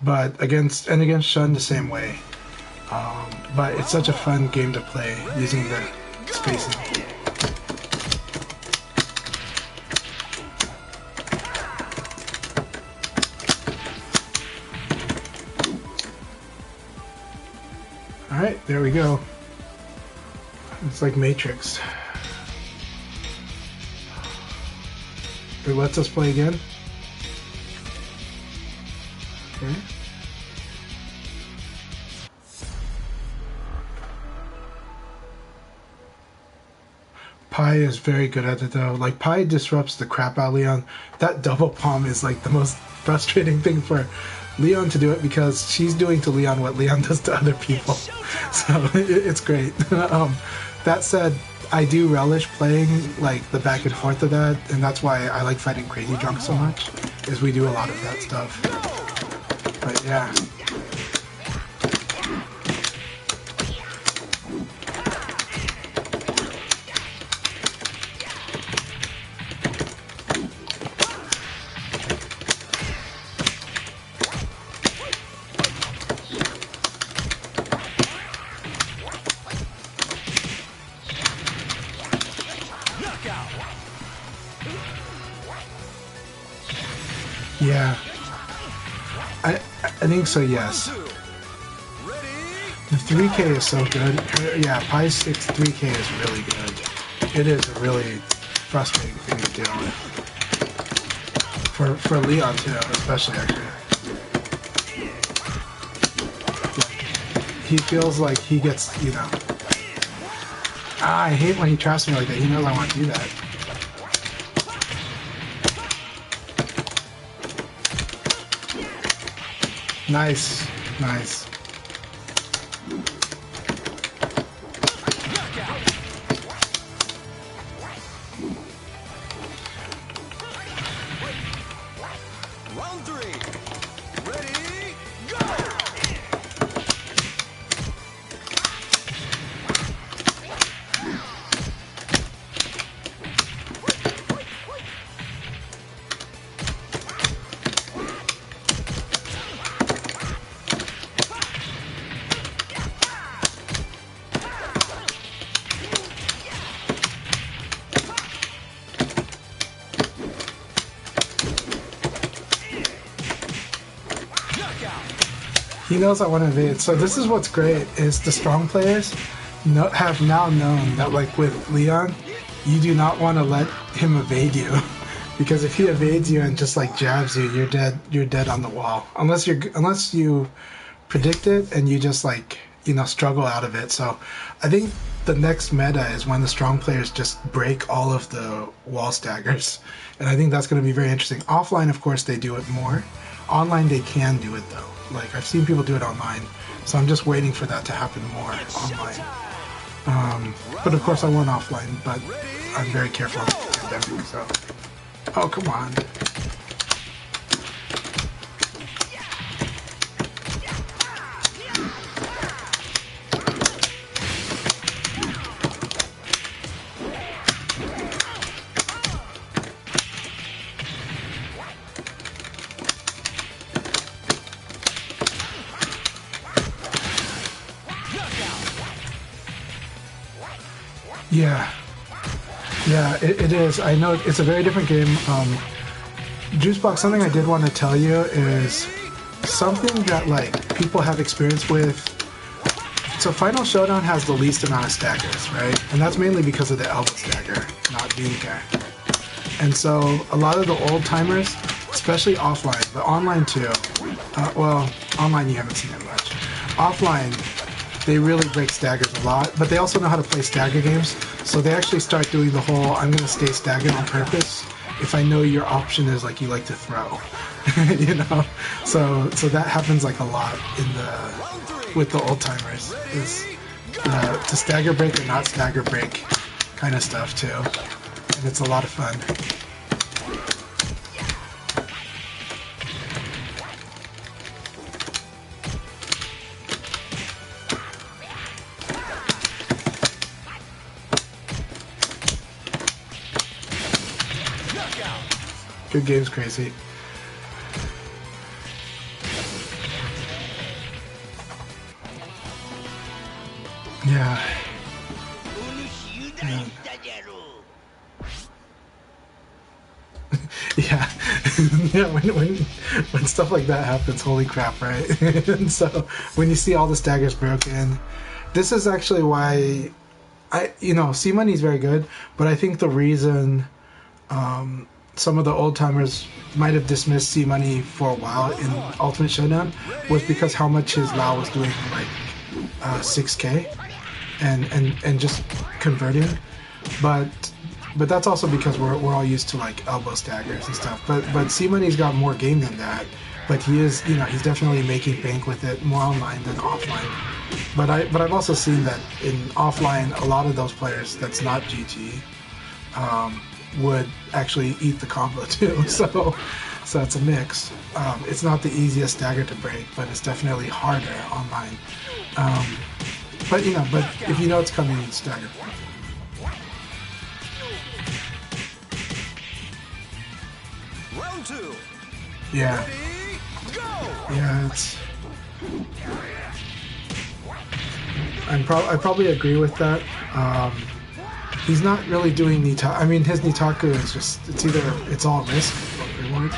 But against Shun the same way. But it's such a fun game to play using the spacing. Alright, there we go. It's like Matrix. It lets us play again. Okay. Pai is very good at it though. Like Pai disrupts the crap out of Leon. That double palm is like the most frustrating thing for Leon to do it because she's doing to Leon what Leon does to other people. So it's great. That said, I do relish playing like the back and forth of that, and that's why I like fighting CrazyDrunk so much, is we do a lot of that stuff. But yeah. Yeah, I think so. Yes, the 3K is so good. Yeah, Pai's 3K is really good. It is a really frustrating thing to deal with for Leon too, especially actually. He feels like he gets, you know. I hate when he traps me like that. He knows I want to do that. Nice, nice. Round 3. Ready, go! He knows I want to evade. So this is what's great, is the strong players have now known that like with Leon, you do not want to let him evade you. Because if he evades you and just like jabs you, you're dead on the wall. Unless you predict it and you just like, you know, struggle out of it. So I think the next meta is when the strong players just break all of the wall staggers. And I think that's going to be very interesting. Offline, of course, they do it more. Online, they can do it though. Like, I've seen people do it online, so I'm just waiting for that to happen more online. But of course I want offline, but I'm very careful of the pandemic, so. Oh, come on. Yeah. Yeah, it is. I know it's a very different game. Juicebox, something I did want to tell you is something that like people have experience with. So Final Showdown has the least amount of staggers, right? And that's mainly because of the elbow stagger, not VK. And so a lot of the old timers, especially offline, but online too. Well, online you haven't seen it much. Offline, they really break staggers a lot, but they also know how to play stagger games. So they actually start doing the whole, I'm going to stay staggered on purpose if I know your option is like you like to throw, you know? So that happens like a lot in with the old timers, is to stagger break or not stagger break kind of stuff too. And it's a lot of fun. Good games, Crazy. Yeah. Yeah. Yeah, when stuff like that happens, holy crap, right? And so when you see all the staggers broken, this is actually why C Money is very good, but I think the reason some of the old timers might have dismissed C Money for a while in Ultimate Showdown was because how much his Lao was doing like 6K and just converting, but that's also because we're all used to like elbow staggers and stuff. But C Money's got more game than that. But he is, he's definitely making bank with it more online than offline. But I've also seen that in offline, a lot of those players that's not GT would actually eat the combo too. So it's a mix. It's not the easiest stagger to break, but it's definitely harder online. But if you know it's coming, it's stagger. Round 2. Yeah. Ready, go! Yeah, it's. I probably agree with that. He's not really doing Nitaku. I mean, his Nitaku is just, it's all risk or reward.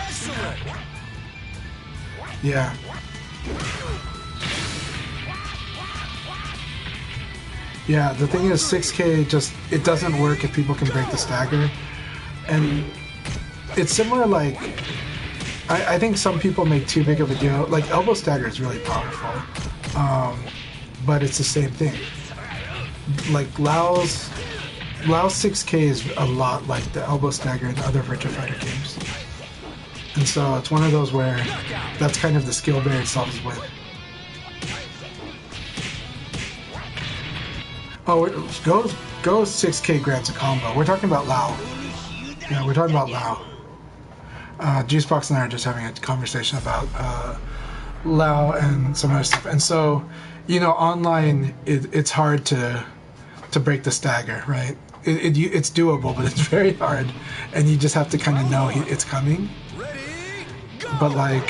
Yeah. Yeah, the thing is 6K just, it doesn't work if people can break the stagger. And it's similar, like, I think some people make too big of a deal. Like, elbow stagger is really powerful. But it's the same thing. Like, Lao's 6K is a lot like the elbow stagger in other Virtua Fighter games. And so it's one of those where that's kind of the skill bear itself is with. Oh, go 6K grants a combo. We're talking about Lao. Yeah, we're talking about Lao. Juicebox and I are just having a conversation about Lao and some other stuff. And so, online, it's hard to break the stagger, right? It's doable, but it's very hard, and you just have to kind of know it's coming. But like,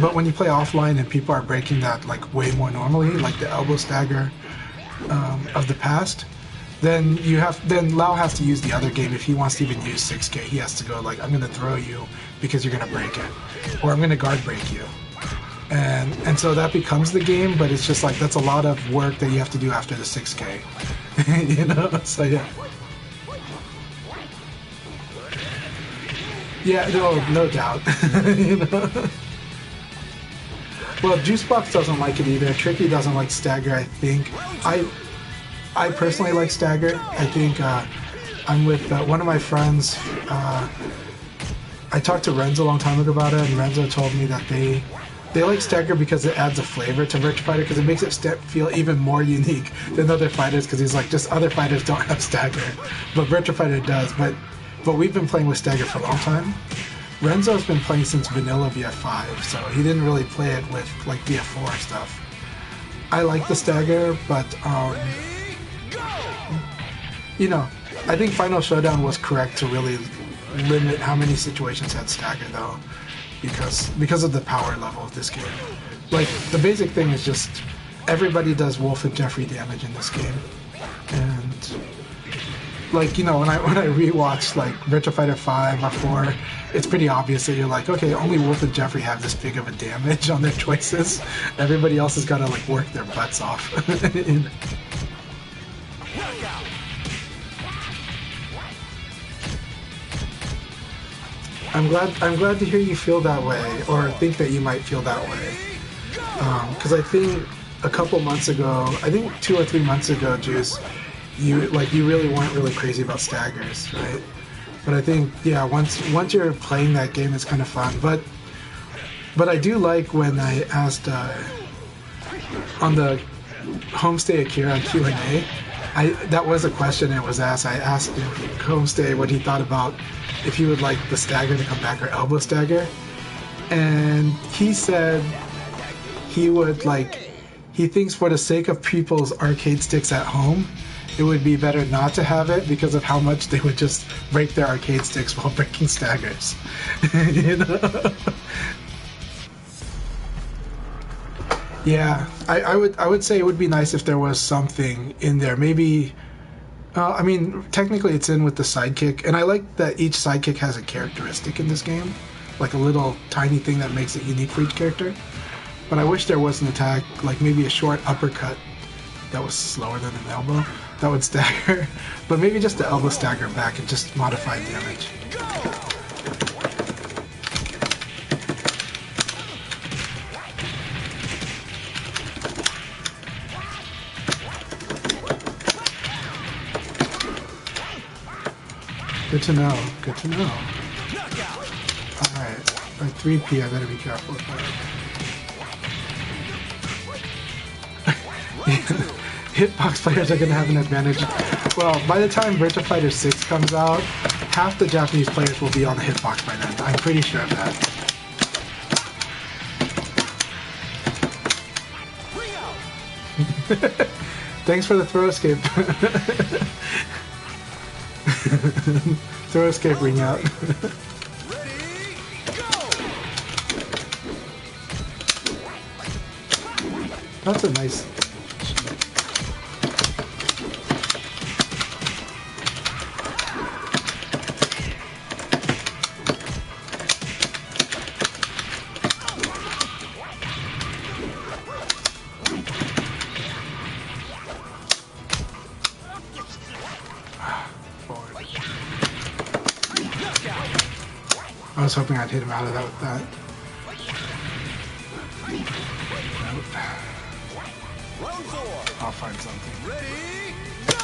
but when you play offline and people are breaking that like way more normally, like the elbow stagger of the past, then Lao has to use the other game if he wants to even use 6K. He has to go like, I'm gonna throw you because you're gonna break it, or I'm gonna guard break you. And so that becomes the game, but it's just like that's a lot of work that you have to do after the 6K. So yeah. Yeah, no doubt. Well, Juicebox doesn't like it either. Tricky doesn't like stagger, I think. I personally like stagger. I think I'm with one of my friends. I talked to Renzo a long time ago about it, and Renzo told me that they like stagger because it adds a flavor to Virtua Fighter, because it makes it feel even more unique than other fighters, because he's like, just other fighters don't have stagger, but Virtua Fighter does. But we've been playing with stagger for a long time. Renzo's been playing since vanilla VF5, so he didn't really play it with like VF4 stuff. I like the stagger, but I think Final Showdown was correct to really limit how many situations had stagger though, because of the power level of this game. Like, the basic thing is just everybody does Wolf and Jeffrey damage in this game, and like, you know, when I rewatched like Virtua Fighter 5 or 4, it's pretty obvious that you're like, okay, only Wolf and Jeffrey have this big of a damage on their choices. Everybody else has got to like work their butts off. I'm glad to hear you feel that way, or think that you might feel that way. Because I think a couple months ago, I think 2 or 3 months ago, Juice, you really weren't really crazy about staggers, right? But I think, yeah, once you're playing that game, it's kind of fun. But I do like when I asked on the Homestay Akira Q&A, that was a question that was asked. I asked Homestay what he thought about if he would like the stagger to come back or elbow stagger, and he said he would he thinks for the sake of people's arcade sticks at home, it would be better not to have it because of how much they would just break their arcade sticks while breaking staggers. You know? Yeah, I would say it would be nice if there was something in there. Maybe, I mean, technically it's in with the sidekick, and I like that each sidekick has a characteristic in this game, like a little tiny thing that makes it unique for each character. But I wish there was an attack, like maybe a short uppercut that was slower than an elbow, that would stagger. But maybe just the elbow stagger back and just modified damage. Good to know. Good to know. Alright. By 3P, I better be careful with that. Hitbox players are going to have an advantage. Well, by the time Virtua Fighter 6 comes out, half the Japanese players will be on the hitbox by then. I'm pretty sure of that. Thanks for the throw escape. Throw escape ring out. That's a nice... I was hoping I'd hit him out of that with that. Nope. I'll find something. Ready, go!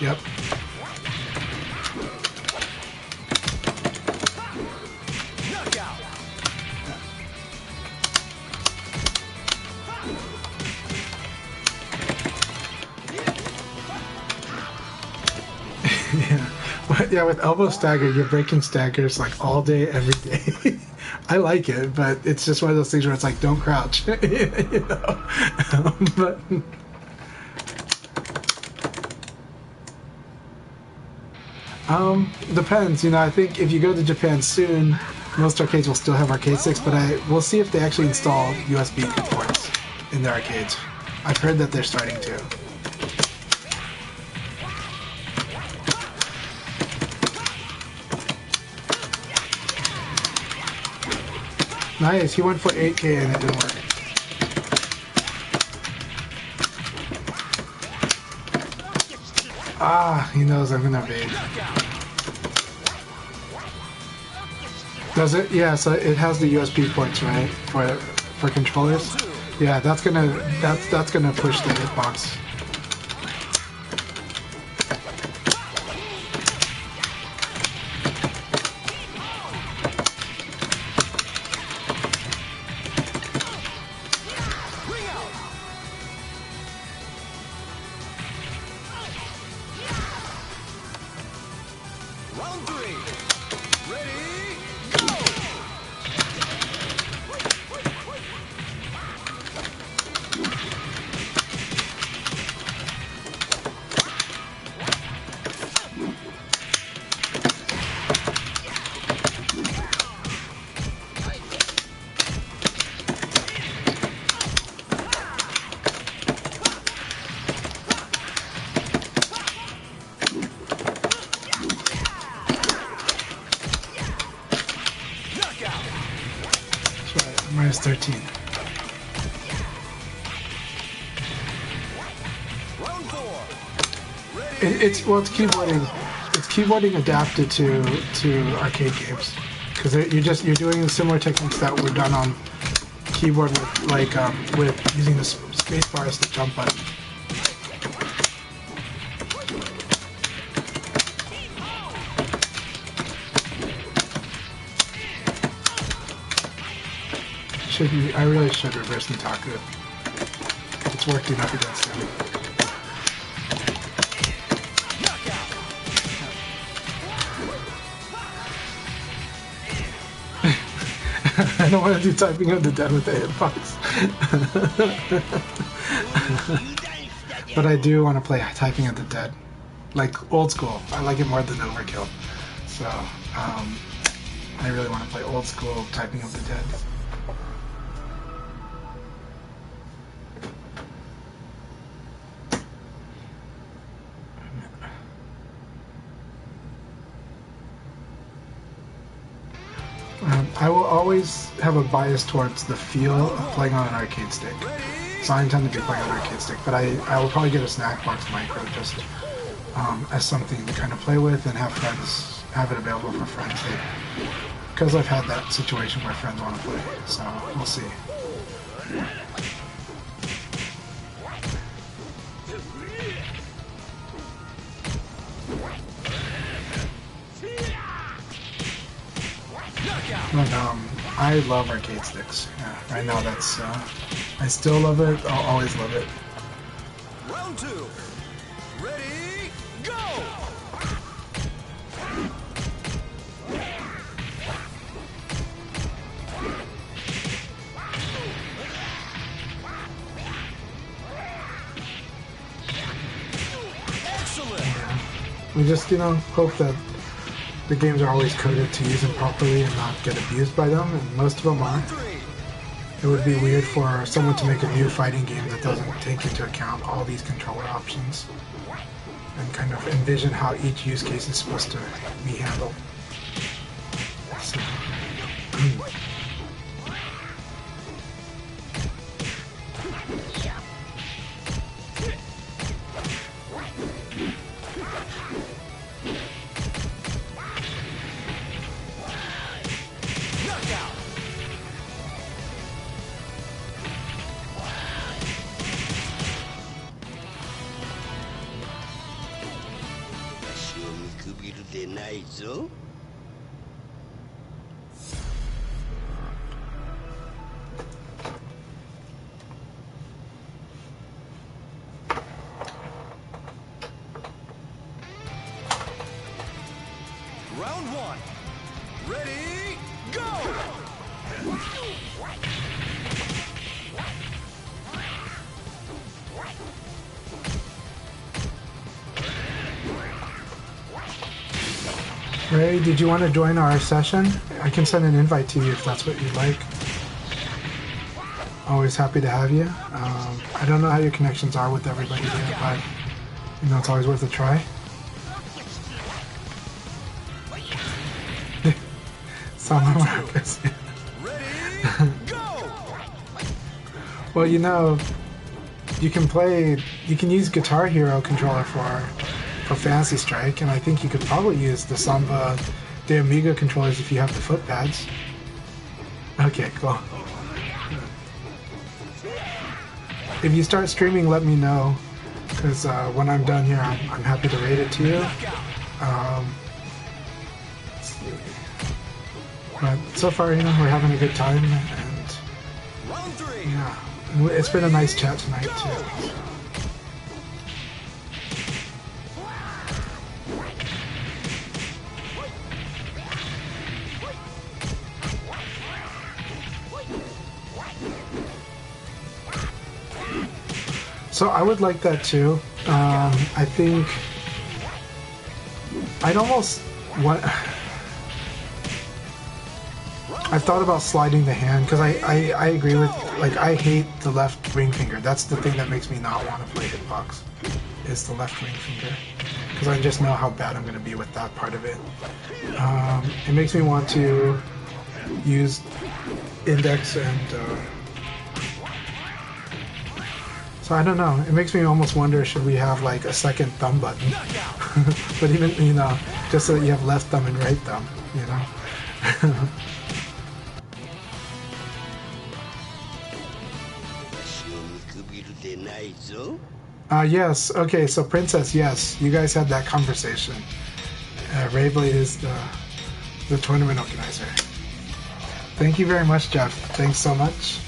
Yep. Yeah, with elbow stagger, you're breaking staggers like all day, every day. I like it, but it's just one of those things where it's like, don't crouch. You know? But depends. You know, I think if you go to Japan soon, most arcades will still have arcade sticks, but we'll see if they actually install USB ports in their arcades. I've heard that they're starting to. Nice, he went for 8K and it didn't work. Ah, he knows I'm gonna evade. Does it? Yeah, so it has the USB ports, right? For controllers. Yeah, that's gonna push the hitbox. 13. Round 4. It's keyboarding. It's keyboarding adapted to arcade games because you're doing similar techniques that were done on keyboard with using the space bar as the jump button. I really should reverse Nitaku. It's worked enough against him. I don't want to do typing of the dead with the hitbox. But I do want to play typing of the dead. Like old school. I like it more than overkill. So, I really want to play old school typing of the dead. I will always have a bias towards the feel of playing on an arcade stick. So I intend to be playing on an arcade stick, but I will probably get a snack box micro just as something to kind of play with and have friends, have it available for friends. Because I've had that situation where friends want to play, so we'll see. But I love arcade sticks. Yeah, right now that's I still love it. I'll always love it. Round 2. Ready, go! Excellent. Yeah. We just hope that the games are always coded to use them properly and not get abused by them, and most of them are. It would be weird for someone to make a new fighting game that doesn't take into account all these controller options and kind of envision how each use case is supposed to be handled. So, Round 1. Ready, go! Ray, did you want to join our session? I can send an invite to you if that's what you'd like. Always happy to have you. I don't know how your connections are with everybody here, but it's always worth a try. Summer Marcus. Ready, go! Well, you can use Guitar Hero controller for Fantasy Strike, and I think you could probably use the Samba de Amiga controllers if you have the foot pads. Okay, cool. If you start streaming, let me know, because when I'm done here, I'm happy to rate it to you. But so far, we're having a good time, and Round 3. yeah, it's been a nice chat tonight too. So I would like that too. I think I'd almost want. I've thought about sliding the hand because I agree with, I hate the left ring finger. That's the thing that makes me not want to play hitbox, is the left ring finger, because I just know how bad I'm going to be with that part of it. It makes me want to use index and so I don't know. It makes me almost wonder, should we have like a second thumb button? But even, you know, just so that you have left thumb and right thumb, you know. Yes. Okay, so Princess, yes, you guys had that conversation. Rayblade is the tournament organizer. Thank you very much, Jeff. Thanks so much.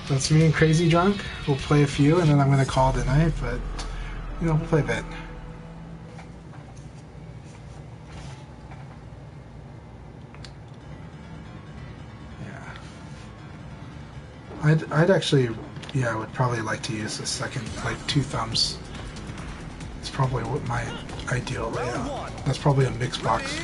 That's me and CrazyDrunk. We'll play a few, and then I'm gonna call it a night. But you know, we'll play a bit. Yeah. I'd actually, yeah, I would probably like to use the second, like 2 thumbs. It's probably what my ideal layout. That's probably a mixed box.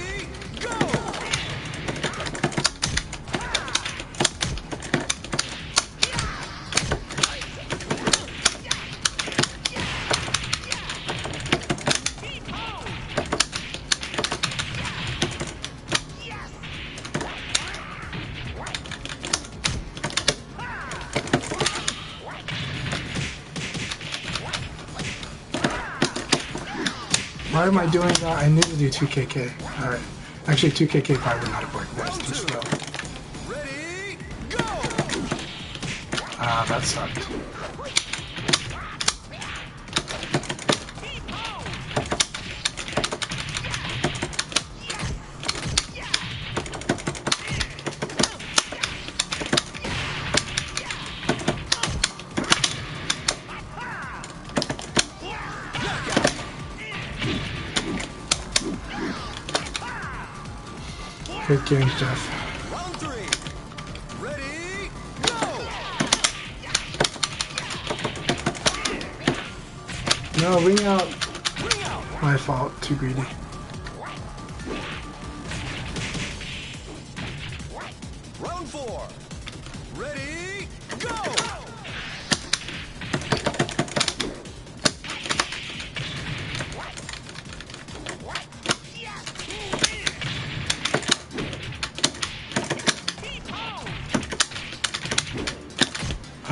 Why am I doing that? I need to do 2KK. Alright. Actually, 2KK probably would not have worked. That's too slow. Ready, go! Ah, that sucked. Good games, Jeff. Round 3. Ready, go! No, ring out. Ring out. My fault. Too greedy. Round 4. Ready, go!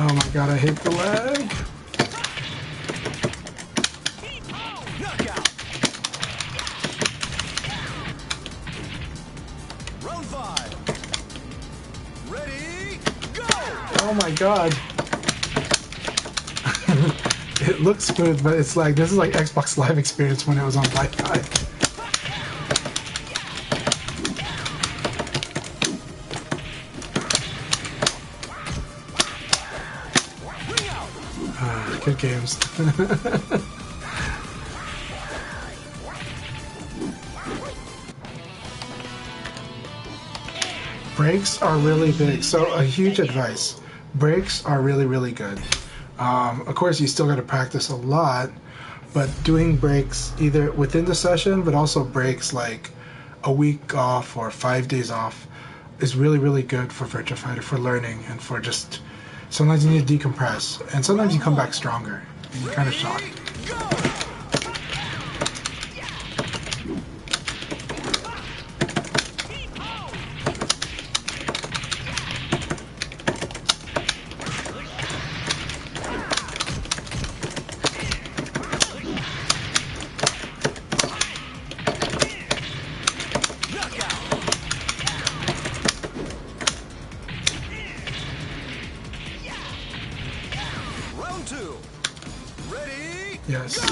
Oh my god, I hate the lag. Knockout. Round 5. Ready, go! Oh my god. It looks smooth, but it's like, this is like Xbox Live experience when it was on Wi-Fi. Good games. Breaks are really big, so a huge advice. Breaks are really, really good. Of course, you still got to practice a lot, but doing breaks either within the session, but also breaks like a week off or 5 days off is really, really good for Virtua Fighter, for learning and for just... Sometimes you need to decompress, and sometimes you come back stronger. And you're kind of shocked. Round 2. Ready, Yes. go!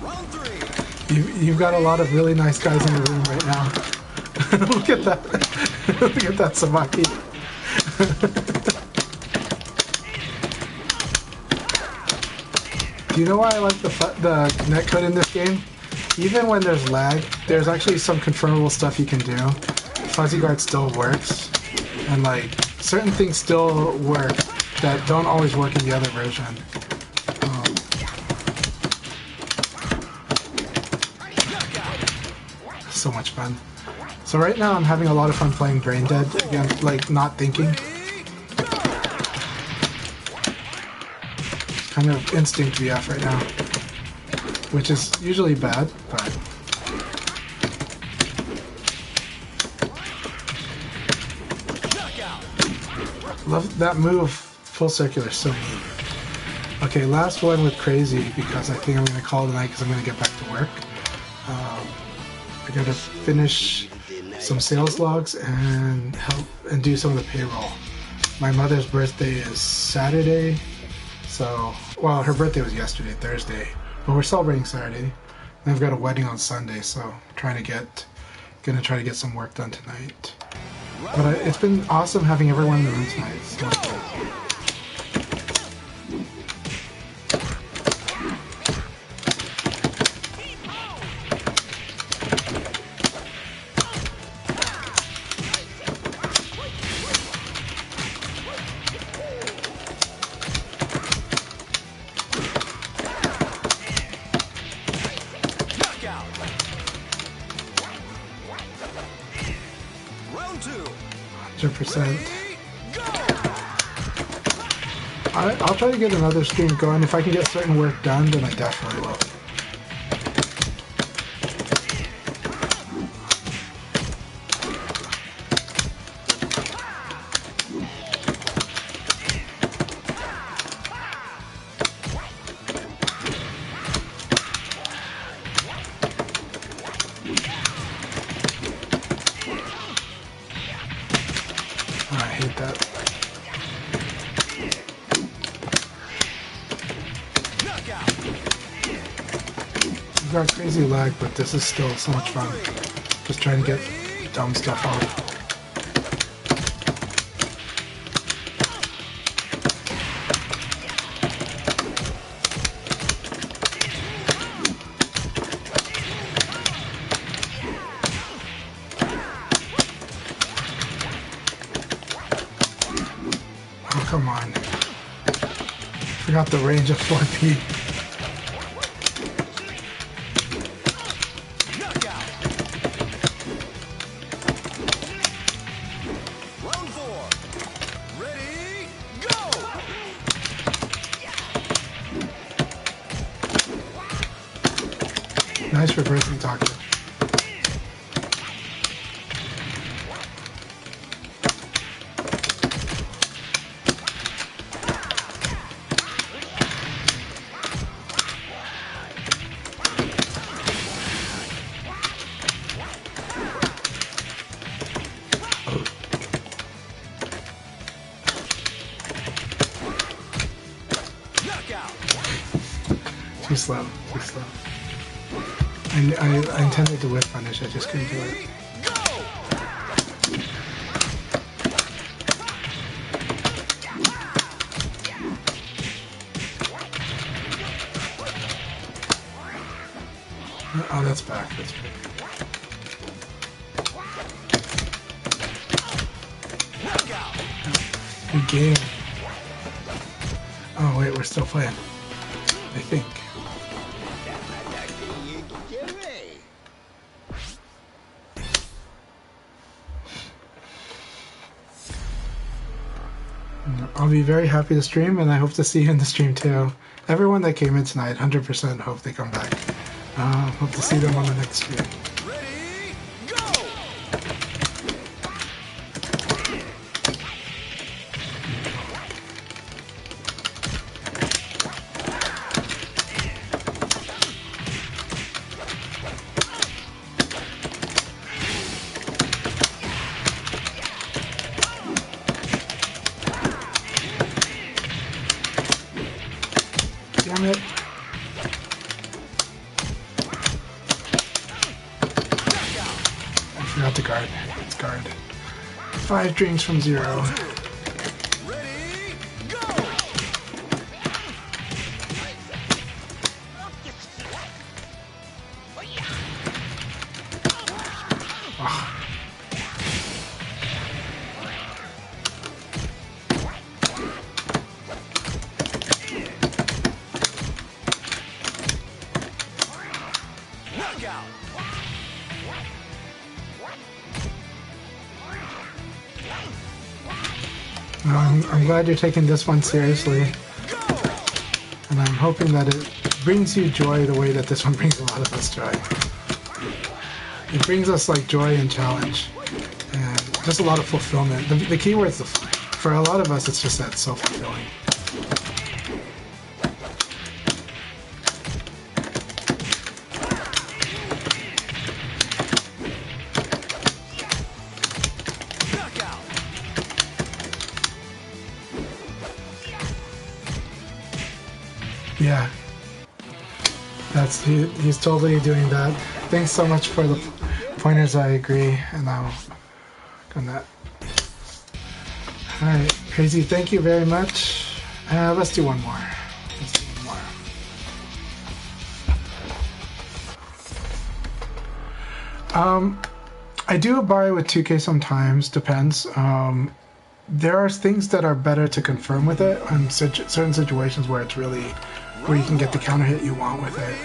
Round 3. You've got a lot of really nice guys in the room right now. Look at that. Look at that Sabaki. Do you know why I like the netcode in this game? even when there's lag, there's actually some confirmable stuff you can do. Fuzzy guard still works, and like certain things still work that don't always work in the other version. So much fun. So right now I'm having a lot of fun playing Brain Dead again, like not thinking. It's kind of instinct VF right now, which is usually bad, but love that move, full circular, so neat. Okay, last one with Crazy because I think I'm going to call it a night because I'm going to get back to work. I got to finish some sales logs and help and do some of the payroll. My mother's birthday is Saturday, so, well, her birthday was yesterday, Thursday, but we're celebrating Saturday. And I've got a wedding on Sunday, so I'm gonna try to get some work done tonight. But it's been awesome having everyone in the room tonight. It's so much fun. Round 2. 100%. I'll try to get another stream going. If I can get certain work done, then I definitely will. Got crazy lag, but this is still so much fun. Just trying to get dumb stuff off. Oh, come on. Forgot the range of 4P. Nice reversing taco. Too slow, too slow. I intended to whip punish, I just couldn't do it. Oh, that's back, that's back. Good game. Oh wait, we're still playing. I think. I'll be very happy to stream, and I hope to see you in the stream too. Everyone that came in tonight, 100% hope they come back. Hope to see them on the next stream. Ready, go! Damn it. I forgot to guard. Let's guard. 5 dreams from 0. Ready, go! I'm glad you're taking this one seriously. And I'm hoping that it brings you joy the way that this one brings a lot of us joy. It brings us like joy and challenge. And just a lot of fulfillment. The key word is for a lot of us, it's just that it's so fulfilling. Yeah, he's totally doing that. Thanks so much for the pointers. I agree, and I'll go on that. All right, Crazy. Thank you very much. Let's do one more. I do buy with 2K sometimes. Depends. There are things that are better to confirm with it in certain situations where it's really where you can get the counter hit you want with it.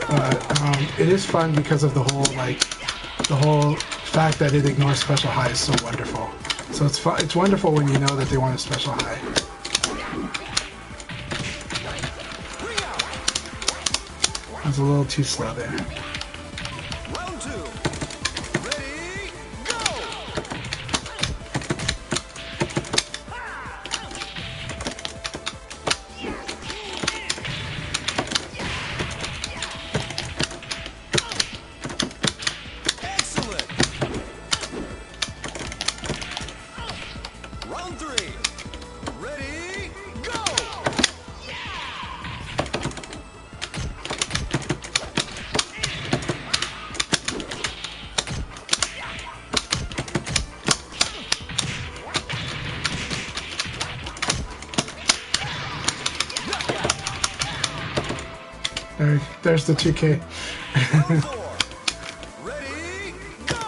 But it is fun because of the whole fact that it ignores special high is so wonderful. So it's fun. It's wonderful when you know that they want a special high. I was a little too slow there. Round 2. Ready, go! Excellent. Round 3. Ready, go! There's the 2K. Round 4. Ready, go!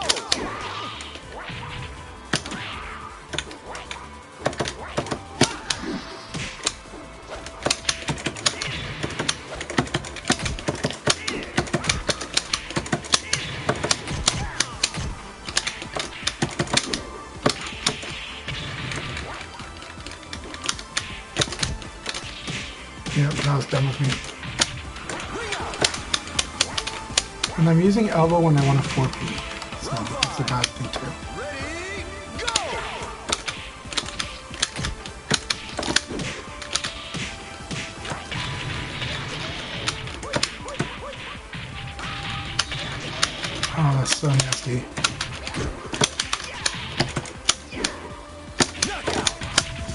Yep, that was done with me. And I'm using elbow when I want to 4P, so it's a bad thing too. Ready, go! Oh, that's so nasty.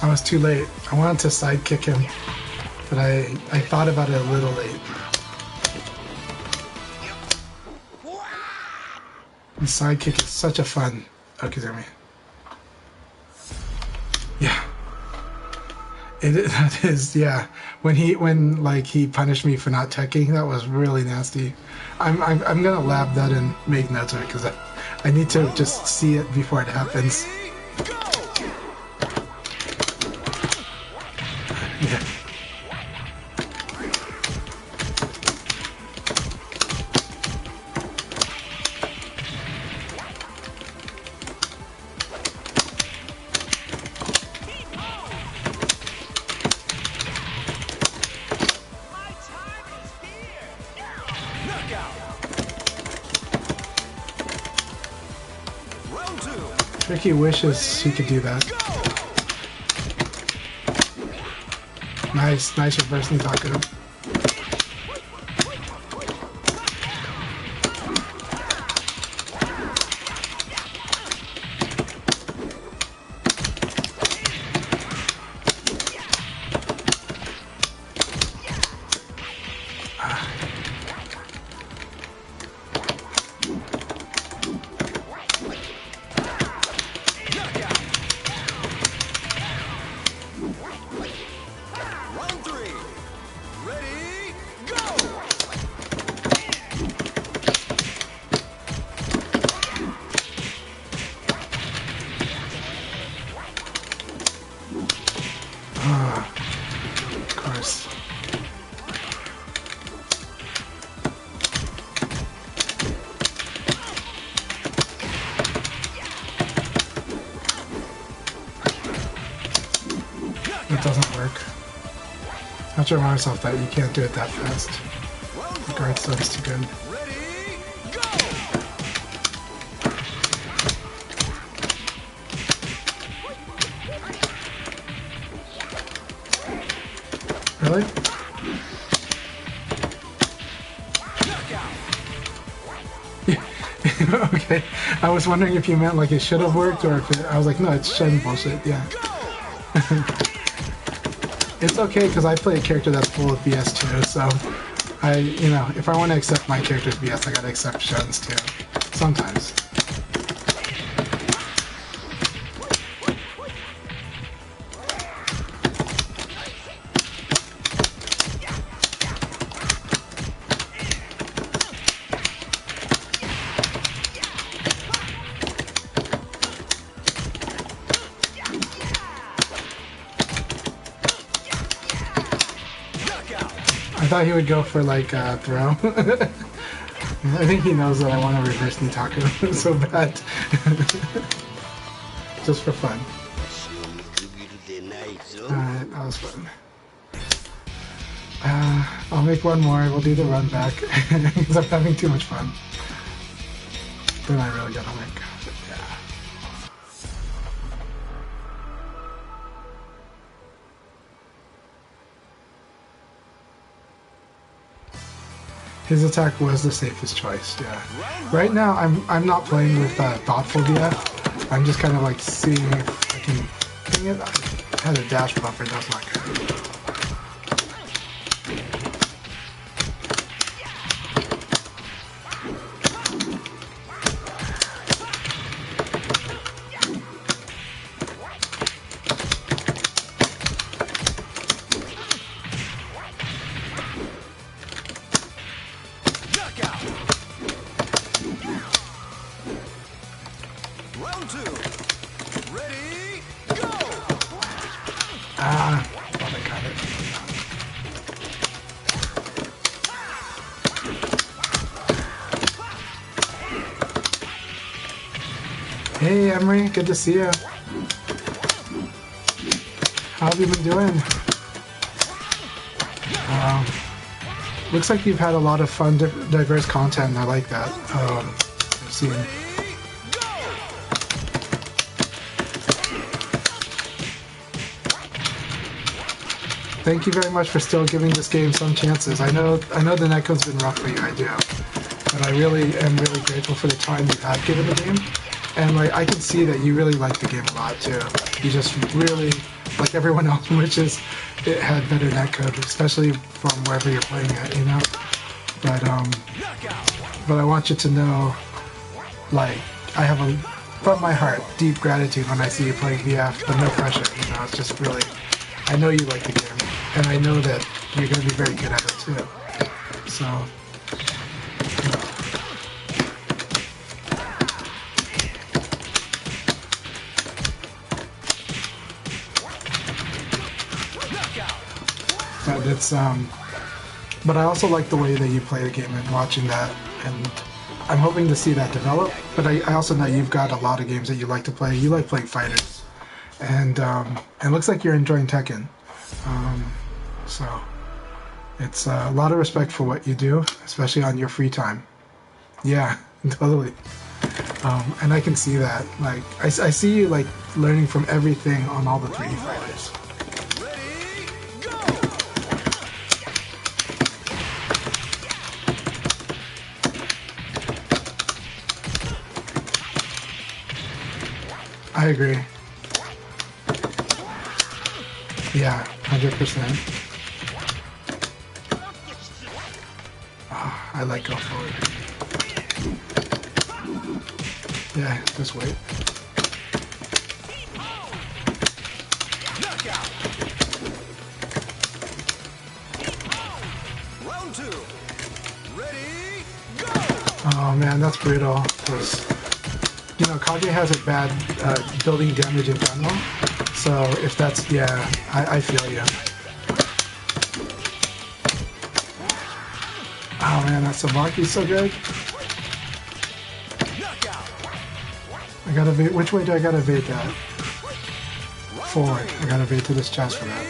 I was too late. I wanted to sidekick him, but I thought about it a little late. And sidekick is such a fun. Okay, Emery. Yeah. That is, yeah. When he punished me for not teching, that was really nasty. I'm gonna lab that and make notes of it because I need to just see it before it happens. Yeah. Tricky wishes he could do that. Nice reverse Nitaku. Round 3. Ready, it doesn't work. I have to remind myself that you can't do it that fast. The guard stuff's too good. Ready, go! Really? Okay, I was wondering if you meant like it should have worked or if it, I was like, no, it's shouldn't bullshit, yeah. It's okay because I play a character that's full of BS too, so you know, if I want to accept my character's BS, I gotta accept Shun's too. Sometimes. I thought he would go for like throw. I think he knows that I want to reverse Nitaku so bad. Just for fun. Alright, that was fun. I'll make one more, we'll do the run back, because I'm having too much fun. Then I really gotta make... yeah. His attack was the safest choice, yeah. Right now, I'm not playing with thoughtful VF. I'm just kind of like seeing if I can ping it. I had a dash buffer, that's not good. Hey Emery, good to see you. How have you been doing? Looks like you've had a lot of fun, diverse content. I like that. I've seen. Thank you very much for still giving this game some chances. I know the netcode's been rough for you, I do, but I really am really grateful for the time you have given the game. And like I can see that you really like the game a lot too. You just really, like everyone else, wishes it had better netcode, especially from wherever you're playing it, you know. But I want you to know, like, I have from my heart, deep gratitude when I see you playing VF, but no pressure. You know, it's just really, I know you like the game, and I know that you're going to be very good at it too. So. But it's but I also like the way that you play the game and watching that, and I'm hoping to see that develop. But I also know you've got a lot of games that you like to play. You like playing fighters, and it looks like you're enjoying Tekken. So it's a lot of respect for what you do, especially on your free time. Yeah, totally. And I can see that. Like I see you like learning from everything on all the 3D fighters. I agree. Yeah, 100%. Oh, I like go forward. Yeah, just wait. Round 2. Ready, go! Oh man, that's brutal. 'Cause, you know, Kage has a bad building damage in general, so if that's, yeah, I feel you. Oh man, that Sabaki's so good. I gotta evade, which way do I gotta evade that? forward. I gotta bait to this chest for that.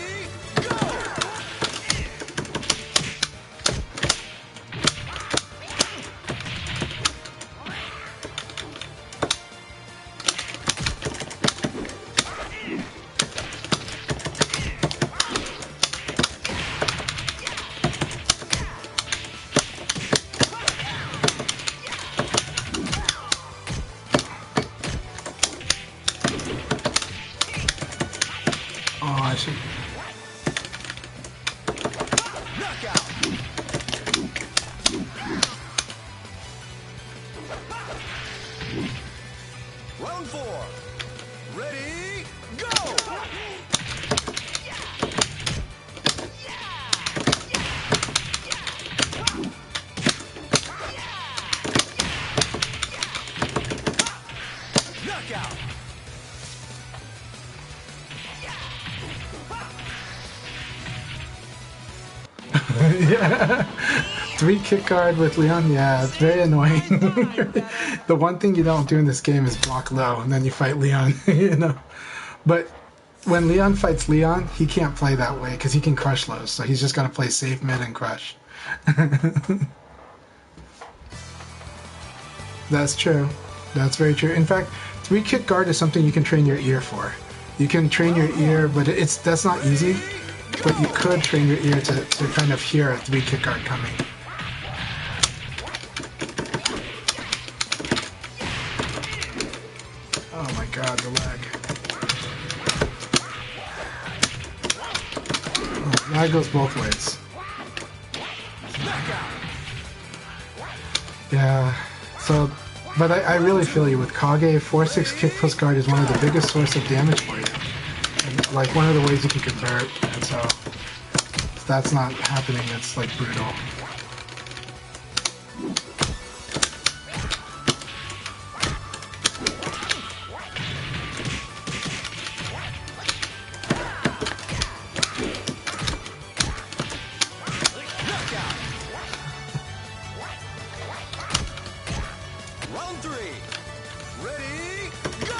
Oh, I should. Knockout. Round 4. Ready, go! Knockout. Yeah. 3 kick guard with Leon, yeah, it's very annoying. The one thing you don't do in this game is block low, and then you fight Leon, you know. But when Leon fights Leon, he can't play that way because he can crush lows, so he's just gonna play safe mid and crush. That's true. That's very true. In fact, 3 kick guard is something you can train your ear for. You can train your ear, but that's not easy. But you could train your ear to kind of hear a 3 kick guard coming. Oh my god, the lag. Oh, lag goes both ways. Yeah, so, but I really feel you with Kage. 4-6 kick plus guard is one of the biggest source of damage for you. And like one of the ways you can convert, and so if that's not happening, it's like brutal. Round 3. Ready, go!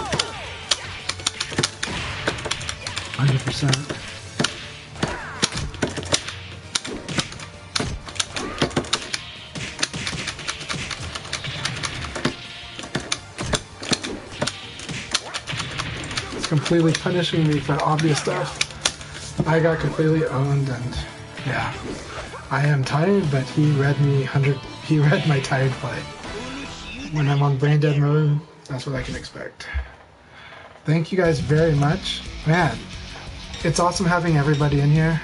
100%. It's completely punishing me for obvious stuff. I got completely owned, and yeah, I am tired, but he read me he read my tired play. When I'm on brain dead mode, that's what I can expect. Thank you guys very much. Man, it's awesome having everybody in here.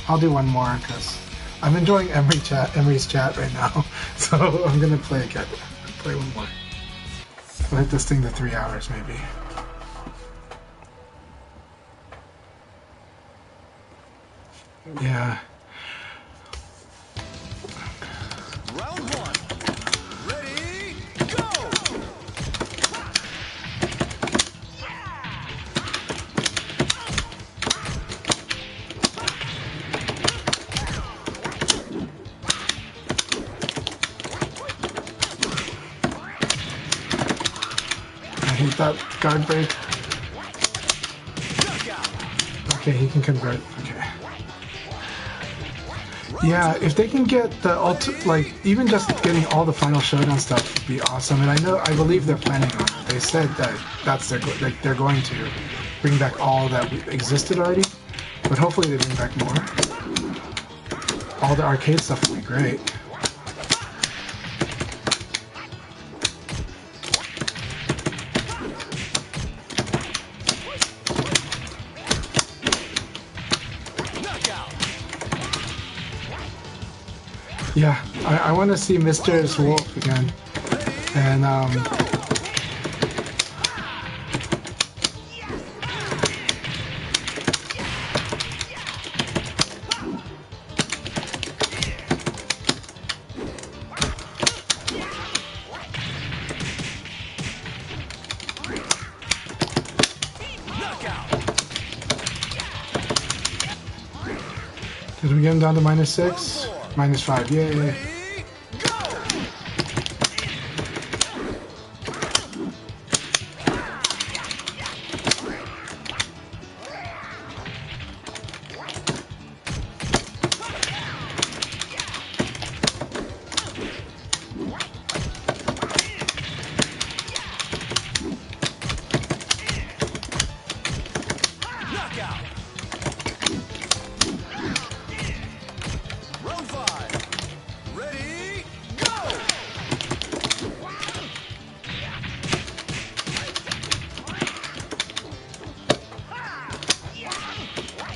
I'll do one more because I'm enjoying Emery's chat right now. So I'm gonna play again. Play one more. I'll hit this thing to 3 hours maybe. Yeah. Round 1. Ready, go! I hate that guard break. Okay, he can convert. Okay. Yeah, if they can get the like even just getting all the final showdown stuff would be awesome. And I believe they're planning on it. They said that they're going to bring back all that existed already, but hopefully they bring back more. All the arcade stuff would be great. Yeah, I want to see Mr. Wolf again, and did we get him down to -6? -5, yay.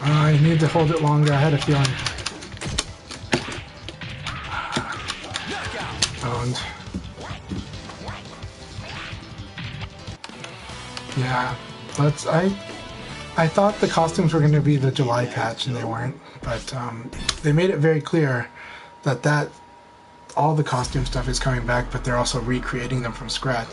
I need to hold it longer. I had a feeling. Owned. Yeah, but I thought the costumes were going to be the July patch, and they weren't. But they made it very clear that all the costume stuff is coming back, but they're also recreating them from scratch.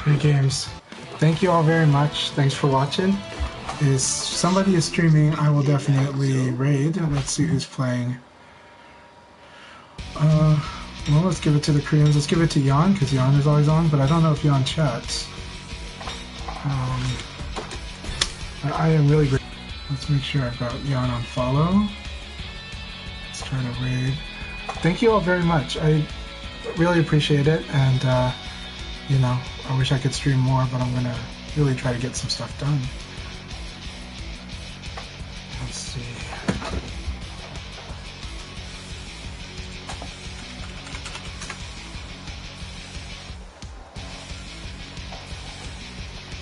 Good games. Thank you all very much. Thanks for watching. If somebody is streaming, I will definitely raid. Let's see who's playing. Well, let's give it to the Koreans. Let's give it to Jan, because Jan is always on, but I don't know if Jan chats. I am really great. Let's make sure I've got Jan on follow. Let's try to raid. Thank you all very much. I really appreciate it, and you know, I wish I could stream more, but I'm gonna really try to get some stuff done. Let's see.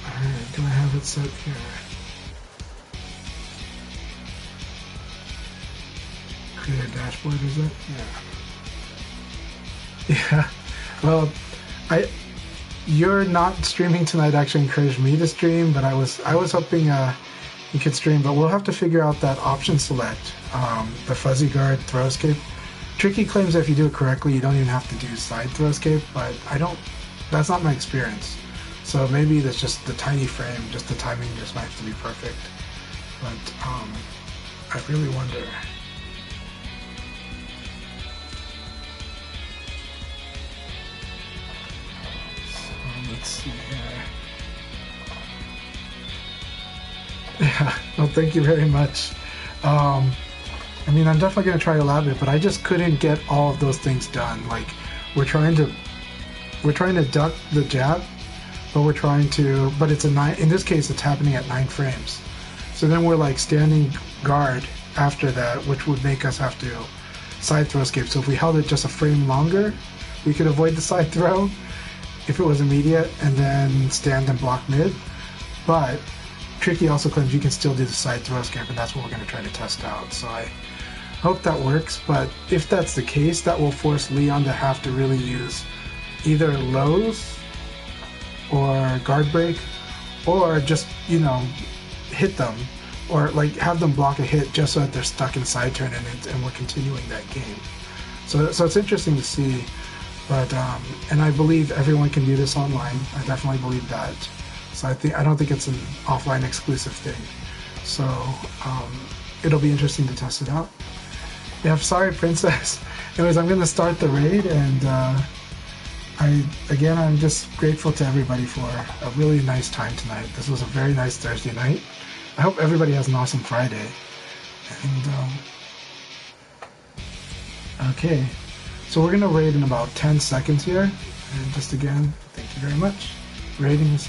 Alright, do I have it set here? Create a dashboard, is it? Yeah. Yeah. Well, you're not streaming tonight actually encouraged me to stream, but I was hoping you could stream, but we'll have to figure out that option select, the fuzzy guard throw escape. Tricky claims that if you do it correctly, you don't even have to do side throw escape, but that's not my experience. So maybe that's just the tiny frame, just the timing just might have to be perfect. But I really wonder. Let's see here. Yeah, well, thank you very much. I mean, I'm definitely going to try to lab it, but I just couldn't get all of those things done. Like, we're trying to duck the jab, but it's a 9, in this case, it's happening at 9 frames. So then we're like standing guard after that, which would make us have to side throw escape. So if we held it just a frame longer, we could avoid the side throw if it was immediate, and then stand and block mid. But Tricky also claims you can still do the side throw escape, and that's what we're going to try to test out. So I hope that works, but if that's the case, that will force Leon to have to really use either lows or guard break, or just, you know, hit them, or like have them block a hit just so that they're stuck in side turn and we're continuing that game. So it's interesting to see. But and I believe everyone can do this online. I definitely believe that. So I don't think it's an offline exclusive thing. So it'll be interesting to test it out. Yeah, sorry, Princess. Anyways, I'm gonna start the raid, and I'm just grateful to everybody for a really nice time tonight. This was a very nice Thursday night. I hope everybody has an awesome Friday. And okay. So we're going to raid in about 10 seconds here. And just again, thank you very much. Raiding is